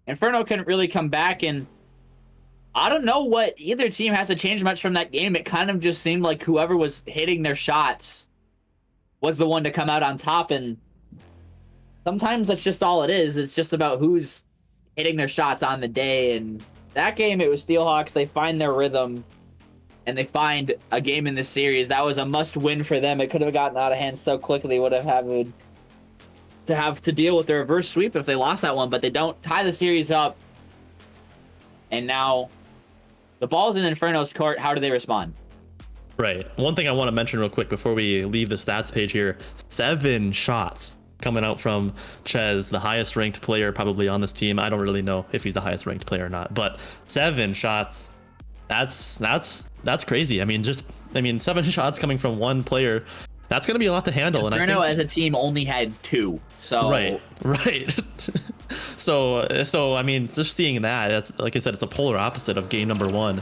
Inferno couldn't really come back, and I don't know what either team has to change much from that game. It kind of just seemed like whoever was hitting their shots was the one to come out on top, and sometimes that's just all it is. It's just about who's hitting their shots on the day, and that game, it was Steelhawks. They find their rhythm, and they find a game in this series. That was a must-win for them. It could have gotten out of hand so quickly. Would have to deal with the reverse sweep if they lost that one, but they don't. Tie the series up, and now the ball's in Inferno's court. How do they respond? Right. One thing I want to mention real quick before we leave the stats page here: 7 shots coming out from Chez, the highest ranked player probably on this team. I don't really know if he's the highest ranked player or not, but 7 shots. That's crazy. I mean, 7 shots coming from one player. That's going to be a lot to handle. And Inferno I think, as a team only had 2. So right. so I mean, just seeing that, that's, like I said, it's a polar opposite of game number 1.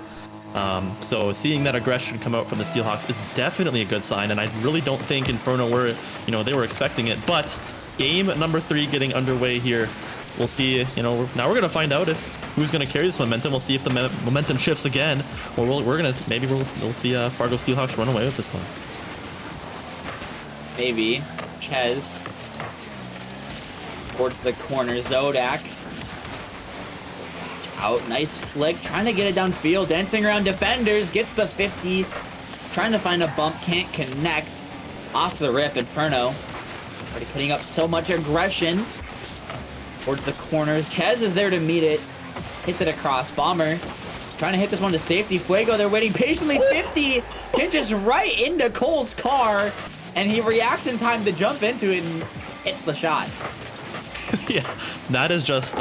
So seeing that aggression come out from the Steelhawks is definitely a good sign, and I really don't think Inferno were, they were expecting it. But game number 3 getting underway here. We'll see, now we're going to find out who's going to carry this momentum. We'll see if the momentum shifts again, or we'll see Fargo Steelhawks run away with this one. Maybe. Chez towards the corner. Zodak out. Nice flick. Trying to get it downfield. Dancing around defenders. Gets the 50. Trying to find a bump. Can't connect. Off the rip. Inferno already putting up so much aggression towards the corners. Chez is there to meet it. Hits it across. Bomber trying to hit this one to safety. Fuego, they're waiting patiently. 50 pinches right into Cole's car, and he reacts in time to jump into it and hits the shot. Yeah, that is just,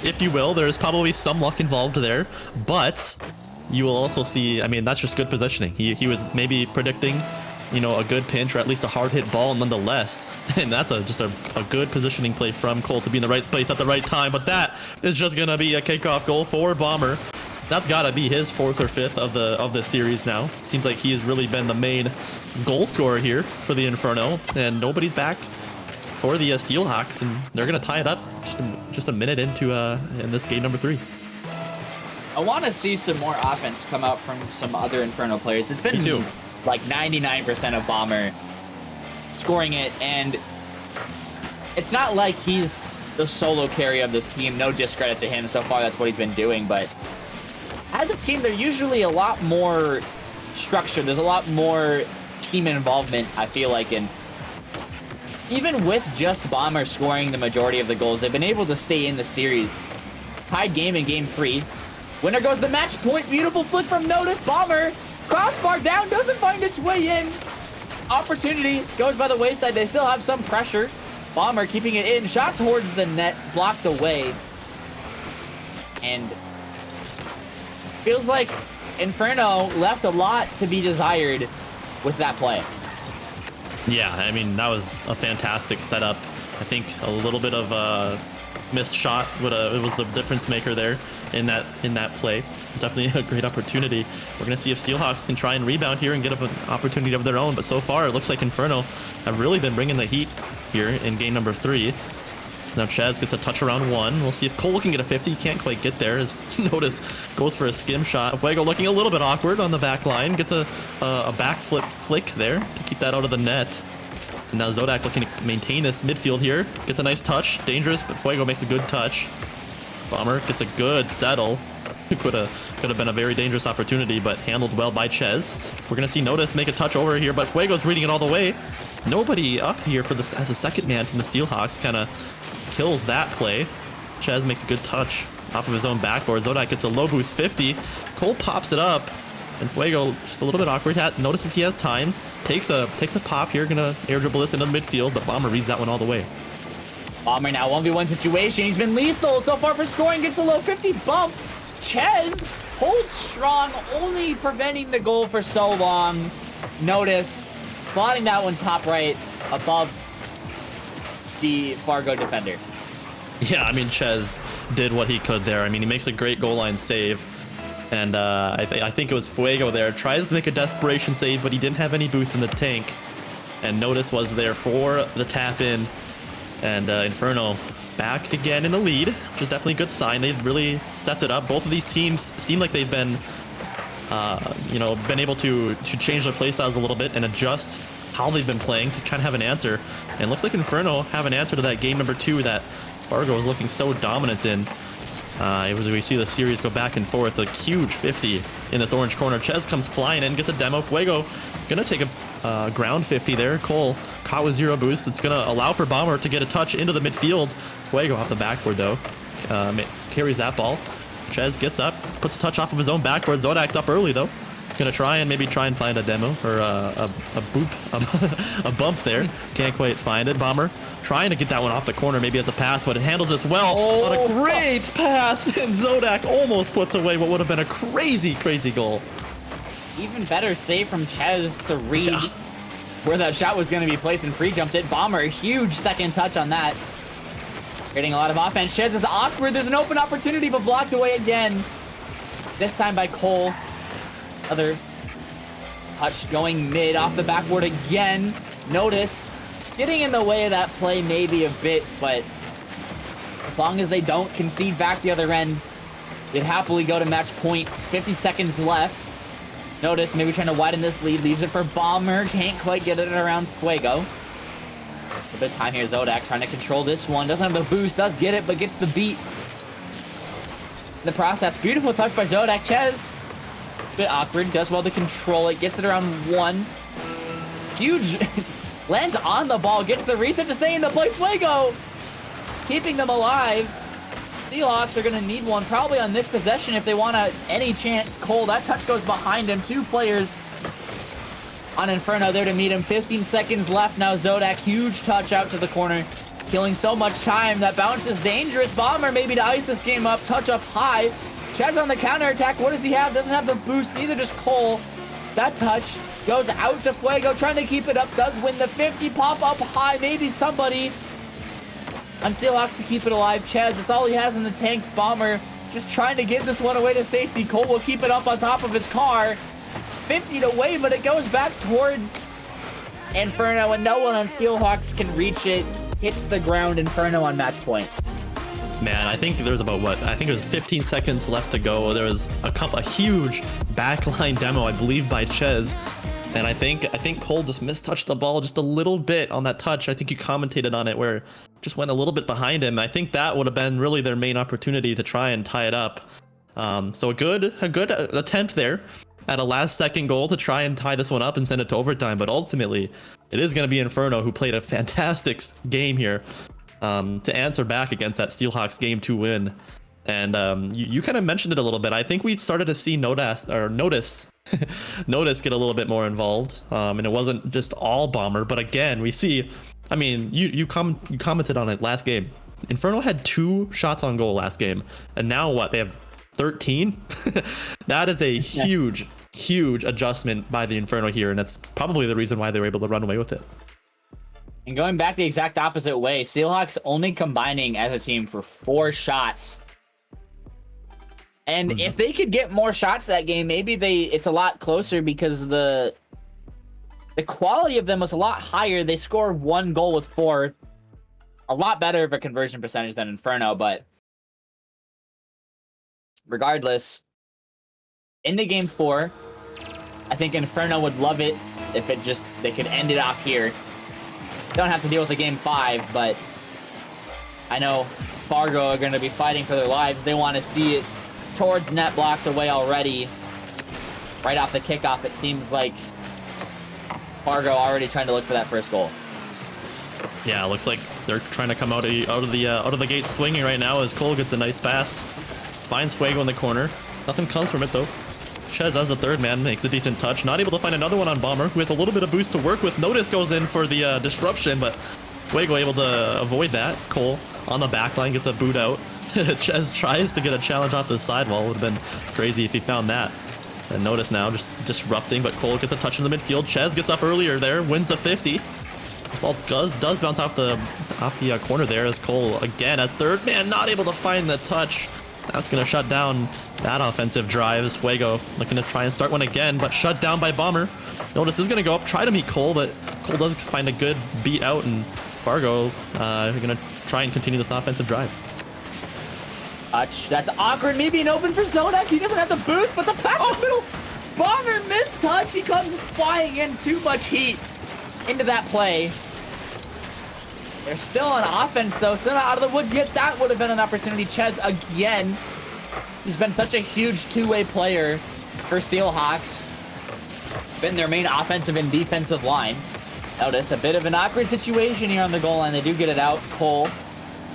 if you will, there's probably some luck involved there, but you will also see, that's just good positioning. He was maybe predicting, a good pinch or at least a hard hit ball nonetheless, and that's just a good positioning play from Cole to be in the right place at the right time. But that is just gonna be a kickoff goal for Bomber. That's gotta be his 4th or 5th of the series now. Seems like he has really been the main goal scorer here for the Inferno, and nobody's back for the Steelhawks, and they're gonna tie it up just a minute into in this game number 3. I want to see some more offense come out from some other Inferno players. It's been like 99% of Bomber scoring it, and it's not like he's the solo carry of this team. No discredit to him. So far, that's what he's been doing, but as a team, they're usually a lot more structured. There's a lot more team involvement, I feel like, and even with just Bomber scoring the majority of the goals, they've been able to stay in the series. Tied game in game 3. Winner goes the match point. Beautiful flick from Notice. Bomber, crossbar down, doesn't find its way in. Opportunity goes by the wayside. They still have some pressure. Bomber keeping it in. Shot towards the net, blocked away. And feels like Inferno left a lot to be desired with that play. Yeah, that was a fantastic setup. I think a little bit of a missed shot, but it was the difference maker there in that play. Definitely a great opportunity. We're gonna see if Steelhawks can try and rebound here and get an opportunity of their own. But so far, it looks like Inferno have really been bringing the heat here in game number 3. Now Chez gets a touch around 1. We'll see if Cole can get a 50. He can't quite get there. As Notice goes for a skim shot. Fuego looking a little bit awkward on the back line. Gets a backflip flick there to keep that out of the net. And now Zodak looking to maintain this midfield here. Gets a nice touch. Dangerous, but Fuego makes a good touch. Bomber gets a good settle. Could have been a very dangerous opportunity, but handled well by Chez. We're going to see Notice make a touch over here, but Fuego's reading it all the way. nobody up here for this as a second man from the Steelhawks. Kind of kills that play. Ches makes a good touch off of his own backboard. Zodak gets a low boost 50. Cole pops it up, and Fuego just a little bit awkward. Notices he has time. Takes a pop here. Gonna air dribble this into the midfield, but Bomber reads that one all the way. Bomber now 1v1 situation. He's been lethal so far for scoring. Gets a low 50 bump. Ches holds strong, only preventing the goal for so long. Notice slotting that one top right above the Fargo defender. Yeah, I mean, Ches did what he could there. I mean, he makes a great goal line save. And I think it was Fuego there. Tries to make a desperation save, but he didn't have any boost in the tank. And Notice was there for the tap in. And Inferno back again in the lead, which is definitely a good sign. They've really stepped it up. Both of these teams seem like they've been, been able to change their play styles a little bit and adjust how they've been playing to try and have an answer. And it looks like Inferno have an answer to that game number 2 that Fargo was looking so dominant in. We see the series go back and forth. A huge 50 in this orange corner. Ches comes flying in, gets a demo. Fuego gonna take a ground 50 there. Cole caught with 0 boost. It's gonna allow for Bomber to get a touch into the midfield. Fuego off the backboard though. Carries that ball. Ches gets up, puts a touch off of his own backboard. Zodak's up early though. Gonna try and find a demo or a bump there. Can't quite find it. Bomber trying to get that one off the corner, maybe as a pass, but it handles this well. On a great pass, and Zodak almost puts away what would have been a crazy goal. Even better save from Ches to read where that shot was going to be placed and pre-jumped it. Bomber, huge second touch on that. Getting a lot of offense. Ches is awkward. There's an open opportunity, but blocked away again. This time by Cole. Other touch going mid off the backboard again. Notice getting in the way of that play maybe a bit, but as long as they don't concede back the other end, they'd happily go to match point. 50 seconds left. Notice maybe trying to widen this lead. Leaves it for Bomber. Can't quite get it around Fuego. A bit of time here. Zodak trying to control this one. Doesn't have the boost. Does get it, but gets the beat. In the process. Beautiful touch by Zodak. Ches. Bit awkward. Does well to control it. Gets it around 1. Huge. Lands on the ball. Gets the reset to stay in the play. Fuego. Keeping them alive. Seahawks are going to need one probably on this possession if they want any chance. Cole, that touch goes behind him. 2 players on Inferno there to meet him. 15 seconds left now. Zodak, huge touch out to the corner. Killing so much time. That bounce is dangerous. Bomber maybe to ice this game up. Touch up high. Ches on the counterattack. What does he have? Doesn't have the boost. Neither does Cole. That touch goes out to Fuego. Trying to keep it up. Does win the 50. Pop up high. Maybe somebody on Steelhawks to keep it alive. Ches, that's all he has in the tank. Bomber just trying to get this one away to safety. Cole will keep it up on top of his car. 50 to wave, but it goes back towards Inferno, and no one on Steelhawks can reach it. Hits the ground. Inferno on match point. Man, I think there's about I think it was 15 seconds left to go. There was a huge backline demo, I believe, by Ches. And I think Cole just mistouched the ball just a little bit on that touch. I think you commentated on it where just went a little bit behind him. I think that would have been really their main opportunity to try and tie it up. So a good attempt there at a last second goal to try and tie this one up and send it to overtime. But ultimately, it is going to be Inferno who played a fantastic game here to answer back against that Steelhawks game 2 win. And you kind of mentioned it a little bit. I think we started to see Notice get a little bit more involved. And it wasn't just all Bomber, but again, we see, I mean, you commented on it last game. Inferno had 2 shots on goal last game, and now what? They have 13? That is a huge adjustment by the Inferno here, and that's probably the reason why they were able to run away with it. And going back the exact opposite way, Steelhawks only combining as a team for 4 shots. And if they could get more shots that game, maybe it's a lot closer because the quality of them was a lot higher. They scored 1 goal with 4. A lot better of a conversion percentage than Inferno, but regardless, in the game 4, I think Inferno would love it if they could end it off here. Don't have to deal with a game 5, but I know Fargo are going to be fighting for their lives. They want to see it towards net, blocked away already. Right off the kickoff, it seems like Fargo already trying to look for that first goal. Yeah, it looks like they're trying to come out of the gate swinging right now as Cole gets a nice pass. Finds Fuego in the corner. Nothing comes from it though. Chez as the third man makes a decent touch. Not able to find another one on Bomber, who has a little bit of boost to work with. Notice goes in for the disruption, but Fuego able to avoid that. Cole on the back line gets a boot out. Chez tries to get a challenge off the sidewall. Would have been crazy if he found that. And notice now just disrupting, but Cole gets a touch in the midfield. Chez gets up earlier there, wins the 50. This ball does bounce off the corner there as Cole again as third man not able to find the touch. That's gonna shut down that offensive drive as Fuego looking to try and start one again, but shut down by Bomber. Notice is gonna go up, try to meet Cole, but Cole does find a good beat out, and Fargo gonna try and continue this offensive drive. Touch. That's awkward. Maybe an open for Zodak. He doesn't have the boost, but the pass in the middle. Bomber missed touch. He comes flying in. Too much heat into that play. They're still on offense, though. Still not out of the woods yet. That would have been an opportunity. Chez again. He's been such a huge two-way player for Steelhawks. Been their main offensive and defensive line. Notice a bit of an awkward situation here on the goal line. They do get it out. Cole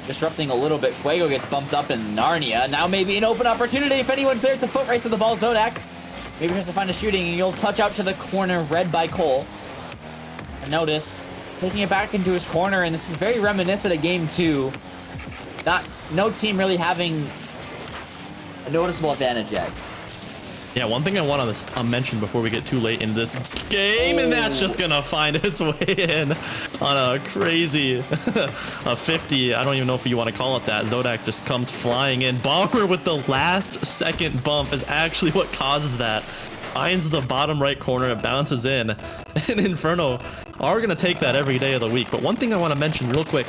disrupting a little bit. Fuego gets bumped up in Narnia. Now maybe an open opportunity. If anyone's there, it's a foot race to the ball. Zodak maybe has to find a shooting, and you'll touch out to the corner, read by Cole. And notice taking it back into his corner, and this is very reminiscent of game 2. No team really having a noticeable advantage yet. Yeah, one thing I want to mention before we get too late in this game, and that's just gonna find its way in on a crazy a 50. I don't even know if you want to call it that. Zodak just comes flying in. Bomber with the last second bump is actually what causes that. Finds the bottom right corner, it bounces in, and Inferno are gonna take that every day of the week. But one thing I want to mention real quick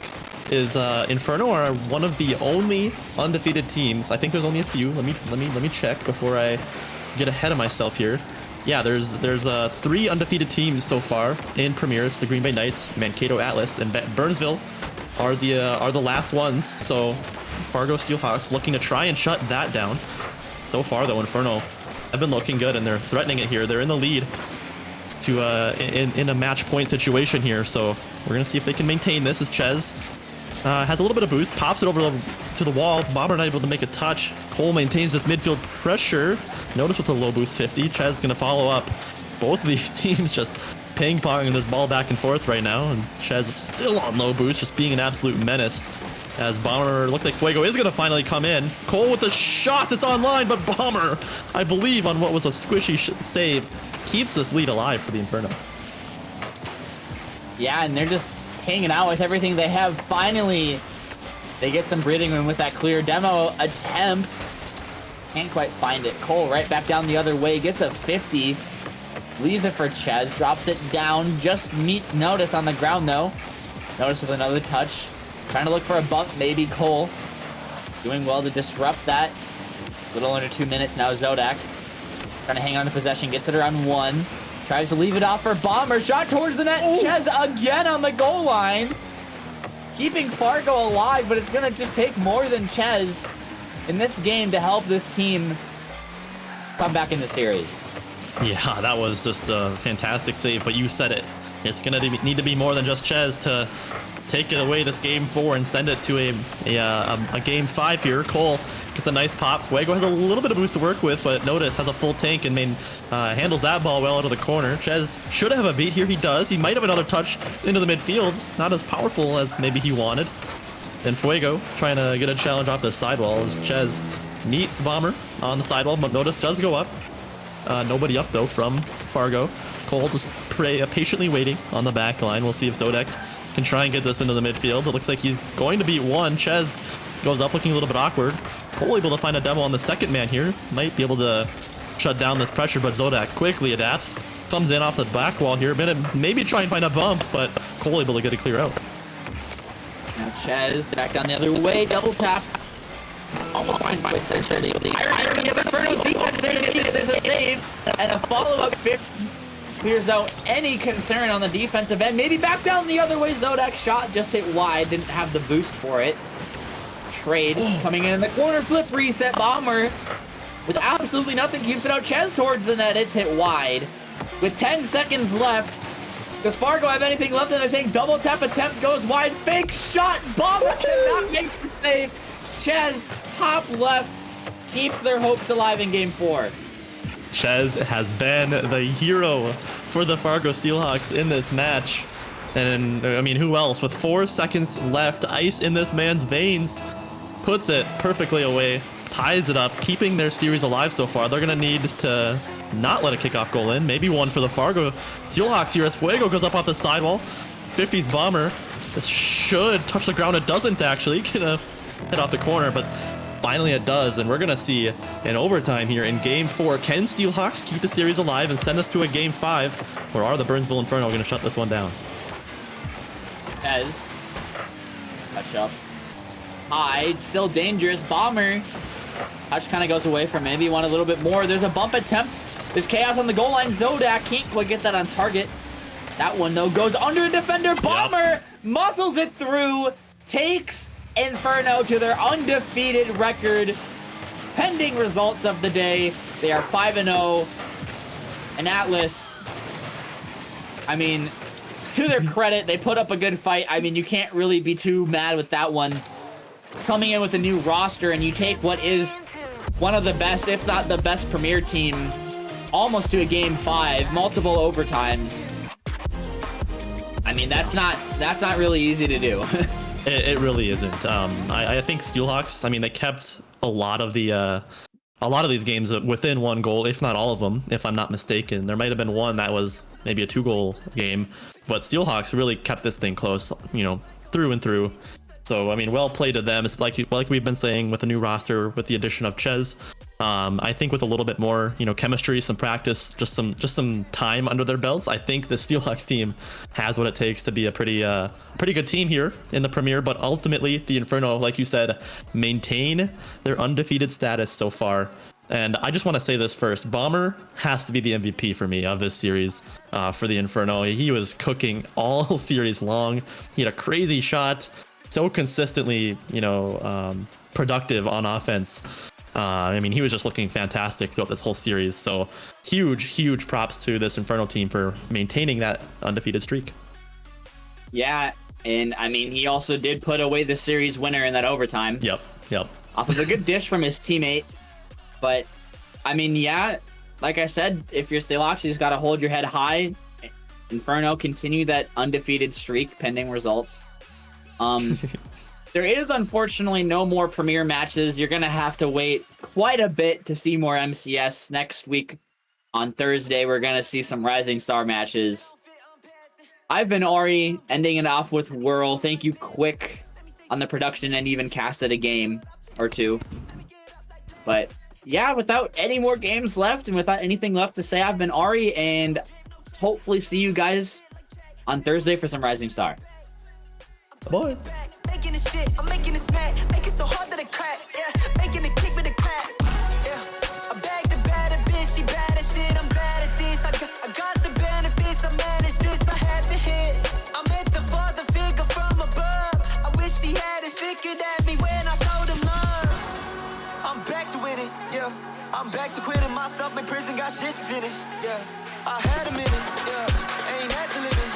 is Inferno are one of the only undefeated teams. I think there's only a few. Let me check before I get ahead of myself here. Yeah, there's 3 undefeated teams so far in Premier. It's the Green Bay Knights, Mankato Atlas, and Burnsville are the last ones. So Fargo Steelhawks looking to try and shut that down. So far though, Inferno have been looking good, and they're threatening it here. They're in the lead to in a match point situation here. So we're gonna see if they can maintain this as Chez has a little bit of boost, pops it over to the wall. Bomber not able to make a touch. Cole maintains this midfield pressure. Notice with the low boost 50, Chez gonna follow up. Both of these teams just ping-ponging this ball back and forth right now, and Chez is still on low boost, just being an absolute menace. As Bomber looks like Fuego is gonna finally come in. Cole with the shot, it's online, but Bomber, I believe on what was a squishy save, keeps this lead alive for the Inferno. Yeah, and they're just hanging out with everything they have. Finally, they get some breathing room with that clear demo attempt. Can't quite find it. Cole right back down the other way, gets a 50. Leaves it for Chez, drops it down, just meets Notice on the ground though. Notice with another touch. Trying to look for a bump, maybe Cole. Doing well to disrupt that. A little under 2 minutes now, Zodak. Trying to hang on to possession, gets it around 1. Tries to leave it off for Bomber. Shot towards the net. Chez again on the goal line. Keeping Fargo alive, but it's going to just take more than Chez in this game to help this team come back in the series. Yeah, that was just a fantastic save, but you said it. It's going to need to be more than just Chez to take it away this game 4 and send it to a game 5 here. Cole gets a nice pop. Fuego has a little bit of boost to work with, but Notice has a full tank and handles that ball well out of the corner. Chez should have a beat here. He does. He might have another touch into the midfield. Not as powerful as maybe he wanted. And Fuego trying to get a challenge off the sidewall as Chez meets Bomber on the sidewall, but Notice does go up. Nobody up though from Fargo. Cole just patiently waiting on the back line. We'll see if Zodak can try and get this into the midfield. It looks like he's going to beat one. Chez goes up looking a little bit awkward. Cole able to find a demo on the second man here. Might be able to shut down this pressure, but Zodak quickly adapts. Comes in off the back wall here. Maybe try and find a bump, but Cole able to get it clear out. Now Chez back down the other way. Double tap. Almost finds by essentially the irony of Inferno's defense there to make this a save. And a follow-up 50 clears out any concern on the defensive end. Maybe back down the other way. Zodak's shot just hit wide. Didn't have the boost for it. Trade coming in the corner. Flip reset. Bomber with absolutely nothing keeps it out. Chez towards the net. It's hit wide. With 10 seconds left, Does Fargo have anything left in the tank? Double tap attempt goes wide. Fake shot. Bomber cannot make the save. Chez, top left, keeps their hopes alive in game 4. Chez has been the hero for the Fargo Steelhawks in this match. And, I mean, who else? With 4 seconds left, ice in this man's veins. Puts it perfectly away. Ties it up, keeping their series alive so far. They're going to need to not let a kickoff goal in. Maybe one for the Fargo Steelhawks here as Fuego goes up off the sidewall. 50s bomber. This should touch the ground. It doesn't actually. Gonna hit off the corner, but finally it does. And we're going to see an overtime here in game 4. Can Steelhawks keep the series alive and send us to a game 5? Or are the Burnsville Inferno going to shut this one down? Chez. Touch up. Hide. Still dangerous. Bomber. Touch kind of goes away from maybe want a little bit more. There's a bump attempt. There's chaos on the goal line. Zodak can't quite get that on target. That one, though, goes under a defender. Bomber muscles it through. Takes Inferno to their undefeated record. Pending results of the day. They are 5-0. And Atlas, I mean, to their credit, they put up a good fight. I mean, you can't really be too mad with that one. Coming in with a new roster, and you take what is one of the best, if not the best premier team, almost to a game 5, multiple overtimes. I mean, that's not really easy to do. It really isn't. I think Steelhawks, I mean, they kept a lot of these games within 1 goal, if not all of them, if I'm not mistaken. There might have been one that was maybe a 2-goal game, but Steelhawks really kept this thing close, you know, through and through. So, I mean, well played to them. It's like we've been saying with the new roster, with the addition of Chez. I think with a little bit more, you know, chemistry, some practice, just some time under their belts, I think the Steelhawks team has what it takes to be a pretty good team here in the Premier. But ultimately, the Inferno, like you said, maintain their undefeated status so far. And I just want to say this first. Bomber has to be the MVP for me of this series for the Inferno. He was cooking all series long. He had a crazy shot. So consistently, you know, productive on offense. I mean, he was just looking fantastic throughout this whole series. So huge props to this Inferno team for maintaining that undefeated streak. Yeah, and I mean, he also did put away the series winner in that overtime. Yep. Off of a good dish from his teammate. But, I mean, yeah, like I said, if you're Steelhawks, you just got to hold your head high. Inferno continue that undefeated streak pending results. There is unfortunately no more premier matches. You're gonna have to wait quite a bit to see more MCS. Next week on Thursday, we're gonna see some Rising Star matches. I've been Ari, ending it off with Whirl. Thank you, Quick, on the production and even casted a game or 2. But yeah, without any more games left and without anything left to say, I've been Ari, and hopefully see you guys on Thursday for some Rising Star. Bye. Making it shit, I'm making it smack, make it so hard that it crack, yeah, making it kick with a clap, yeah, I bagged the baddest bitch, she bad as shit, I'm bad at this, I got the benefits, I managed this, I had to hit, I meant the father figure from above, I wish he had his figured at me when I showed him love, I'm back to winning, yeah, I'm back to quitting myself in prison, got shit to finish, yeah, I had a minute, yeah, ain't had to live it.